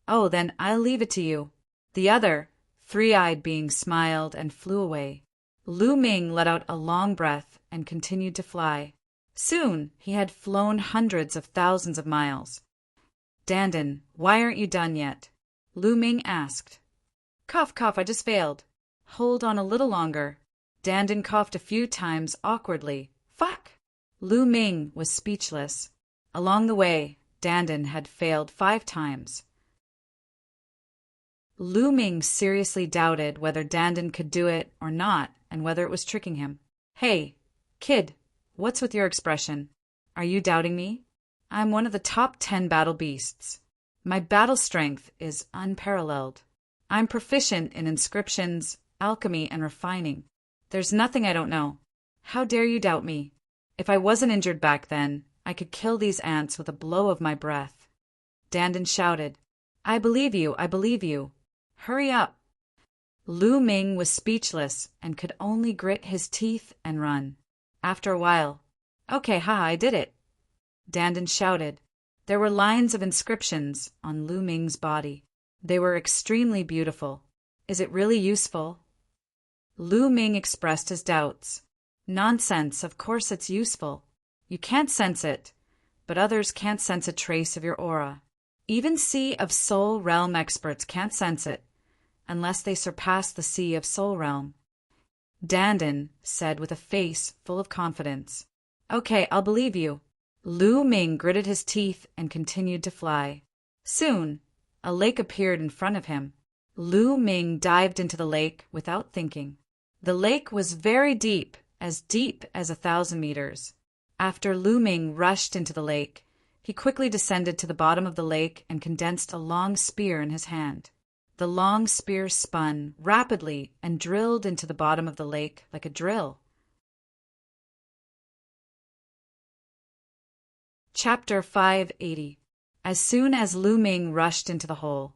Oh, then I'll leave it to you. The other three-eyed being smiled and flew away. Lu Ming let out a long breath and continued to fly. Soon he had flown hundreds of thousands of miles. Dandan, why aren't you done yet? Lu Ming asked. Cough, cough, I just failed. Hold on a little longer. Dandan coughed a few times awkwardly. Fuck! Lu Ming was speechless. Along the way, Dandan had failed 5 times. Lu Ming seriously doubted whether Dandan could do it or not, and whether it was tricking him. Hey, kid, what's with your expression? Are you doubting me? I'm one of the top 10 battle beasts. My battle strength is unparalleled. I'm proficient in inscriptions, alchemy, and refining. There's nothing I don't know. How dare you doubt me? If I wasn't injured back then, I could kill these ants with a blow of my breath. Dandan shouted. I believe you, I believe you. Hurry up. Lu Ming was speechless and could only grit his teeth and run. After a while, Okay, I did it. Dandan shouted. There were lines of inscriptions on Lu Ming's body. They were extremely beautiful. Is it really useful? Lu Ming expressed his doubts. Nonsense, of course it's useful. You can't sense it, but others can't sense a trace of your aura. Even Sea of Soul Realm experts can't sense it, unless they surpass the Sea of Soul Realm. Dandan said with a face full of confidence. Okay, I'll believe you. Lu Ming gritted his teeth and continued to fly. Soon, a lake appeared in front of him. Lu Ming dived into the lake without thinking. The lake was very deep as 1,000 meters. After Lu Ming rushed into the lake, he quickly descended to the bottom of the lake and condensed a long spear in his hand. The long spear spun rapidly and drilled into the bottom of the lake like a drill. Chapter 580. As soon as Lu Ming rushed into the hole,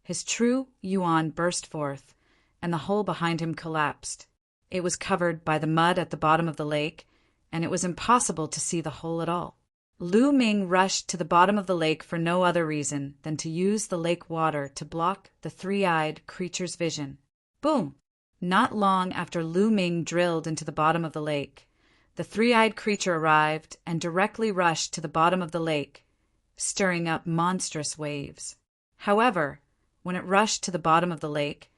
his true yuan burst forth, and the hole behind him collapsed. It was covered by the mud at the bottom of the lake, and it was impossible to see the hole at all. Lu Ming rushed to the bottom of the lake for no other reason than to use the lake water to block the three-eyed creature's vision. Boom! Not long after Lu Ming drilled into the bottom of the lake, the three-eyed creature arrived and directly rushed to the bottom of the lake, stirring up monstrous waves. However, when it rushed to the bottom of the lake,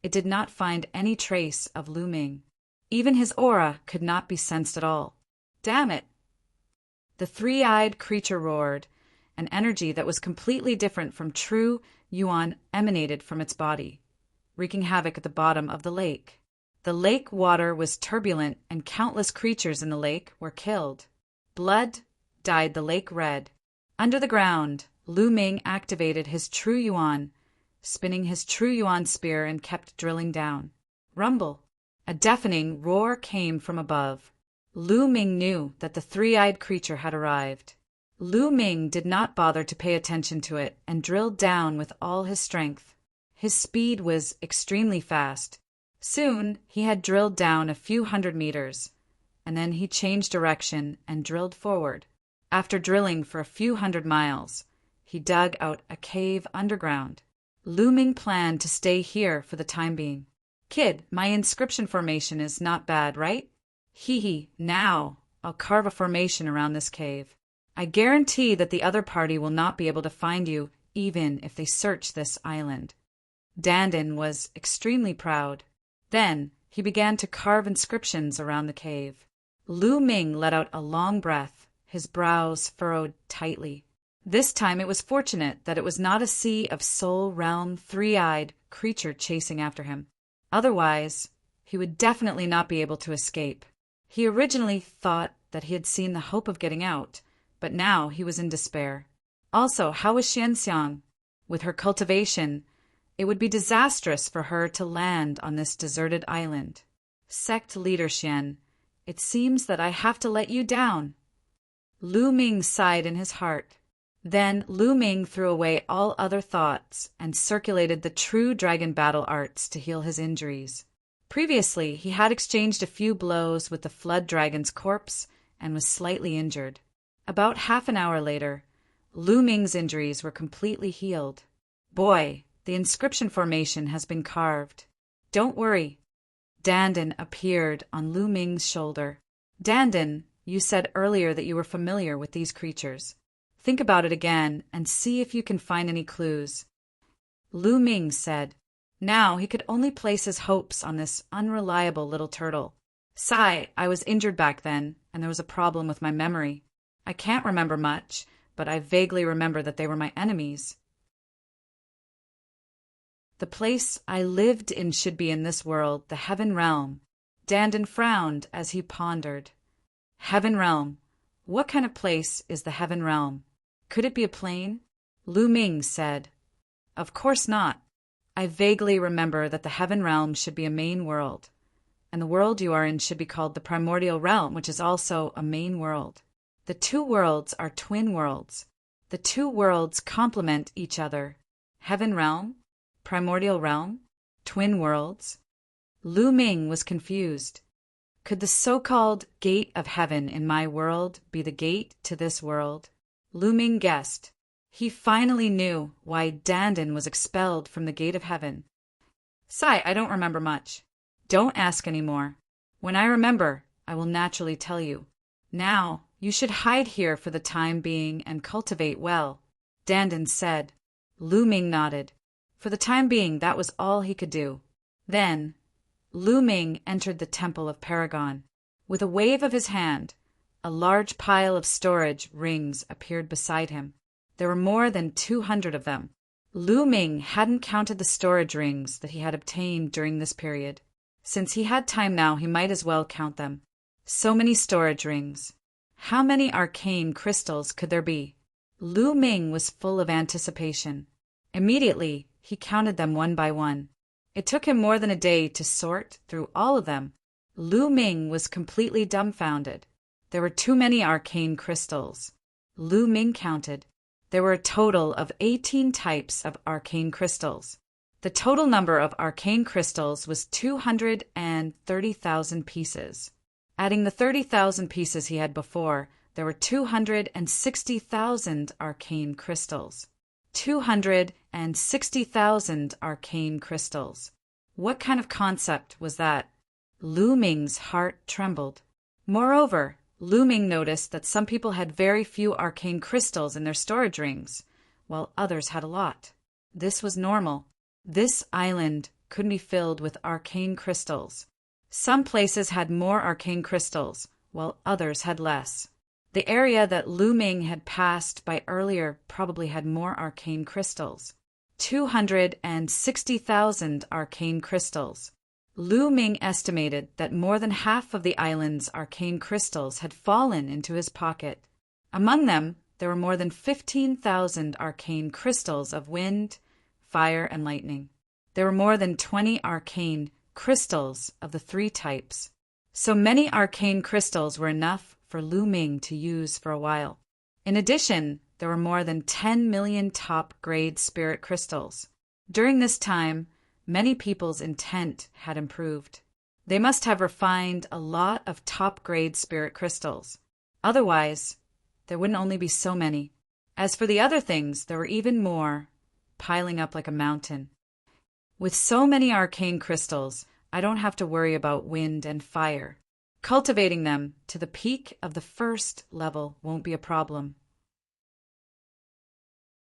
it did not find any trace of Lu Ming. Even his aura could not be sensed at all. Damn it! The three-eyed creature roared. An energy that was completely different from true yuan emanated from its body, wreaking havoc at the bottom of the lake. The lake water was turbulent, and countless creatures in the lake were killed. Blood dyed the lake red. Under the ground, Lu Ming activated his true yuan, spinning his true yuan spear and kept drilling down. Rumble! A deafening roar came from above. Lu Ming knew that the three-eyed creature had arrived. Lu Ming did not bother to pay attention to it and drilled down with all his strength. His speed was extremely fast. Soon he had drilled down a few hundred meters, and then he changed direction and drilled forward. After drilling for a few hundred miles, he dug out a cave underground. Lu Ming planned to stay here for the time being. Kid, my inscription formation is not bad, right? Hee, now I'll carve a formation around this cave. I guarantee that the other party will not be able to find you even if they search this island. Dandan was extremely proud. Then he began to carve inscriptions around the cave. Lu Ming let out a long breath, his brows furrowed tightly. This time it was fortunate that it was not a sea of soul realm three-eyed creature chasing after him. Otherwise, he would definitely not be able to escape. He originally thought that he had seen the hope of getting out, but now he was in despair. Also, how was Xianxiang? With her cultivation, it would be disastrous for her to land on this deserted island. Sect leader Xian, it seems that I have to let you down. Lu Ming sighed in his heart. Then Lu Ming threw away all other thoughts and circulated the true dragon battle arts to heal his injuries. Previously, he had exchanged a few blows with the flood dragon's corpse and was slightly injured. About half an hour later, Lu Ming's injuries were completely healed. Boy, the inscription formation has been carved. Don't worry. Dandan appeared on Lu Ming's shoulder. Dandan, you said earlier that you were familiar with these creatures. Think about it again and see if you can find any clues. Lu Ming said. Now he could only place his hopes on this unreliable little turtle. Sigh, I was injured back then, and there was a problem with my memory. I can't remember much, but I vaguely remember that they were my enemies. The place I lived in should be in this world, the Heaven Realm. Dandan frowned as he pondered. Heaven Realm. What kind of place is the Heaven Realm? Could it be a plane? Lu Ming said. Of course not. I vaguely remember that the Heaven Realm should be a main world, and the world you are in should be called the Primordial Realm, which is also a main world. The two worlds are twin worlds. The two worlds complement each other. Heaven Realm, Primordial Realm, twin worlds. Lu Ming was confused. Could the so-called gate of heaven in my world be the gate to this world? Lu Ming guessed. He finally knew why Dandan was expelled from the gate of heaven. Sigh, I don't remember much. Don't ask any more. When I remember, I will naturally tell you. Now, you should hide here for the time being and cultivate well, Dandan said. Lu Ming nodded. For the time being, that was all he could do. Then, Lu Ming entered the Temple of Paragon. With a wave of his hand, a large pile of storage rings appeared beside him. There were more than 200 of them. Lu Ming hadn't counted the storage rings that he had obtained during this period. Since he had time now, he might as well count them. So many storage rings. How many arcane crystals could there be? Lu Ming was full of anticipation. Immediately, he counted them one by one. It took him more than a day to sort through all of them. Lu Ming was completely dumbfounded. There were too many arcane crystals. Lu Ming counted. There were a total of 18 types of arcane crystals. The total number of arcane crystals was 230,000 pieces. Adding the 30,000 pieces he had before, there were 260,000 arcane crystals. 260,000 arcane crystals. What kind of concept was that? Lu Ming's heart trembled. Moreover, Lu Ming noticed that some people had very few arcane crystals in their storage rings, while others had a lot. This was normal. This island couldn't be filled with arcane crystals. Some places had more arcane crystals, while others had less. The area that Lu Ming had passed by earlier probably had more arcane crystals. 260,000 arcane crystals. Lu Ming estimated that more than half of the island's arcane crystals had fallen into his pocket. Among them, there were more than 15,000 arcane crystals of wind, fire, and lightning. There were more than 20 arcane crystals of the 3 types. So many arcane crystals were enough for Lu Ming to use for a while. In addition, there were more than 10 million top-grade spirit crystals. During this time, many people's intent had improved. They must have refined a lot of top-grade spirit crystals. Otherwise, there wouldn't only be so many. As for the other things, there were even more, piling up like a mountain. With so many arcane crystals, I don't have to worry about wind and fire. Cultivating them to the peak of the first level won't be a problem.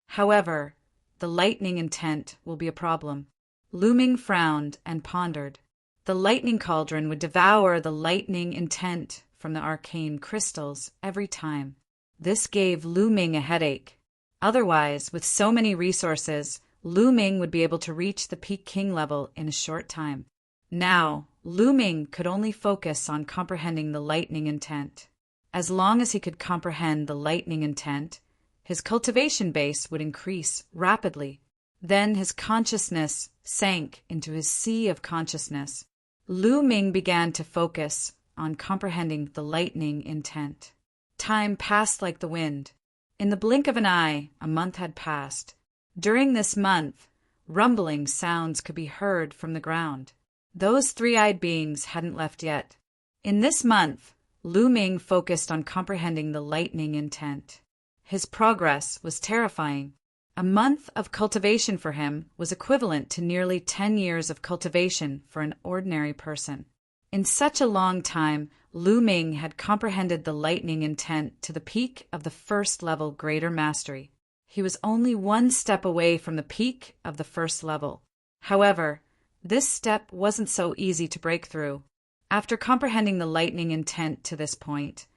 However, the lightning intent will be a problem. Lu Ming frowned and pondered. The lightning cauldron would devour the lightning intent from the arcane crystals every time. This gave Lu Ming a headache. Otherwise, with so many resources, Lu Ming would be able to reach the peak king level in a short time. Now, Lu Ming could only focus on comprehending the lightning intent. As long as he could comprehend the lightning intent, his cultivation base would increase rapidly. Then his consciousness sank into his sea of consciousness. Lu Ming began to focus on comprehending the lightning intent. Time passed like the wind. In the blink of an eye, a month had passed. During this month, rumbling sounds could be heard from the ground. Those 3-eyed beings hadn't left yet. In this month, Lu Ming focused on comprehending the lightning intent. His progress was terrifying. A month of cultivation for him was equivalent to nearly 10 years of cultivation for an ordinary person. In such a long time, Lu Ming had comprehended the lightning intent to the peak of the first level greater mastery. He was only one step away from the peak of the first level. However, this step wasn't so easy to break through. After comprehending the lightning intent to this point,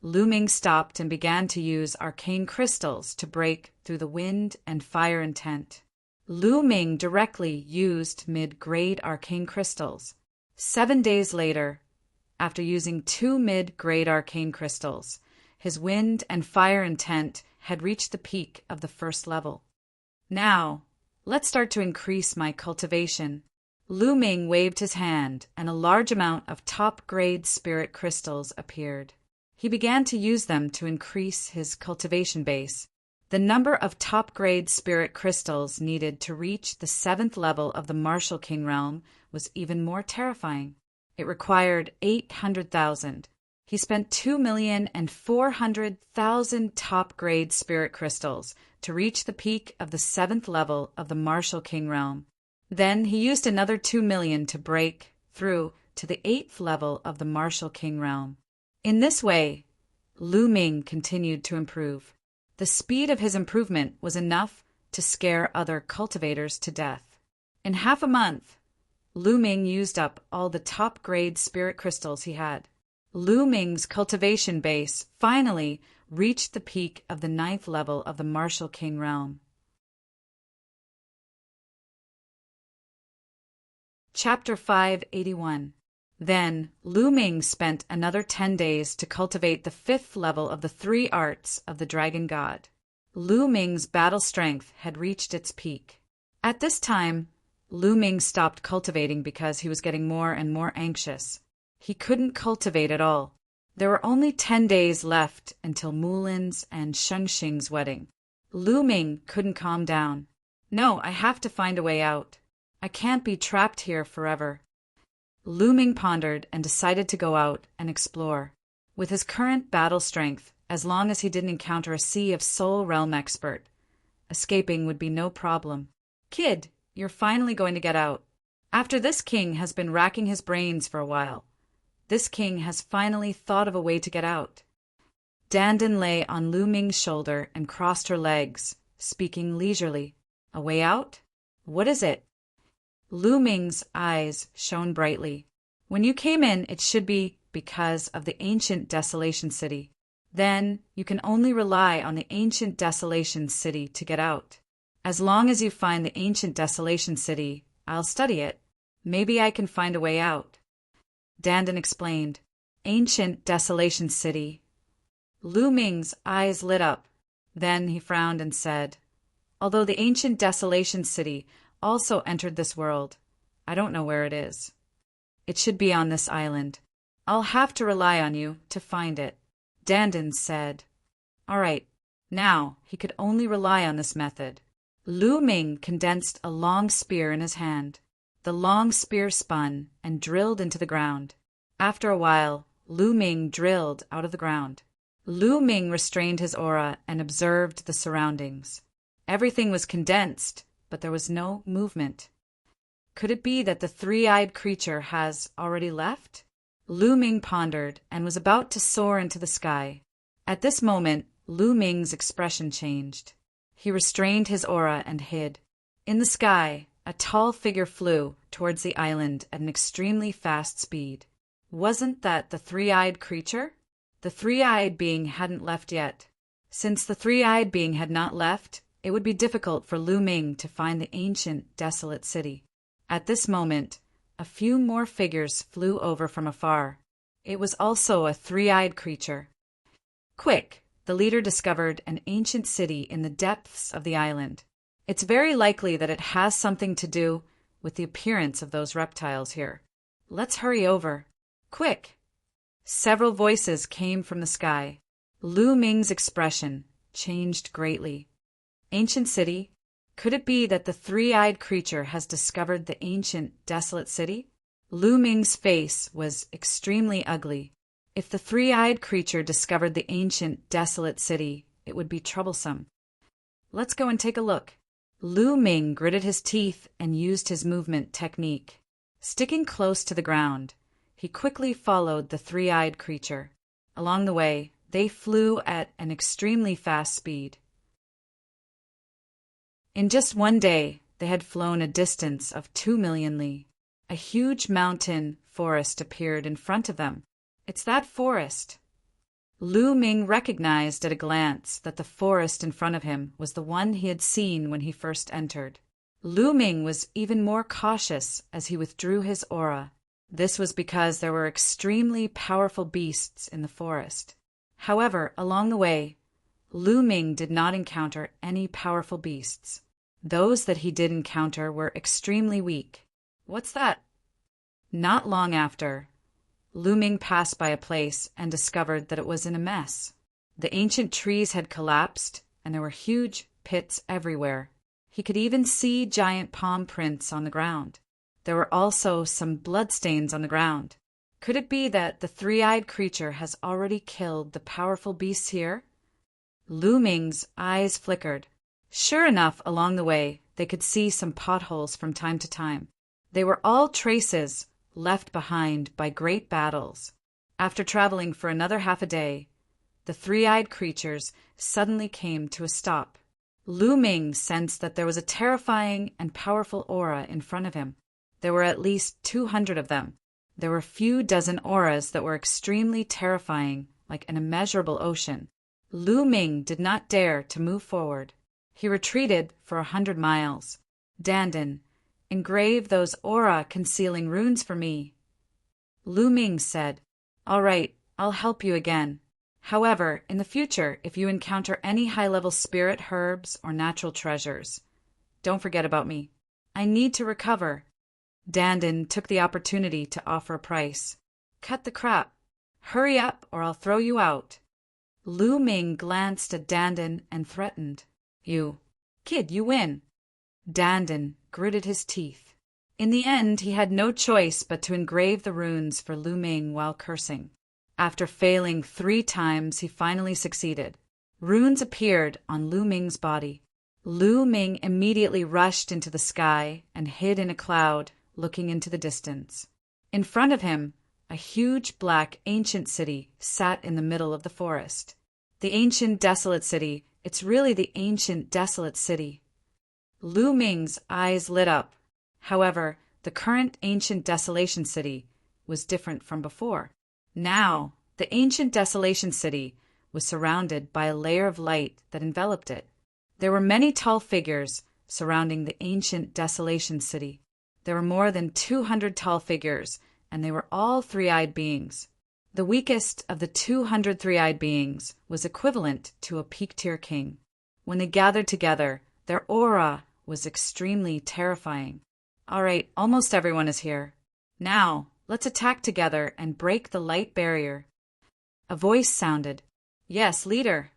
Lu Ming stopped and began to use arcane crystals to break through the wind and fire intent. Lu Ming directly used mid-grade arcane crystals. 7 days later, after using 2 mid-grade arcane crystals, his wind and fire intent had reached the peak of the first level. Now, let's start to increase my cultivation. Lu Ming waved his hand, and a large amount of top-grade spirit crystals appeared. He began to use them to increase his cultivation base. The number of top-grade spirit crystals needed to reach the 7th level of the Martial King realm was even more terrifying. It required 800,000. He spent 2,400,000 top-grade spirit crystals to reach the peak of the 7th level of the Martial King realm. Then he used another 2 million to break through to the 8th level of the Martial King realm. In this way, Lu Ming continued to improve. The speed of his improvement was enough to scare other cultivators to death. In half a month, Lu Ming used up all the top-grade spirit crystals he had. Lu Ming's cultivation base finally reached the peak of the 9th level of the Martial King realm. Chapter 581. Then, Lu Ming spent another 10 days to cultivate the 5th level of the 3 arts of the Dragon God. Lu Ming's battle strength had reached its peak. At this time, Lu Ming stopped cultivating because he was getting more and more anxious. He couldn't cultivate at all. There were only 10 days left until Mulin's and Shengxing's wedding. Lu Ming couldn't calm down. No, I have to find a way out. I can't be trapped here forever. Lu Ming pondered and decided to go out and explore. With his current battle strength, as long as he didn't encounter a sea of Soul Realm expert, escaping would be no problem. Kid, you're finally going to get out. After this king has been racking his brains for a while, this king has finally thought of a way to get out. Dandan lay on Lu Ming's shoulder and crossed her legs, speaking leisurely. A way out? What is it? Lu Ming's eyes shone brightly. When you came in, it should be because of the ancient Desolation City. Then you can only rely on the ancient Desolation City to get out. As long as you find the ancient Desolation City, I'll study it. Maybe I can find a way out. Dandan explained. Ancient Desolation City. Lu Ming's eyes lit up. Then he frowned and said, although the ancient Desolation City also entered this world, I don't know where it is. It should be on this island. I'll have to rely on you to find it. Dandan said. All right. Now he could only rely on this method. Lu Ming condensed a long spear in his hand. The long spear spun and drilled into the ground. After a while, Lu Ming drilled out of the ground. Lu Ming restrained his aura and observed the surroundings. Everything was condensed, but there was no movement. Could it be that the three-eyed creature has already left? Lu Ming pondered and was about to soar into the sky. At this moment, Lu Ming's expression changed. He restrained his aura and hid. In the sky, a tall figure flew towards the island at an extremely fast speed. Wasn't that the three-eyed creature? The three-eyed being hadn't left yet. Since the three-eyed being had not left, it would be difficult for Lu Ming to find the ancient, desolate city. At this moment, a few more figures flew over from afar. It was also a three-eyed creature. Quick, the leader discovered an ancient city in the depths of the island. It's very likely that it has something to do with the appearance of those reptiles here. Let's hurry over. Quick! Several voices came from the sky. Lu Ming's expression changed greatly. Ancient city? Could it be that the three-eyed creature has discovered the ancient, desolate city? Lu Ming's face was extremely ugly. If the three-eyed creature discovered the ancient, desolate city, it would be troublesome. Let's go and take a look. Lu Ming gritted his teeth and used his movement technique. Sticking close to the ground, he quickly followed the three-eyed creature. Along the way, they flew at an extremely fast speed. In just one day, they had flown a distance of 2 million li. A huge mountain forest appeared in front of them. It's that forest. Lu Ming recognized at a glance that the forest in front of him was the one he had seen when he first entered. Lu Ming was even more cautious as he withdrew his aura. This was because there were extremely powerful beasts in the forest. However, along the way, Lu Ming did not encounter any powerful beasts. Those that he did encounter were extremely weak. What's that? Not long after, Lu Ming passed by a place and discovered that it was in a mess. The ancient trees had collapsed, and there were huge pits everywhere. He could even see giant palm prints on the ground. There were also some bloodstains on the ground. Could it be that the three-eyed creature has already killed the powerful beasts here? Lu Ming's eyes flickered. Sure enough, along the way, they could see some potholes from time to time. They were all traces left behind by great battles. After traveling for another half a day, the three-eyed creatures suddenly came to a stop. Lu Ming sensed that there was a terrifying and powerful aura in front of him. There were at least 200 of them. There were a few dozen auras that were extremely terrifying, like an immeasurable ocean. Lu Ming did not dare to move forward. He retreated for 100 miles. Dandan, engrave those aura-concealing runes for me. Lu Ming said, All right, I'll help you again. However, in the future, if you encounter any high-level spirit herbs or natural treasures, don't forget about me. I need to recover. Dandan took the opportunity to offer a price. Cut the crap. Hurry up or I'll throw you out. Lu Ming glanced at Dandan and threatened. Kid, you win. Dandan gritted his teeth. In the end, he had no choice but to engrave the runes for Lu Ming while cursing. After failing 3 times, he finally succeeded. Runes appeared on Lu Ming's body. Lu Ming immediately rushed into the sky and hid in a cloud, looking into the distance. In front of him, a huge black ancient city sat in the middle of the forest. The ancient desolate city, it's really the ancient desolate city. Lu Ming's eyes lit up. However, the current ancient desolation city was different from before. Now, the ancient desolation city was surrounded by a layer of light that enveloped it. There were many tall figures surrounding the ancient desolation city. There were more than 200 tall figures, and they were all three-eyed beings. The weakest of the 200 three-eyed beings was equivalent to a peak-tier king. When they gathered together, their aura was extremely terrifying. All right, almost everyone is here. Now, let's attack together and break the light barrier. A voice sounded. Yes, leader.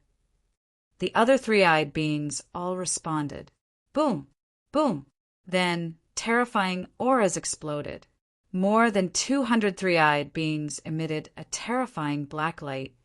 The other three-eyed beings all responded. Boom, boom. Then, terrifying auras exploded. More than 200 three-eyed beings emitted a terrifying black light.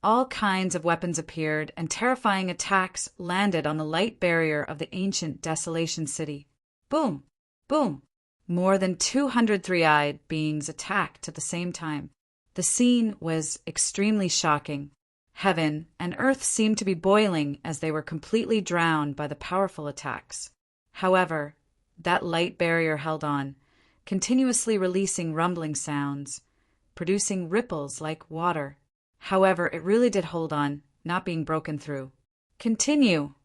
All kinds of weapons appeared, and terrifying attacks landed on the light barrier of the ancient desolation city. Boom! Boom! More than 200 three-eyed beings attacked at the same time. The scene was extremely shocking. Heaven and earth seemed to be boiling as they were completely drowned by the powerful attacks. However, that light barrier held on, continuously releasing rumbling sounds, producing ripples like water. However, it really did hold on, not being broken through. Continue!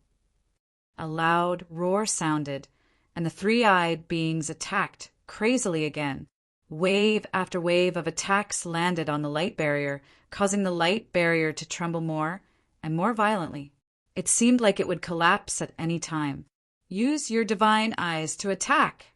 A loud roar sounded, and the three-eyed beings attacked crazily again. Wave after wave of attacks landed on the light barrier, causing the light barrier to tremble more and more violently. It seemed like it would collapse at any time. Use your divine eyes to attack,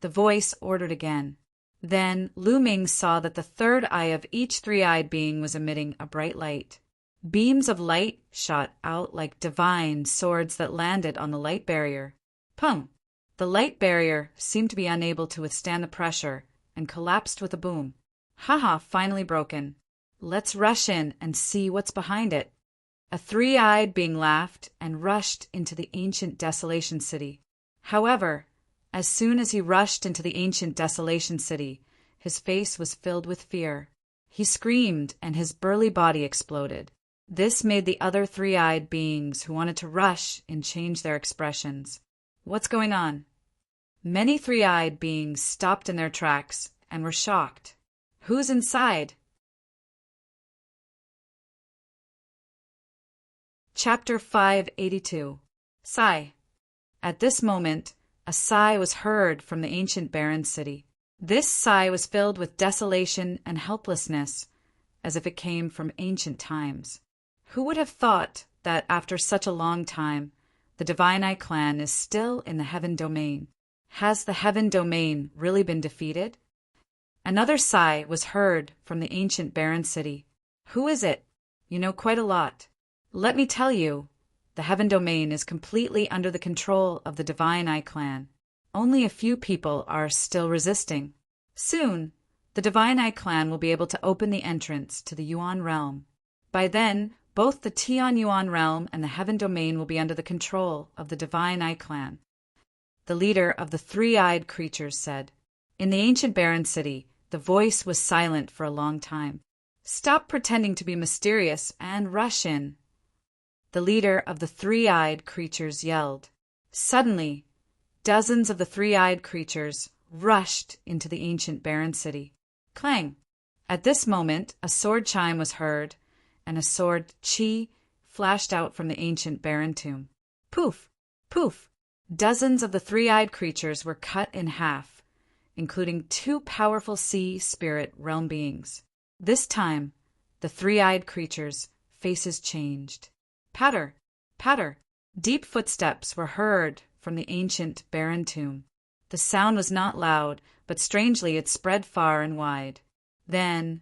the voice ordered again. Then Lu Ming saw that the third eye of each three-eyed being was emitting a bright light. Beams of light shot out like divine swords that landed on the light barrier. Pum! The light barrier seemed to be unable to withstand the pressure and collapsed with a boom. Haha, finally broken. Let's rush in and see what's behind it. A three-eyed being laughed and rushed into the ancient desolation city. However, as soon as he rushed into the ancient desolation city, his face was filled with fear. He screamed and his burly body exploded. This made the other three-eyed beings who wanted to rush in change their expressions. What's going on? Many three-eyed beings stopped in their tracks and were shocked. Who's inside? Chapter 582. Sigh. At this moment, a sigh was heard from the ancient barren city. This sigh was filled with desolation and helplessness, as if it came from ancient times. Who would have thought that after such a long time, the Divine Eye clan is still in the Heaven Domain? Has the Heaven Domain really been defeated? Another sigh was heard from the ancient barren city. Who is it? You know quite a lot. Let me tell you, the Heaven Domain is completely under the control of the Divine Eye clan. Only a few people are still resisting. Soon, the Divine Eye clan will be able to open the entrance to the Yuan realm. By then, both the Tian Yuan realm and the Heaven Domain will be under the control of the Divine Eye clan. The leader of the three-eyed creatures said. In the ancient barren city, the voice was silent for a long time. Stop pretending to be mysterious and rush in. The leader of the three-eyed creatures yelled. Suddenly, dozens of the three-eyed creatures rushed into the ancient barren city. Clang! At this moment, a sword chime was heard, and a sword chi flashed out from the ancient barren tomb. Poof! Poof! Dozens of the three-eyed creatures were cut in half, including 2 powerful sea spirit realm beings. This time, the three-eyed creatures' faces changed. Patter! Patter! Deep footsteps were heard from the ancient barren tomb. The sound was not loud, but strangely it spread far and wide. Then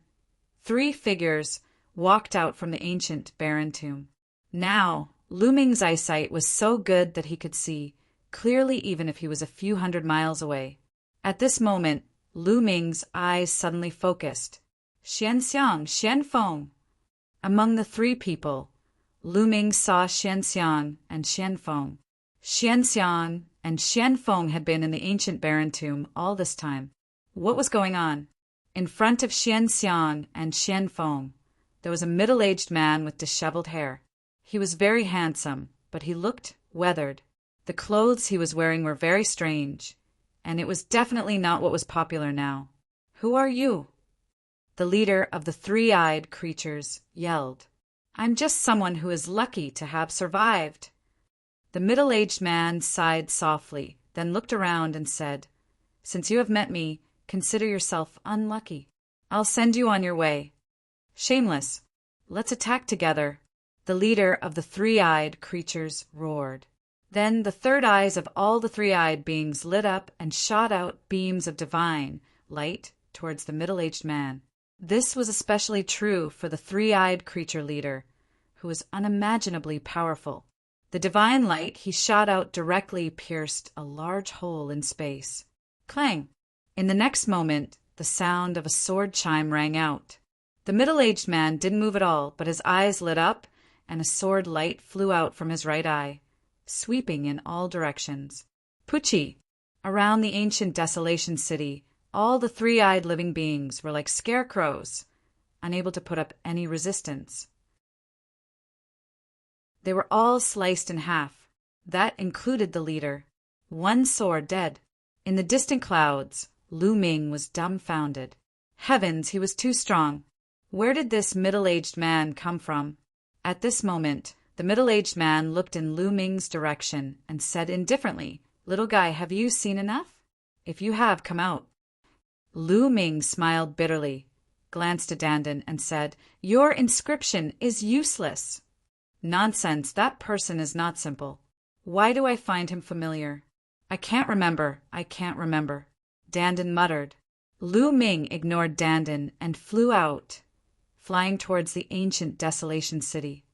3 figures walked out from the ancient barren tomb. Now, Lu Ming's eyesight was so good that he could see clearly even if he was a few hundred miles away. At this moment, Lu Ming's eyes suddenly focused. Xianxiang, Xianfeng. Among the 3 people, Lu Ming saw Xianxiang and Xianfeng. Xianxiang and Xianfeng had been in the ancient barren tomb all this time. What was going on? In front of Xianxiang and Xianfeng, there was a middle-aged man with disheveled hair. He was very handsome, but he looked weathered. The clothes he was wearing were very strange, and it was definitely not what was popular now. "Who are you?" The leader of the 3-eyed creatures yelled. "I'm just someone who is lucky to have survived." The middle-aged man sighed softly, then looked around and said, "Since you have met me, consider yourself unlucky. I'll send you on your way." "Shameless. Let's attack together," the leader of the 3-eyed creatures roared. Then the 3rd eyes of all the 3-eyed beings lit up and shot out beams of divine light towards the middle-aged man. This was especially true for the 3-eyed creature leader, who was unimaginably powerful. The divine light he shot out directly pierced a large hole in space. Clang! In the next moment, the sound of a sword chime rang out. The middle-aged man didn't move at all, but his eyes lit up, and a sword light flew out from his right eye, sweeping in all directions. Pucci! Around the ancient desolation city, all the 3-eyed living beings were like scarecrows, unable to put up any resistance. They were all sliced in half. That included the leader. 1 sword dead. In the distant clouds, Lu Ming was dumbfounded. Heavens, he was too strong. Where did this middle-aged man come from? At this moment, the middle-aged man looked in Lu Ming's direction and said indifferently, "Little guy, have you seen enough? If you have, come out." Lu Ming smiled bitterly, glanced at Dandan, and said, "Your inscription is useless." "Nonsense, that person is not simple. Why do I find him familiar?" I can't remember, Dandan muttered. Lu Ming ignored Dandan and flew out, flying towards the ancient desolation city.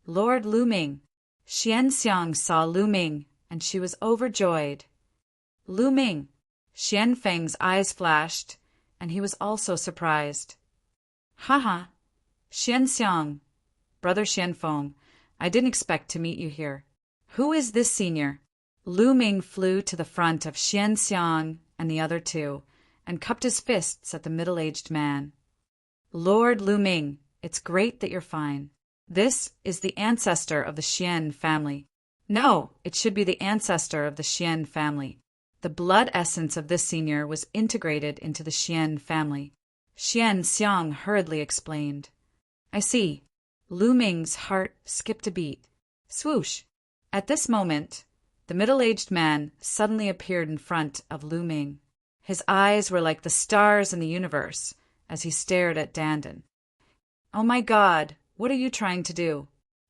Lord Lu Ming. Xianxiang saw Lu Ming, and she was overjoyed. Lu Ming. Xianfeng's eyes flashed, and he was also surprised. "Haha, Xianxiang, Brother Xianfeng, I didn't expect to meet you here. Who is this senior?" Lu Ming flew to the front of Xianxiang and the other 2, and cupped his fists at the middle-aged man. "Lord Lu Ming, it's great that you're fine. This is the ancestor of the Xian family." "No, it should be the ancestor of the Xian family." The blood essence of this senior was integrated into the Xian family. Xianxiang hurriedly explained. "I see." Lu Ming's heart skipped a beat. Swoosh! At this moment, the middle-aged man suddenly appeared in front of Lu Ming. His eyes were like the stars in the universe as he stared at Dandan. "Oh my God, what are you trying to do?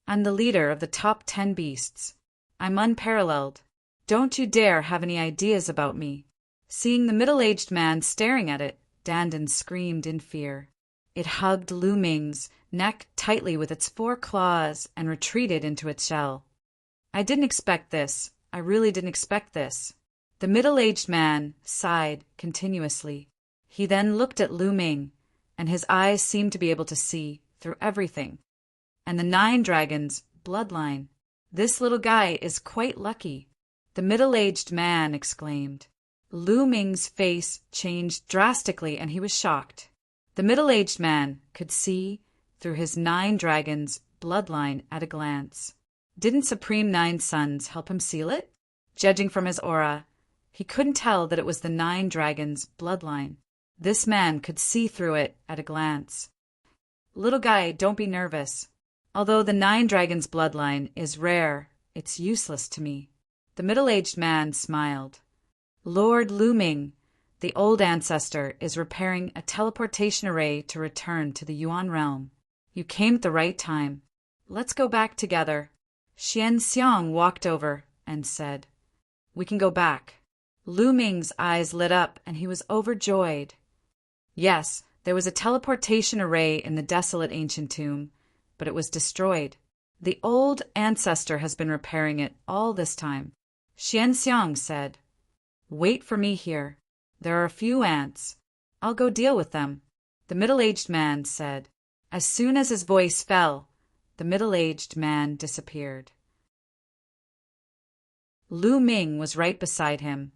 I'm the leader of the top 10 beasts. I'm unparalleled. Don't you dare have any ideas about me." Seeing the middle-aged man staring at it, Dandan screamed in fear. It hugged Lu Ming's neck tightly with its 4 claws and retreated into its shell. "I didn't expect this. I really didn't expect this." The middle-aged man sighed continuously. He then looked at Lu Ming, and his eyes seemed to be able to see through everything. "And the 9 dragons' bloodline. This little guy is quite lucky," the middle-aged man exclaimed. Lu Ming's face changed drastically and he was shocked. The middle-aged man could see through his 9 dragons' bloodline at a glance. Didn't Supreme 9 Suns help him seal it? Judging from his aura, he couldn't tell that it was the 9 dragons' bloodline. This man could see through it at a glance. "Little guy, don't be nervous. Although the 9 dragons' bloodline is rare, it's useless to me." The middle-aged man smiled. "Lord Lu Ming, the old ancestor, is repairing a teleportation array to return to the Yuan realm. You came at the right time. Let's go back together." Xianxiang walked over and said, "We can go back." Lu Ming's eyes lit up and he was overjoyed. Yes, There was a teleportation array in the desolate ancient tomb, but it was destroyed. The old ancestor has been repairing it all this time. Xianxiang said, "Wait for me here. There are a few ants. I'll go deal with them." The middle-aged man said. As soon as his voice fell, the middle-aged man disappeared. Lu Ming was right beside him,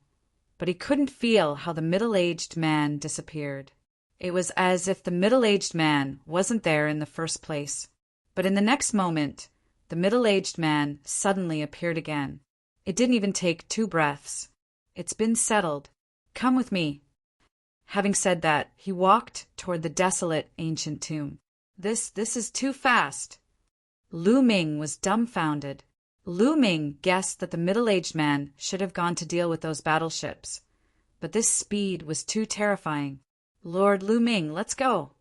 but he couldn't feel how the middle-aged man disappeared. It was as if the middle-aged man wasn't there in the first place. But in the next moment, the middle-aged man suddenly appeared again. It didn't even take 2 breaths. "It's been settled. Come with me." Having said that, he walked toward the desolate ancient tomb. This is too fast. Lu Ming was dumbfounded. Lu Ming guessed that the middle-aged man should have gone to deal with those battleships, but this speed was too terrifying. "Lord Lu Ming, let's go."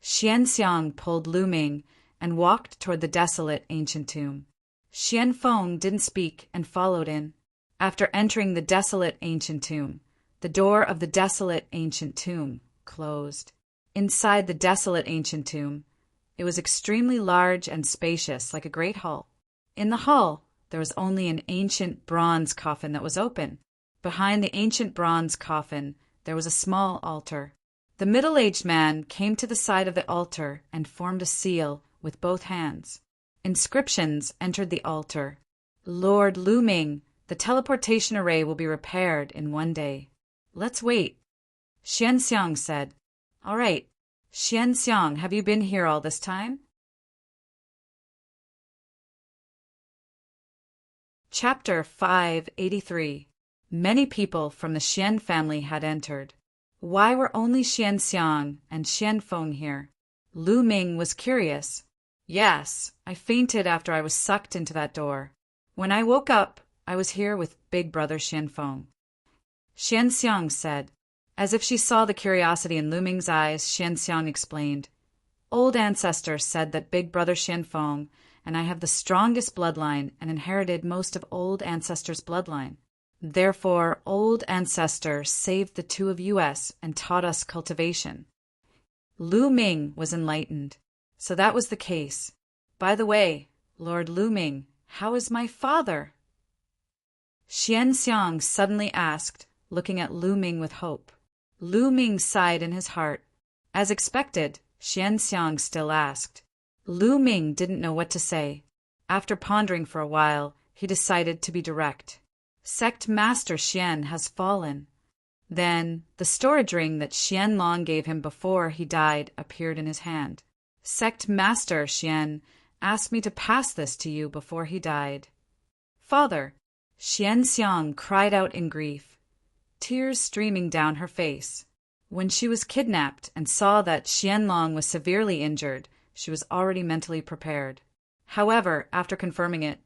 Xianxiang pulled Lu Ming and walked toward the desolate ancient tomb. Xian Feng didn't speak and followed in. After entering the desolate ancient tomb, the door of the desolate ancient tomb closed. Inside the desolate ancient tomb, it was extremely large and spacious, like a great hall. In the hall, there was only an ancient bronze coffin that was open. Behind the ancient bronze coffin, there was a small altar. The middle-aged man came to the side of the altar and formed a seal with both hands. Inscriptions entered the altar. "Lord Lu Ming, the teleportation array will be repaired in 1 day. Let's wait." Xianxiang said, "All right. Xianxiang, have you been here all this time?" Chapter 583. Many people from the Xian family had entered. Why were only Xianxiang and Xian Feng here? Lu Ming was curious. "Yes, I fainted after I was sucked into that door. When I woke up, I was here with big brother Xian Feng." Xianxiang said. As if she saw the curiosity in Lu Ming's eyes, Xianxiang explained. "Old ancestor said that big brother Xian Feng and I have the strongest bloodline and inherited most of old ancestor's bloodline. Therefore, old ancestor saved the 2 of us and taught us cultivation." Lu Ming was enlightened. So that was the case. "By the way, Lord Lu Ming, how is my father?" Xianxiang suddenly asked, looking at Lu Ming with hope. Lu Ming sighed in his heart. As expected, Xianxiang still asked. Lu Ming didn't know what to say. After pondering for a while, he decided to be direct. "Sect Master Xian has fallen." Then, the storage ring that Xian Long gave him before he died appeared in his hand. "Sect Master Xian asked me to pass this to you before he died." "Father!" Xianxiang cried out in grief, tears streaming down her face. When she was kidnapped and saw that Xian Long was severely injured, she was already mentally prepared. However, after confirming it,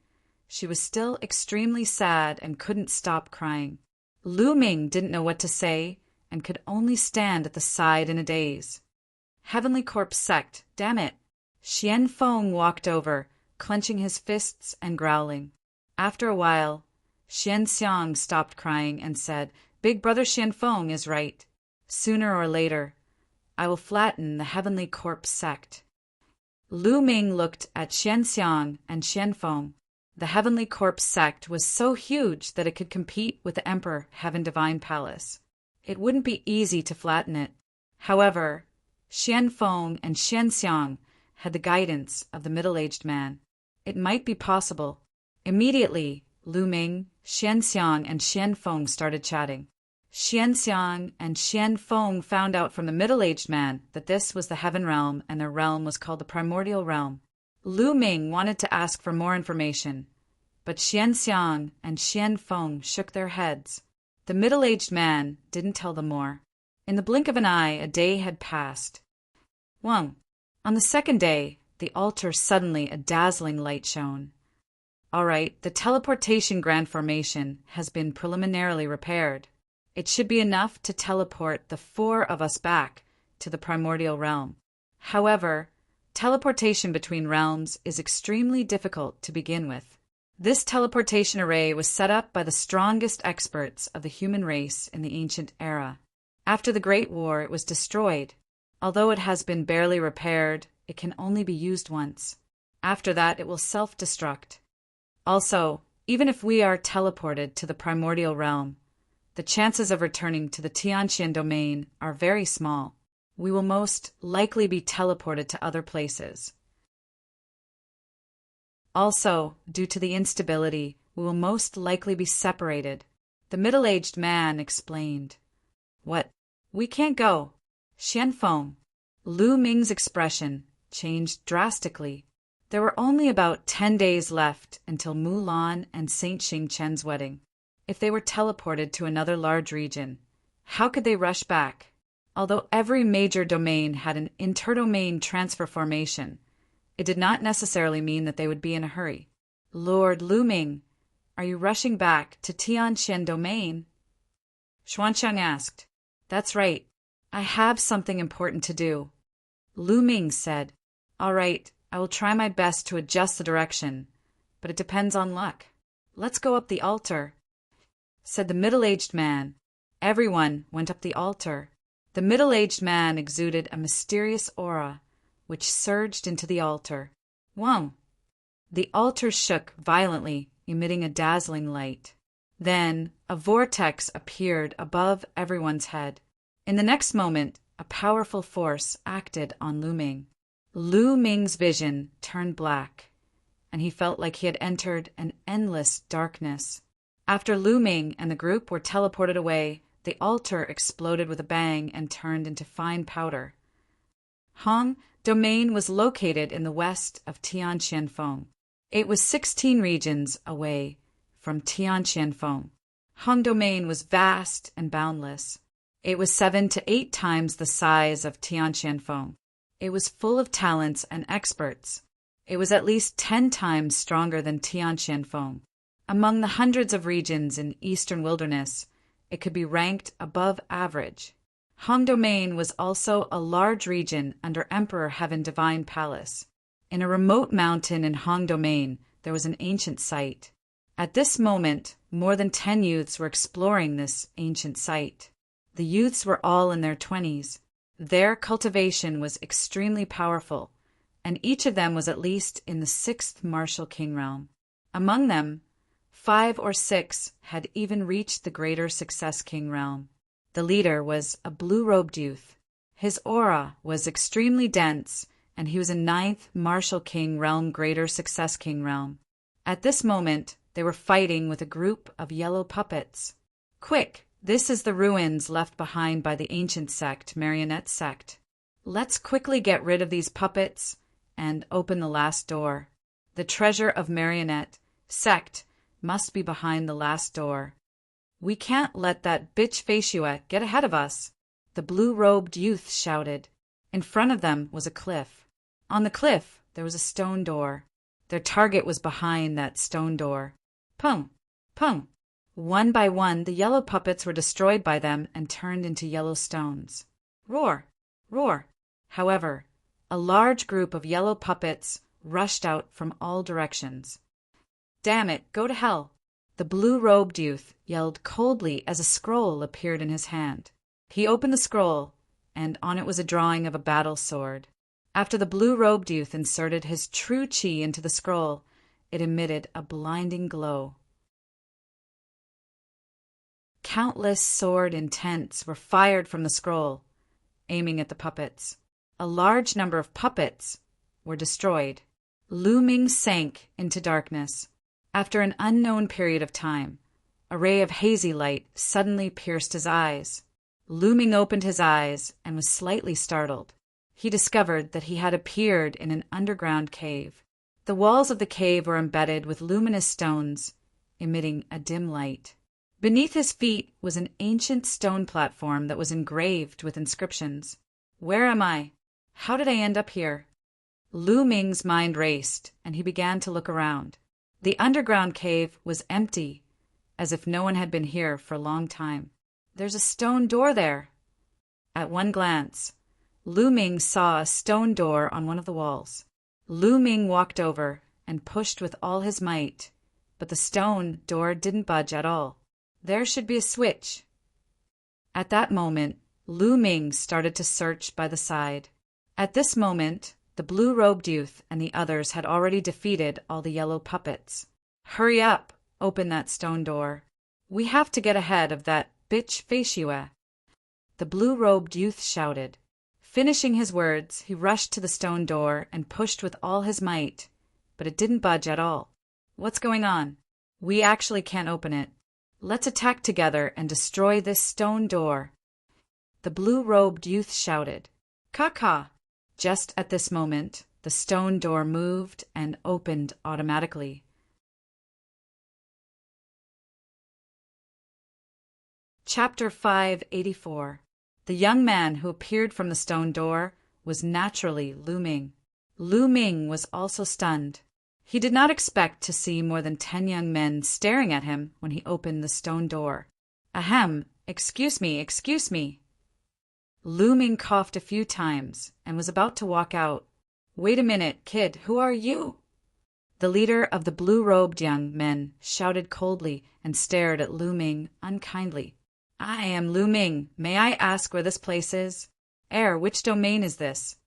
she was still extremely sad and couldn't stop crying. Lu Ming didn't know what to say and could only stand at the side in a daze. "Heavenly Corpse sect, damn it!" Xian Feng walked over, clenching his fists and growling. After a while, Xianxiang stopped crying and said, "Big brother Xian Feng is right. Sooner or later, I will flatten the Heavenly Corpse sect." Lu Ming looked at Xianxiang and Xian Feng. The Heavenly Corpse sect was so huge that it could compete with the Emperor Heaven Divine Palace. It wouldn't be easy to flatten it. However, Xian Feng and Xianxiang had the guidance of the middle-aged man. It might be possible. Immediately, Lu Ming, Xianxiang, and Xian Feng started chatting. Xianxiang and Xian Feng found out from the middle-aged man that this was the Heaven Realm and their realm was called the Primordial Realm. Lu Ming wanted to ask for more information, but Xianxiang and Xian Feng shook their heads. The middle-aged man didn't tell them more. In the blink of an eye, a day had passed. On the second day, the altar suddenly a dazzling light shone. "All right, the teleportation grand formation has been preliminarily repaired. It should be enough to teleport the 4 of us back to the primordial realm. However, teleportation between realms is extremely difficult to begin with. This teleportation array was set up by the strongest experts of the human race in the ancient era. After the Great War, it was destroyed. Although it has been barely repaired, it can only be used once. After that, it will self-destruct. Also, even if we are teleported to the primordial realm, the chances of returning to the Tianqian domain are very small. We will most likely be teleported to other places. Also, due to the instability, we will most likely be separated. The middle-aged man explained. What? We can't go. Xianfeng. Lu Ming's expression changed drastically. There were only about 10 days left until Mulan and Saint Xingchen's wedding. If they were teleported to another large region, how could they rush back? Although every major domain had an interdomain transfer formation, it did not necessarily mean that they would be in a hurry. Lord Lu Ming, are you rushing back to Tianqian domain? Xuancheng asked. That's right. I have something important to do. Lu Ming said. All right, I will try my best to adjust the direction, but it depends on luck. Let's go up the altar, said the middle-aged man. Everyone went up the altar. The middle-aged man exuded a mysterious aura, which surged into the altar. Whoa! The altar shook violently, emitting a dazzling light. Then a vortex appeared above everyone's head. In the next moment, a powerful force acted on Lu Ming. Lu Ming's vision turned black, and he felt like he had entered an endless darkness. After Lu Ming and the group were teleported away, the altar exploded with a bang and turned into fine powder. Hong Domain was located in the west of Tianqianfeng. It was 16 regions away from Tianqianfeng. Hong Domain was vast and boundless. It was 7 to 8 times the size of Tianqianfeng. It was full of talents and experts. It was at least 10 times stronger than Tianqianfeng. Among the hundreds of regions in Eastern Wilderness, it could be ranked above average. Hong Domain was also a large region under Emperor Heaven Divine Palace. In a remote mountain in Hong Domain, there was an ancient site. At this moment, more than 10 youths were exploring this ancient site. The youths were all in their 20s. Their cultivation was extremely powerful, and each of them was at least in the 6th martial king realm. Among them, 5 or 6 had even reached the greater success king realm. The leader was a blue-robed youth. His aura was extremely dense, and he was a 9th martial king realm greater success king realm. At this moment, they were fighting with a group of yellow puppets. Quick! This is the ruins left behind by the ancient sect, Marionette sect. Let's quickly get rid of these puppets and open the last door. The treasure of Marionette sect must be behind the last door. We can't let that bitch Feishue get ahead of us, the blue-robed youth shouted. In front of them was a cliff. On the cliff, there was a stone door. Their target was behind that stone door. Pung! Pung! One by one, the yellow puppets were destroyed by them and turned into yellow stones. Roar! Roar! However, a large group of yellow puppets rushed out from all directions. Damn it, go to hell! The blue-robed youth yelled coldly as a scroll appeared in his hand. He opened the scroll, and on it was a drawing of a battle sword. After the blue-robed youth inserted his true chi into the scroll, it emitted a blinding glow. Countless sword intents were fired from the scroll, aiming at the puppets. A large number of puppets were destroyed. Lu Ming sank into darkness. After an unknown period of time, a ray of hazy light suddenly pierced his eyes. Lu Ming opened his eyes and was slightly startled. He discovered that he had appeared in an underground cave. The walls of the cave were embedded with luminous stones, emitting a dim light. Beneath his feet was an ancient stone platform that was engraved with inscriptions. Where am I? How did I end up here? Lu Ming's mind raced, and he began to look around. The underground cave was empty, as if no one had been here for a long time. There's a stone door there. At one glance, Lu Ming saw a stone door on one of the walls. Lu Ming walked over and pushed with all his might, but the stone door didn't budge at all. There should be a switch. At that moment, Lu Ming started to search by the side. At this moment, the blue-robed youth and the others had already defeated all the yellow puppets. "Hurry up! Open that stone door. We have to get ahead of that bitch Feishue," the blue-robed youth shouted. Finishing his words, he rushed to the stone door and pushed with all his might, but it didn't budge at all. "What's going on? We actually can't open it. Let's attack together and destroy this stone door," the blue-robed youth shouted. "Caw-caw!" Just at this moment, the stone door moved and opened automatically. Chapter 584. The young man who appeared from the stone door was naturally Lu Ming. Lu Ming was also stunned. He did not expect to see more than 10 young men staring at him when he opened the stone door. "Ahem, excuse me, excuse me." Lu Ming coughed a few times and was about to walk out. "Wait a minute, kid, who are you?" The leader of the blue-robed young men shouted coldly and stared at Lu Ming unkindly. "I am Lu Ming. May I ask where this place is? Which domain is this?"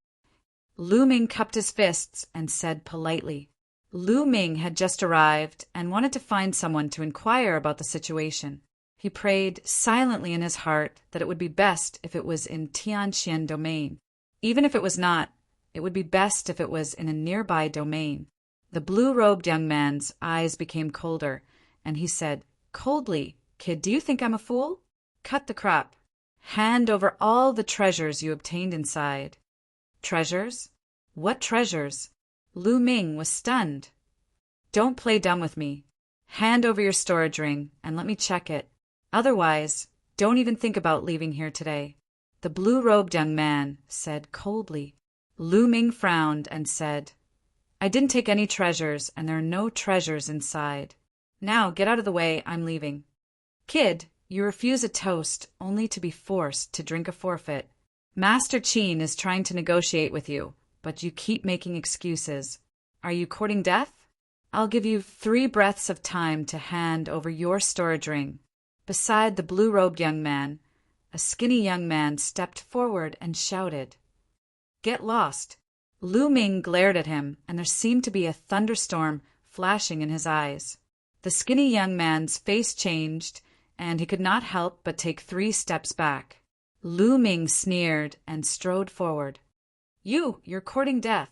Lu Ming cupped his fists and said politely. Lu Ming had just arrived and wanted to find someone to inquire about the situation. He prayed silently in his heart that it would be best if it was in Tianqian domain. Even if it was not, it would be best if it was in a nearby domain. The blue-robed young man's eyes became colder, and he said coldly, "Kid, do you think I'm a fool? Cut the crap. Hand over all the treasures you obtained inside." "Treasures? What treasures?" Lu Ming was stunned. "Don't play dumb with me. Hand over your storage ring and let me check it. Otherwise, don't even think about leaving here today," the blue-robed young man said coldly. Lu Ming frowned and said, "I didn't take any treasures, and there are no treasures inside. Now get out of the way, I'm leaving." "Kid, you refuse a toast only to be forced to drink a forfeit. Master Qin is trying to negotiate with you, but you keep making excuses. Are you courting death? I'll give you 3 breaths of time to hand over your storage ring." Beside the blue-robed young man, a skinny young man stepped forward and shouted, "Get lost." Lu Ming glared at him, and there seemed to be a thunderstorm flashing in his eyes. The skinny young man's face changed, and he could not help but take 3 steps back. Lu Ming sneered and strode forward. You're courting death."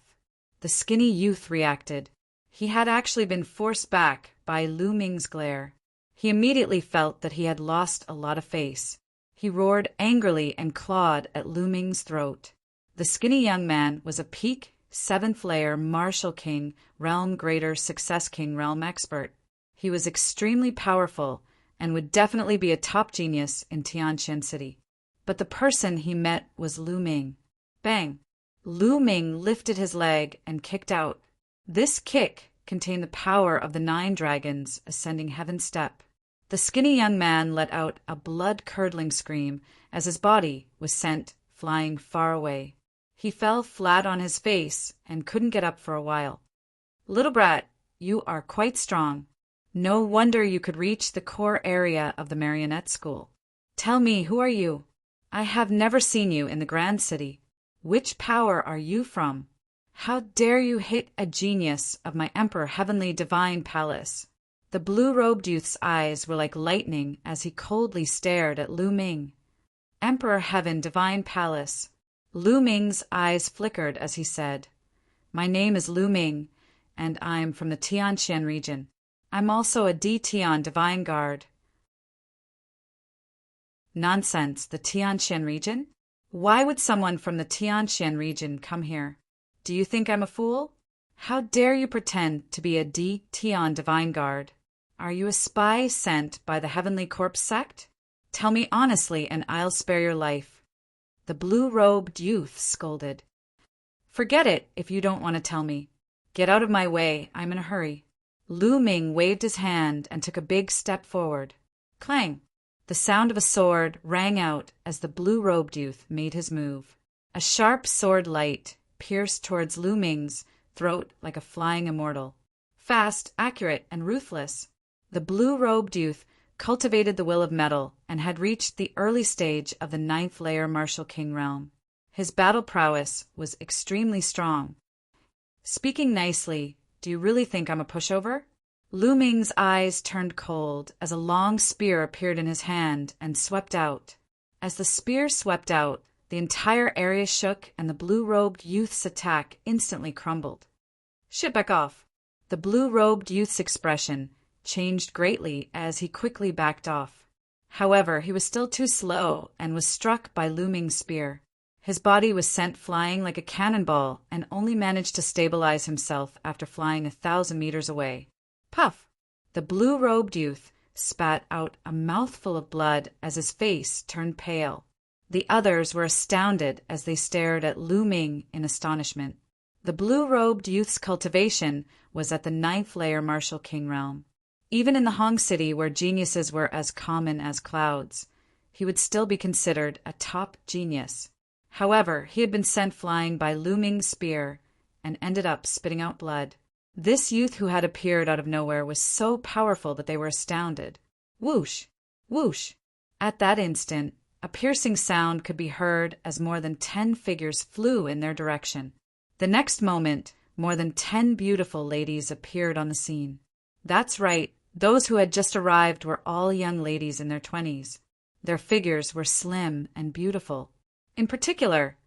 The skinny youth reacted. He had actually been forced back by Lu Ming's glare. He immediately felt that he had lost a lot of face. He roared angrily and clawed at Lu Ming's throat. The skinny young man was a peak 7th layer Martial King, Realm Greater Success King Realm Expert. He was extremely powerful and would definitely be a top genius in Tianqian City. But the person he met was Lu Ming. Bang! Lu Ming lifted his leg and kicked out. This kick contained the power of the 9 dragons ascending Heaven's Step. The skinny young man let out a blood-curdling scream as his body was sent flying far away. He fell flat on his face and couldn't get up for a while. "Little brat, you are quite strong. No wonder you could reach the core area of the marionette school. Tell me, who are you? I have never seen you in the Grand City. Which power are you from? How dare you hit a genius of my Emperor Heavenly Divine Palace?" The blue-robed youth's eyes were like lightning as he coldly stared at Lu Ming. "Emperor Heaven Divine Palace." Lu Ming's eyes flickered as he said, "My name is Lu Ming, and I'm from the Tianqian region. I'm also a D-Tian Divine Guard." Nonsense, the Tianqian region? Why would someone from the Tianqian region come here? Do you think I'm a fool? How dare you pretend to be a D-Tian Divine Guard? Are you a spy sent by the Heavenly Corpse sect? Tell me honestly and I'll spare your life." The blue-robed youth scolded. "Forget it if you don't want to tell me. Get out of my way, I'm in a hurry." Lu Ming waved his hand and took a big step forward. Clang! The sound of a sword rang out as the blue-robed youth made his move. A sharp sword light pierced towards Lu Ming's throat like a flying immortal. Fast, accurate, and ruthless. The blue-robed youth cultivated the will of metal, and had reached the early stage of the 9th layer martial king realm. His battle prowess was extremely strong. Speaking nicely, do you really think I'm a pushover? Lu Ming's eyes turned cold as a long spear appeared in his hand and swept out. As the spear swept out, the entire area shook and the blue-robed youth's attack instantly crumbled. Shit, back off. The blue-robed youth's expression changed greatly as he quickly backed off. However, he was still too slow and was struck by Lu Ming's spear. His body was sent flying like a cannonball and only managed to stabilize himself after flying 1,000 meters away. Puff! The blue-robed youth spat out a mouthful of blood as his face turned pale. The others were astounded as they stared at Lu Ming in astonishment. The blue-robed youth's cultivation was at the 9th layer martial king realm. Even in the Hong City, where geniuses were as common as clouds, he would still be considered a top genius. However, he had been sent flying by Lu Ming's spear and ended up spitting out blood. This youth who had appeared out of nowhere was so powerful that they were astounded. Whoosh! Whoosh! At that instant, a piercing sound could be heard as more than 10 figures flew in their direction. The next moment, more than 10 beautiful ladies appeared on the scene. That's right, those who had just arrived were all young ladies in their 20s. Their figures were slim and beautiful. In particular,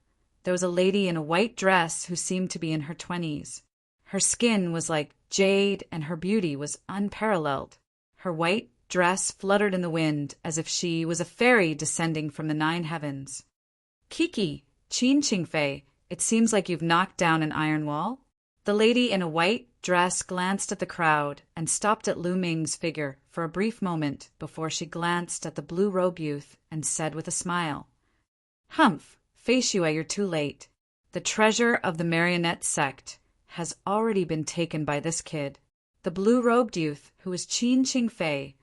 there was a lady in a white dress who seemed to be in her 20s. Her skin was like jade and her beauty was unparalleled. Her white dress fluttered in the wind as if she was a fairy descending from the 9 heavens. Kiki, Qin Qingfei, it seems like you've knocked down an iron wall. The lady in a white dress glanced at the crowd and stopped at Lu Ming's figure for a brief moment before she glanced at the blue-robed youth and said with a smile, "Humph, Fei Xue, you're too late. The treasure of the marionette sect has already been taken by this kid." The blue-robed youth, who was Qin Qingfei,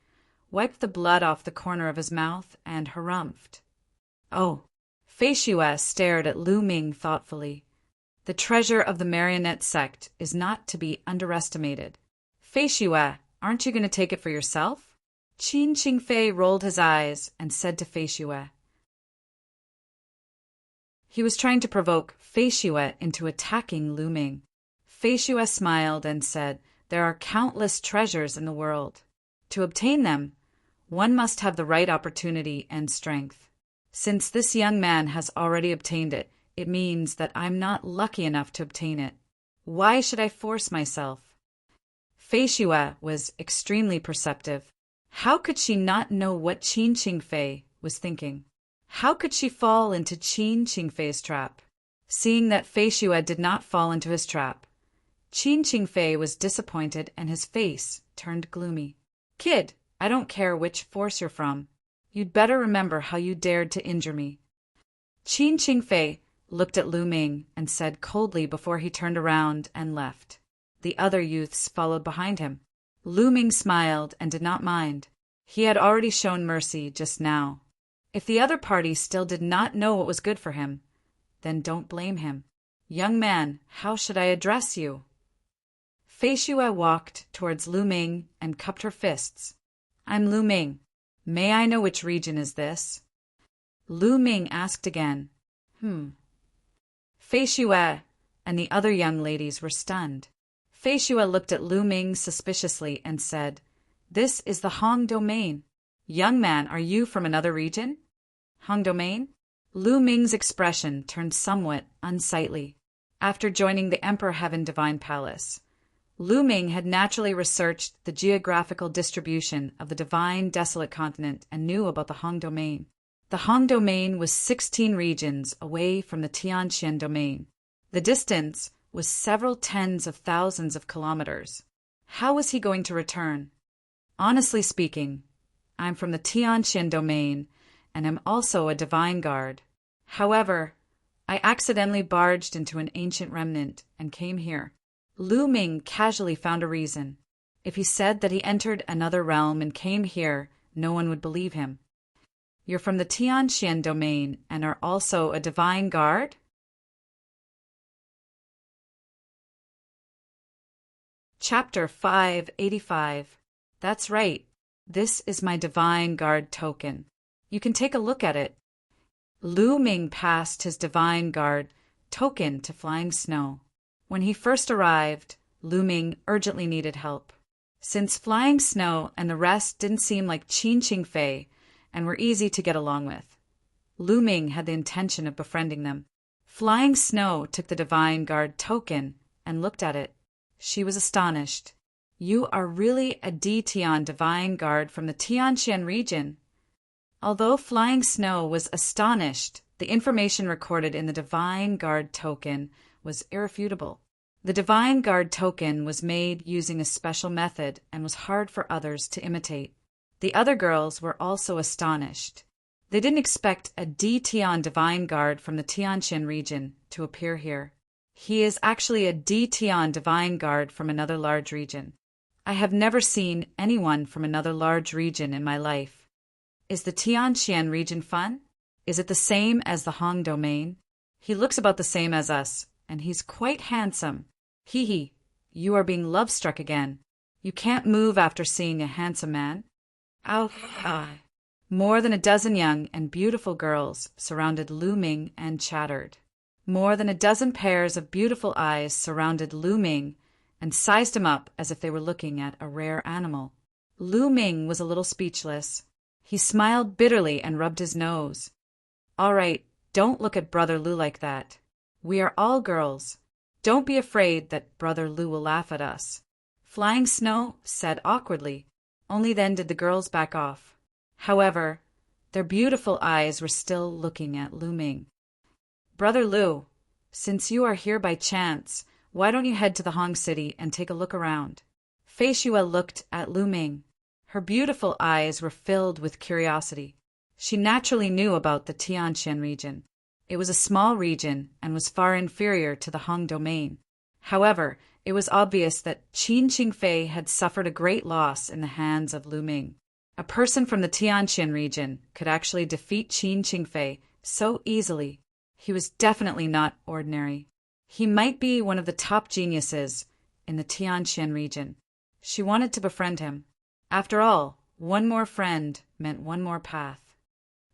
wiped the blood off the corner of his mouth and harumphed. Oh. Fei Xue stared at Lu Ming thoughtfully. The treasure of the marionette sect is not to be underestimated. Fei Xue, aren't you going to take it for yourself? Qin Qingfei rolled his eyes and said to Fei Xue. He was trying to provoke Fei Xue into attacking Lu Ming. Fei Xue smiled and said, "There are countless treasures in the world. To obtain them, one must have the right opportunity and strength. Since this young man has already obtained it, it means that I'm not lucky enough to obtain it. Why should I force myself?" Fei Xue was extremely perceptive. How could she not know what Qin Qingfei was thinking? How could she fall into Qin Qingfei's trap? Seeing that Fei Xue did not fall into his trap, Qin Qingfei was disappointed and his face turned gloomy. "Kid, I don't care which force you're from. You'd better remember how you dared to injure me." Qin Qingfei looked at Lu Ming and said coldly before he turned around and left. The other youths followed behind him. Lu Ming smiled and did not mind. He had already shown mercy just now. If the other party still did not know what was good for him, then don't blame him. "Young man, how should I address you?" Fei Xue walked towards Lu Ming and cupped her fists. "I'm Lu Ming. May I know which region is this?" Lu Ming asked again. Fei Xue and the other young ladies were stunned. Fei Xue looked at Lu Ming suspiciously and said, "This is the Hong domain. Young man, are you from another region?" "Hong domain?" Lu Ming's expression turned somewhat unsightly. After joining the Emperor Heaven Divine Palace, Lu Ming had naturally researched the geographical distribution of the Divine Desolate Continent and knew about the Hong domain. The Hong domain was 16 regions away from the Tianqian domain. The distance was several tens of thousands of kilometers. How was he going to return? Honestly speaking, I'm from the Tianqian domain and am also a divine guard. However, I accidentally barged into an ancient remnant and came here. Lu Ming casually found a reason. If he said that he entered another realm and came here, no one would believe him. "You're from the Tianqian domain and are also a divine guard?" Chapter 585. That's right. This is my Divine Guard token. You can take a look at it. Lu Ming passed his Divine Guard token to Flying Snow. When he first arrived, Lu Ming urgently needed help. Since Flying Snow and the rest didn't seem like Qin Qing Fei and were easy to get along with, Lu Ming had the intention of befriending them. Flying Snow took the Divine Guard token and looked at it. She was astonished. You are really a Tian Divine Guard from the Tianxian region. Although Flying Snow was astonished, the information recorded in the Divine Guard token was irrefutable. The Divine Guard token was made using a special method and was hard for others to imitate. The other girls were also astonished. They didn't expect a Tian Divine Guard from the Tianxian region to appear here. He is actually a Tian Divine Guard from another large region. I have never seen anyone from another large region in my life. Is the Tianxian region fun? Is it the same as the Hong domain? He looks about the same as us, and he's quite handsome. Hee, you are being love-struck again. You can't move after seeing a handsome man. Ow, ah. More than a dozen young and beautiful girls surrounded Lu Ming and chattered. More than a dozen pairs of beautiful eyes surrounded Lu Ming and sized him up as if they were looking at a rare animal. Lu Ming was a little speechless. He smiled bitterly and rubbed his nose. All right, don't look at Brother Lu like that. We are all girls. Don't be afraid that Brother Lu will laugh at us. Flying Snow said awkwardly. Only then did the girls back off. However, their beautiful eyes were still looking at Lu Ming. Brother Lu, since you are here by chance, why don't you head to the Hong City and take a look around? Fei Xue looked at Lu Ming. Her beautiful eyes were filled with curiosity. She naturally knew about the Tianxian region. It was a small region and was far inferior to the Hong domain. However, it was obvious that Qin Qing Fei had suffered a great loss in the hands of Lu Ming. A person from the Tianxian region could actually defeat Qin Qing Fei so easily. He was definitely not ordinary. He might be one of the top geniuses in the Tianxian region. She wanted to befriend him. After all, one more friend meant one more path.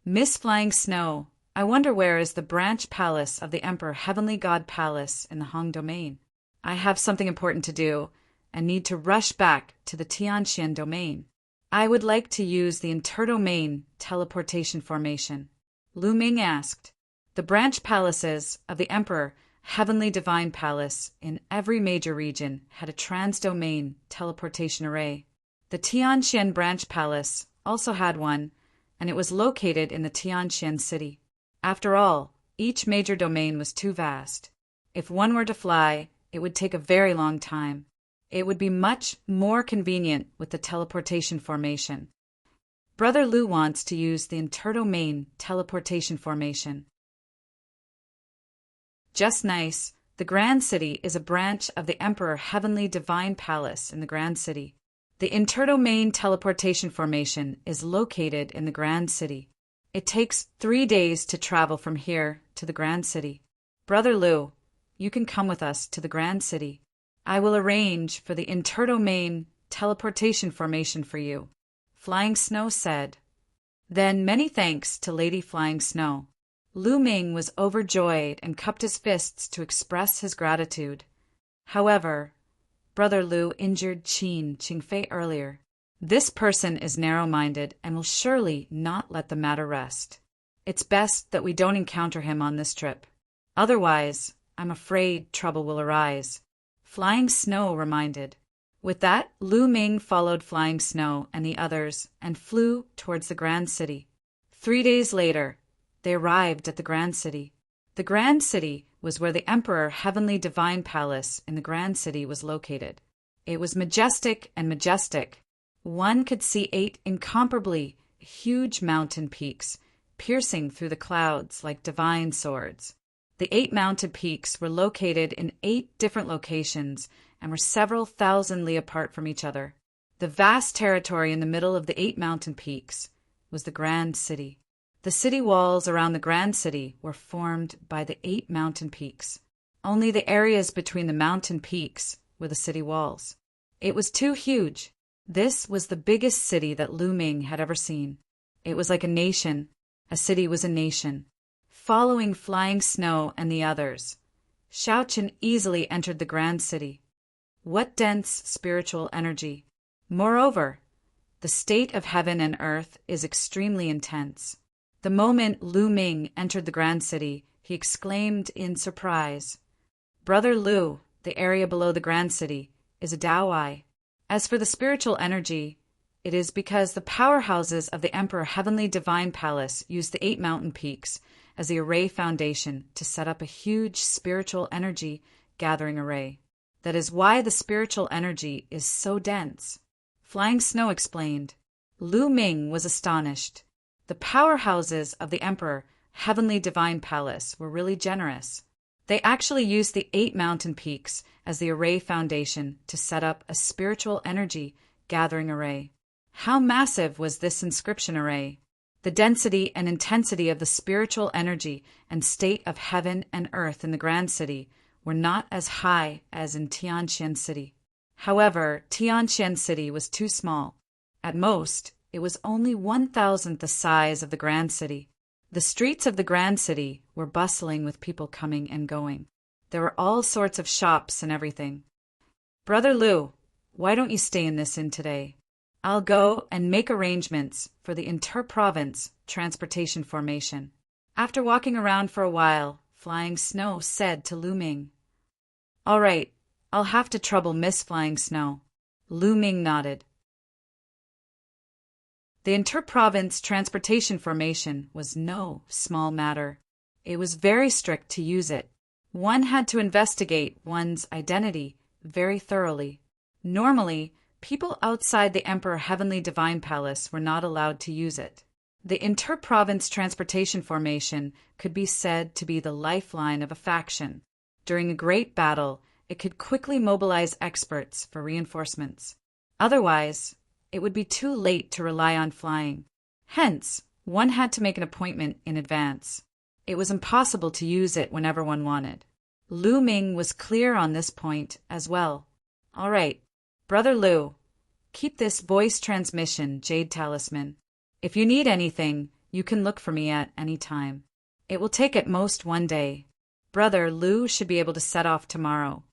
Miss Flying Snow, I wonder where is the branch palace of the Emperor Heavenly God Palace in the Hong domain. I have something important to do and need to rush back to the Tianxian domain. I would like to use the interdomain teleportation formation. Lu Ming asked. The branch palaces of the Emperor Heavenly Divine Palace in every major region had a transdomain teleportation array. The Tianxian branch palace also had one, and it was located in the Tianxian city. After all, each major domain was too vast. If one were to fly, it would take a very long time. It would be much more convenient with the teleportation formation. Brother Lu wants to use the interdomain teleportation formation. Just nice. The Grand City is a branch of the Emperor Heavenly Divine Palace in the Grand City. The interdomain teleportation formation is located in the Grand City. It takes 3 days to travel from here to the Grand City. Brother Lu, you can come with us to the Grand City. I will arrange for the interdomain teleportation formation for you, Flying Snow said. Then many thanks to Lady Flying Snow. Lu Ming was overjoyed and cupped his fists to express his gratitude. However, Brother Lu injured Qin Qing Fei earlier. This person is narrow-minded and will surely not let the matter rest. It's best that we don't encounter him on this trip. Otherwise, I'm afraid trouble will arise, Flying Snow reminded. With that, Lu Ming followed Flying Snow and the others and flew towards the Grand City. 3 days later, they arrived at the Grand City. The Grand City was where the Emperor Heavenly Divine Palace in the Grand City was located. It was majestic and majestic. One could see 8 incomparably huge mountain peaks piercing through the clouds like divine swords. The 8 mountain peaks were located in 8 different locations and were several thousand li apart from each other. The vast territory in the middle of the 8 mountain peaks was the Grand City. The city walls around the Grand City were formed by the 8 mountain peaks. Only the areas between the mountain peaks were the city walls. It was too huge. This was the biggest city that Lu Ming had ever seen. It was like a nation. A city was a nation. Following Flying Snow and the others, Xiaoqin easily entered the grand city. What dense spiritual energy! Moreover, the state of heaven and earth is extremely intense. The moment Lu Ming entered the grand city, he exclaimed in surprise, "Brother Lu, the area below the grand city, is a Daowai." As for the spiritual energy, it is because the powerhouses of the Emperor Heavenly Divine Palace used the 8 mountain peaks as the array foundation to set up a huge spiritual energy gathering array. That is why the spiritual energy is so dense. Flying Snow explained. Lu Ming was astonished. The powerhouses of the Emperor Heavenly Divine Palace were really generous. They actually used the 8 mountain peaks as the array foundation to set up a spiritual energy gathering array. How massive was this inscription array? The density and intensity of the spiritual energy and state of heaven and earth in the Grand City were not as high as in Tianqian City. However, Tianqian City was too small. At most, it was only 1,000th the size of the Grand City. The streets of the Grand City were bustling with people coming and going. There were all sorts of shops and everything. "Brother Lu, why don't you stay in this inn today? I'll go and make arrangements for the inter-province transportation formation." After walking around for a while, Flying Snow said to Lu Ming, "All right, I'll have to trouble Miss Flying Snow." Lu Ming nodded. The inter-province transportation formation was no small matter. It was very strict to use it. One had to investigate one's identity very thoroughly. Normally, people outside the Emperor Heavenly Divine Palace were not allowed to use it. The inter-province transportation formation could be said to be the lifeline of a faction. During a great battle, it could quickly mobilize experts for reinforcements. Otherwise, it would be too late to rely on flying. Hence, one had to make an appointment in advance. It was impossible to use it whenever one wanted. Lu Ming was clear on this point as well. "All right, Brother Lu, keep this voice transmission jade talisman. If you need anything, you can look for me at any time. It will take at most 1 day. Brother Lu should be able to set off tomorrow."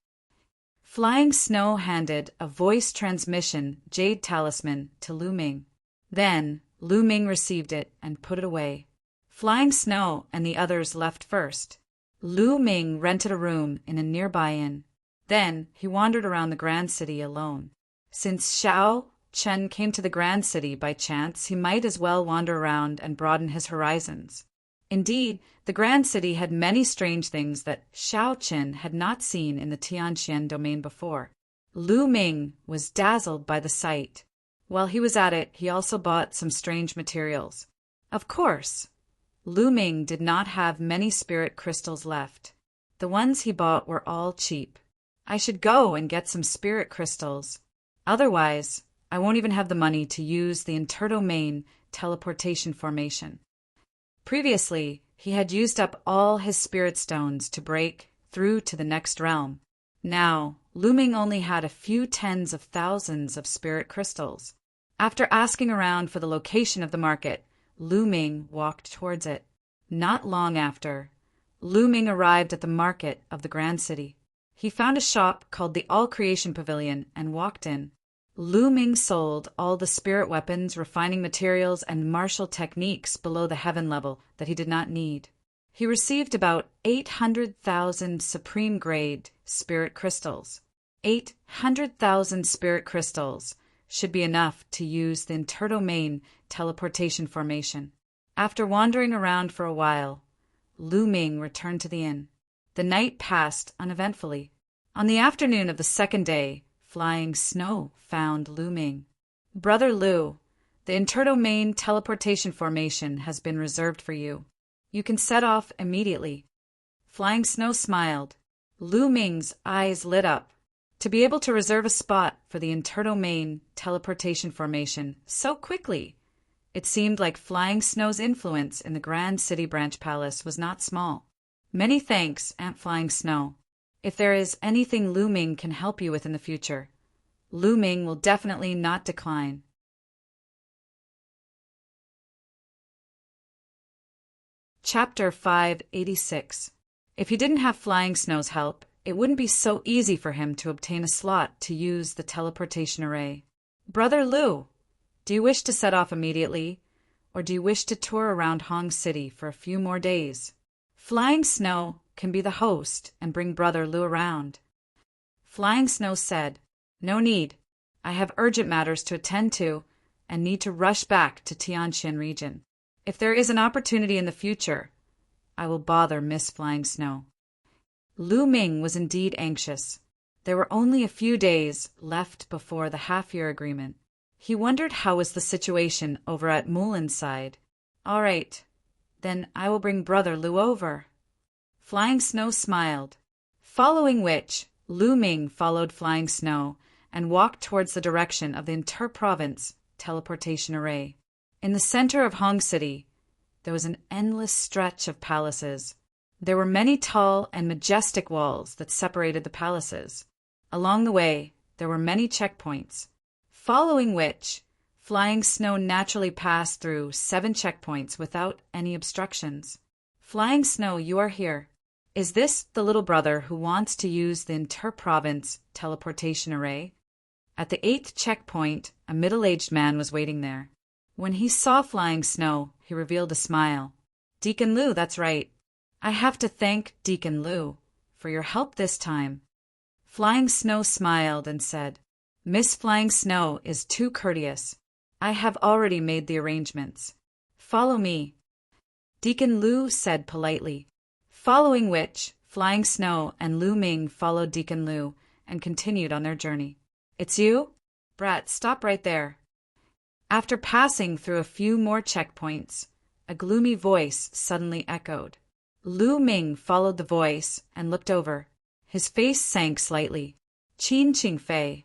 Flying Snow handed a voice transmission jade talisman to Lu Ming. Then Lu Ming received it and put it away. Flying Snow and the others left first. Lu Ming rented a room in a nearby inn. Then he wandered around the Grand City alone. Since Xiaoqin came to the Grand City by chance, he might as well wander around and broaden his horizons. Indeed, the Grand City had many strange things that Xiaoqin had not seen in the Tianqian domain before. Lu Ming was dazzled by the sight. While he was at it, he also bought some strange materials. Of course, Lu Ming did not have many spirit crystals left. The ones he bought were all cheap. "I should go and get some spirit crystals. Otherwise, I won't even have the money to use the interdomain teleportation formation." Previously, he had used up all his spirit stones to break through to the next realm. Now, Lu Ming only had a few tens of thousands of spirit crystals. After asking around for the location of the market, Lu Ming walked towards it. Not long after, Lu Ming arrived at the market of the Grand City. He found a shop called the All Creation Pavilion and walked in. Lu Ming sold all the spirit weapons, refining materials, and martial techniques below the heaven level that he did not need. He received about 800,000 supreme-grade spirit crystals. 800,000 spirit crystals should be enough to use the interdomain teleportation formation. After wandering around for a while, Lu Ming returned to the inn. The night passed uneventfully. On the afternoon of the second day, Flying Snow found Lu Ming. "Brother Lu, the interdomain teleportation formation has been reserved for you. You can set off immediately." Flying Snow smiled. Lu Ming's eyes lit up. To be able to reserve a spot for the interdomain teleportation formation so quickly, it seemed like Flying Snow's influence in the Grand City Branch Palace was not small. "Many thanks, Aunt Flying Snow. If there is anything Lu Ming can help you with in the future, Lu Ming will definitely not decline. Chapter 586. If he didn't have Flying Snow's help, it wouldn't be so easy for him to obtain a slot to use the teleportation array. Brother Lu, do you wish to set off immediately, or do you wish to tour around Hong City for a few more days? Flying Snow can be the host and bring Brother Lu around. Flying Snow said, "No need. I have urgent matters to attend to and need to rush back to Tianqian region. If there is an opportunity in the future, I will bother Miss Flying Snow." Lu Ming was indeed anxious. There were only a few days left before the half-year agreement. He wondered how was the situation over at Mulin's side. "All right, then I will bring Brother Lu over." Flying Snow smiled, following which Lu Ming followed Flying Snow and walked towards the direction of the inter-province teleportation array. In the center of Hong City, there was an endless stretch of palaces. There were many tall and majestic walls that separated the palaces. Along the way, there were many checkpoints, following which Flying Snow naturally passed through 7 checkpoints without any obstructions. "Flying Snow, you are here. Is this the little brother who wants to use the inter-province teleportation array?" At the 8th checkpoint, a middle-aged man was waiting there. When he saw Flying Snow, he revealed a smile. "Deacon Lu, that's right. I have to thank Deacon Lu for your help this time." Flying Snow smiled and said, "Miss Flying Snow is too courteous. I have already made the arrangements. Follow me." Deacon Lu said politely, following which Flying Snow and Lu Ming followed Deacon Lu and continued on their journey. "It's you? Brat, stop right there." After passing through a few more checkpoints, a gloomy voice suddenly echoed. Lu Ming followed the voice and looked over. His face sank slightly. "Qin Fei."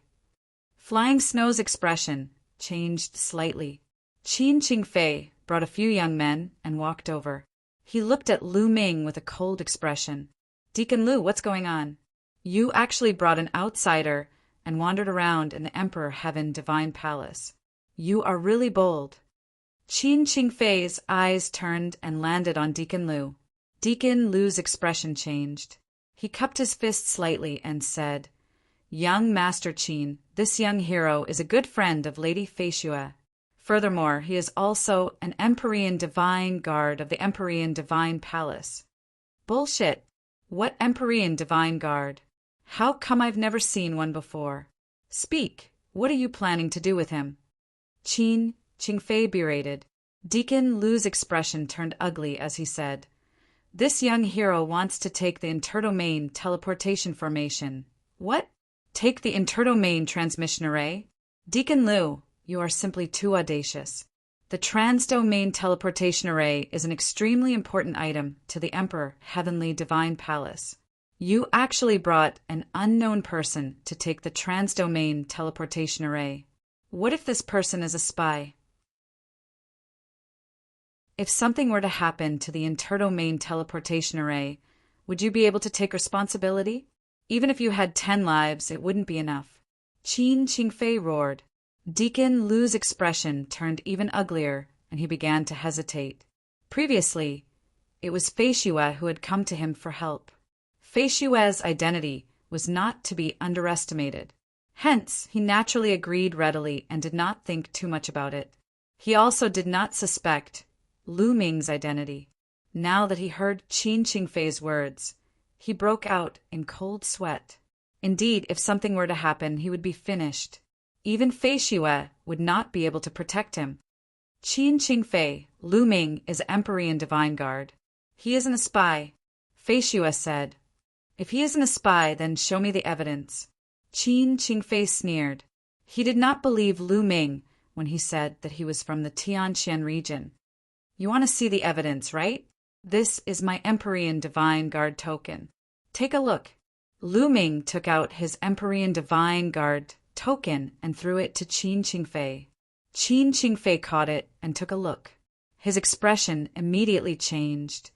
Flying Snow's expression changed slightly. Qin Fei brought a few young men and walked over. He looked at Lu Ming with a cold expression. "Deacon Lu, what's going on? You actually brought an outsider and wandered around in the Emperor Heaven Divine Palace. You are really bold." Qin Fei's eyes turned and landed on Deacon Lu. Deacon Lu's expression changed. He cupped his fist slightly and said, "Young Master Qin, this young hero is a good friend of Lady Fei Xue. Furthermore, he is also an Empyrean Divine Guard of the Empyrean Divine Palace." "Bullshit. What Empyrean Divine Guard? How come I've never seen one before? Speak, what are you planning to do with him?" Qin Fei berated. Deacon Lu's expression turned ugly as he said, "This young hero wants to take the interdomain teleportation formation." "What? Take the interdomain transmission array? Deacon Lu, you are simply too audacious. The transdomain teleportation array is an extremely important item to the Emperor Heavenly Divine Palace. You actually brought an unknown person to take the transdomain teleportation array. What if this person is a spy? If something were to happen to the interdomain teleportation array, would you be able to take responsibility? Even if you had 10 lives, it wouldn't be enough." Qin Fei roared. Deacon Lu's expression turned even uglier, and he began to hesitate. Previously, it was Fei Xue who had come to him for help. Fei Xue's identity was not to be underestimated. Hence, he naturally agreed readily and did not think too much about it. He also did not suspect Lu Ming's identity. Now that he heard Qin Fei's words, he broke out in cold sweat. Indeed, if something were to happen, he would be finished. Even Fei Xue would not be able to protect him. "Qin Fei, Lu Ming is Empyrean Divine Guard. He isn't a spy," Fei Xue said. "If he isn't a spy, then show me the evidence." Qin Fei sneered. He did not believe Lu Ming when he said that he was from the Tianqian region. "You want to see the evidence, right? This is my Empyrean Divine Guard token. Take a look." Lu Ming took out his Empyrean Divine Guard token and threw it to Qin Fei. Qin Fei caught it and took a look. His expression immediately changed,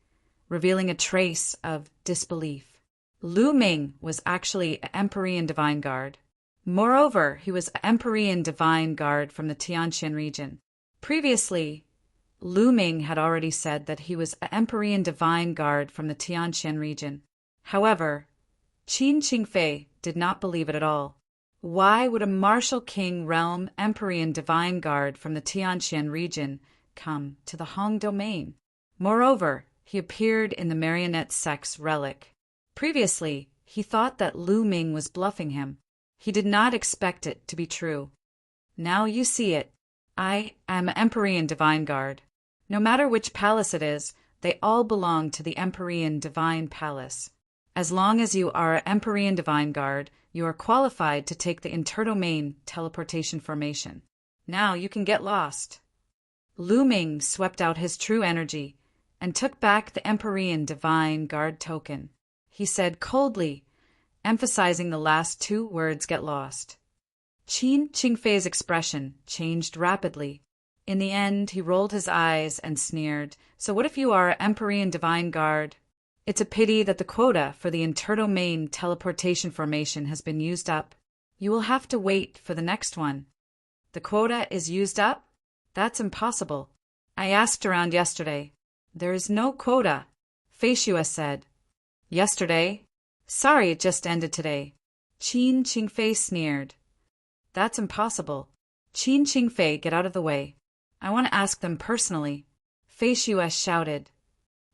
revealing a trace of disbelief. Lu Ming was actually an Empyrean Divine Guard. Moreover, he was Emperor Divine Guard from the Tianqian region. Previously, Lu Ming had already said that he was Emperor Divine Guard from the Tianqian region. However, Qin Qingfei did not believe it at all. Why would a martial king realm Emperor Divine Guard from the Tianqian region come to the Hong domain? Moreover, he appeared in the marionette sex relic. Previously, he thought that Lu Ming was bluffing him. He did not expect it to be true. Now you see it. I am Emperor Divine Guard. No matter which palace it is, they all belong to the Emperor Divine Palace. As long as you are Emperor Divine Guard, you are qualified to take the interdomain teleportation formation. Now you can get lost. Lu Ming swept out his true energy and took back the Emperor Divine Guard token. He said coldly, emphasizing the last two words, "get lost." Qin Qingfei's expression changed rapidly. In the end, he rolled his eyes and sneered, "So what if you are Emperor Divine Guard? It's a pity that the quota for the interdomain teleportation formation has been used up. You will have to wait for the next one." "The quota is used up? That's impossible. I asked around yesterday." "There is no quota," Fei Xue said. "Yesterday? Sorry, it just ended today." Qin Qingfei sneered. "That's impossible. Qin Qingfei, get out of the way. I want to ask them personally." Fei Xue shouted.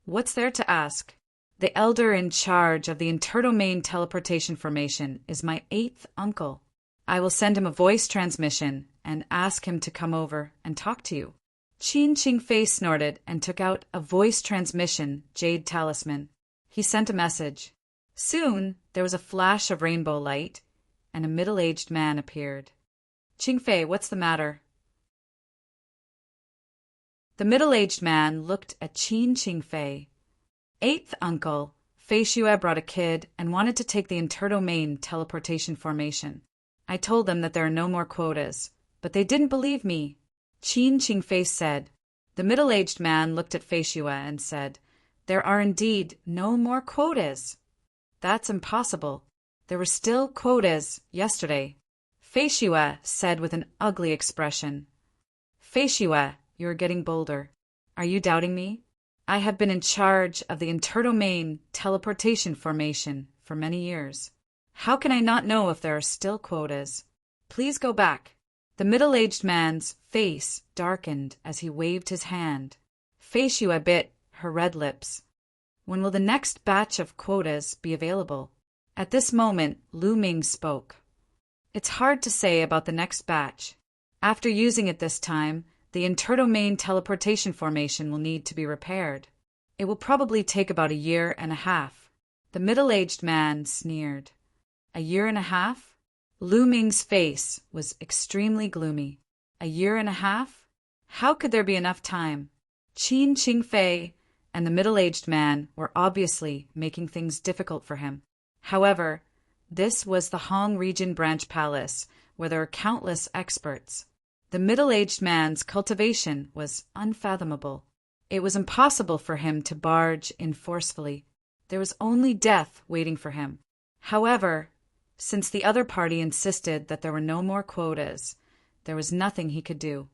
"What's there to ask? The elder in charge of the interdomain teleportation formation is my 8th uncle. I will send him a voice transmission and ask him to come over and talk to you." Qin Qingfei snorted and took out a voice transmission jade talisman. He sent a message. Soon, there was a flash of rainbow light, and a middle-aged man appeared. "Qingfei, what's the matter?" The middle-aged man looked at Qin Qingfei. "8th uncle, Fei Xue brought a kid and wanted to take the interdomain teleportation formation. I told them that there are no more quotas, but they didn't believe me," Qin Qingfei said. The middle-aged man looked at Fei Xue and said, "There are indeed no more quotas." "That's impossible. There were still quotas yesterday," Fei Xue said with an ugly expression. "Fei Xue, you are getting bolder. Are you doubting me? I have been in charge of the interdomain teleportation formation for many years. How can I not know if there are still quotas? Please go back." The middle-aged man's face darkened as he waved his hand. Fei Xue bit her red lips. When will the next batch of quotas be available? At this moment, Lu Ming spoke. "It's hard to say about the next batch. After using it this time, the interdomain teleportation formation will need to be repaired. It will probably take about a year and a half." The middle-aged man sneered. "A year and a half?" Lu Ming's face was extremely gloomy. "A year and a half? How could there be enough time?" Qin Qingfei and the middle-aged man were obviously making things difficult for him. However, this was the Hong Region Branch Palace, where there are countless experts. The middle-aged man's cultivation was unfathomable. It was impossible for him to barge in forcefully. There was only death waiting for him. However, since the other party insisted that there were no more quotas, there was nothing he could do.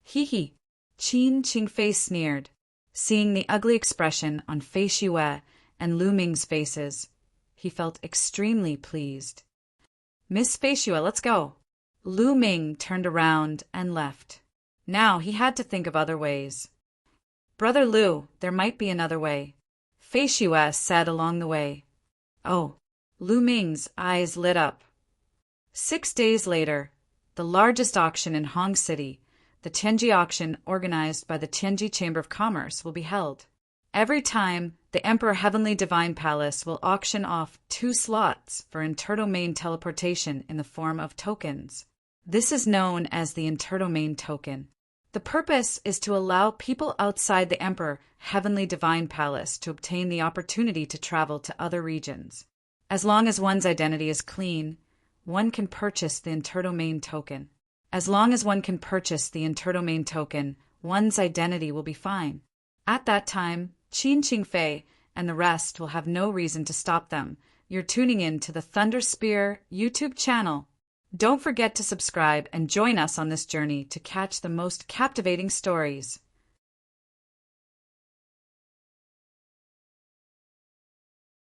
"Hee hee," Qin Qingfei sneered. Seeing the ugly expression on Fei Xue and Lu Ming's faces, he felt extremely pleased. "Miss Fei Xue, let's go." Lu Ming turned around and left. Now he had to think of other ways. "Brother Lu, there might be another way," Fei Xue said along the way. "Oh," Lu Ming's eyes lit up. 6 days later, the largest auction in Hong City, the Tianji auction organized by the Tianji Chamber of Commerce, will be held. Every time, the Emperor Heavenly Divine Palace will auction off 2 slots for interdomain teleportation in the form of tokens. This is known as the interdomain token. The purpose is to allow people outside the Emperor Heavenly Divine Palace to obtain the opportunity to travel to other regions. As long as one's identity is clean, one can purchase the interdomain token. As long as one can purchase the interdomain token, one's identity will be fine. At that time, Qin Qingfei and the rest will have no reason to stop them. You're tuning in to the Thunder Spear YouTube channel. Don't forget to subscribe and join us on this journey to catch the most captivating stories.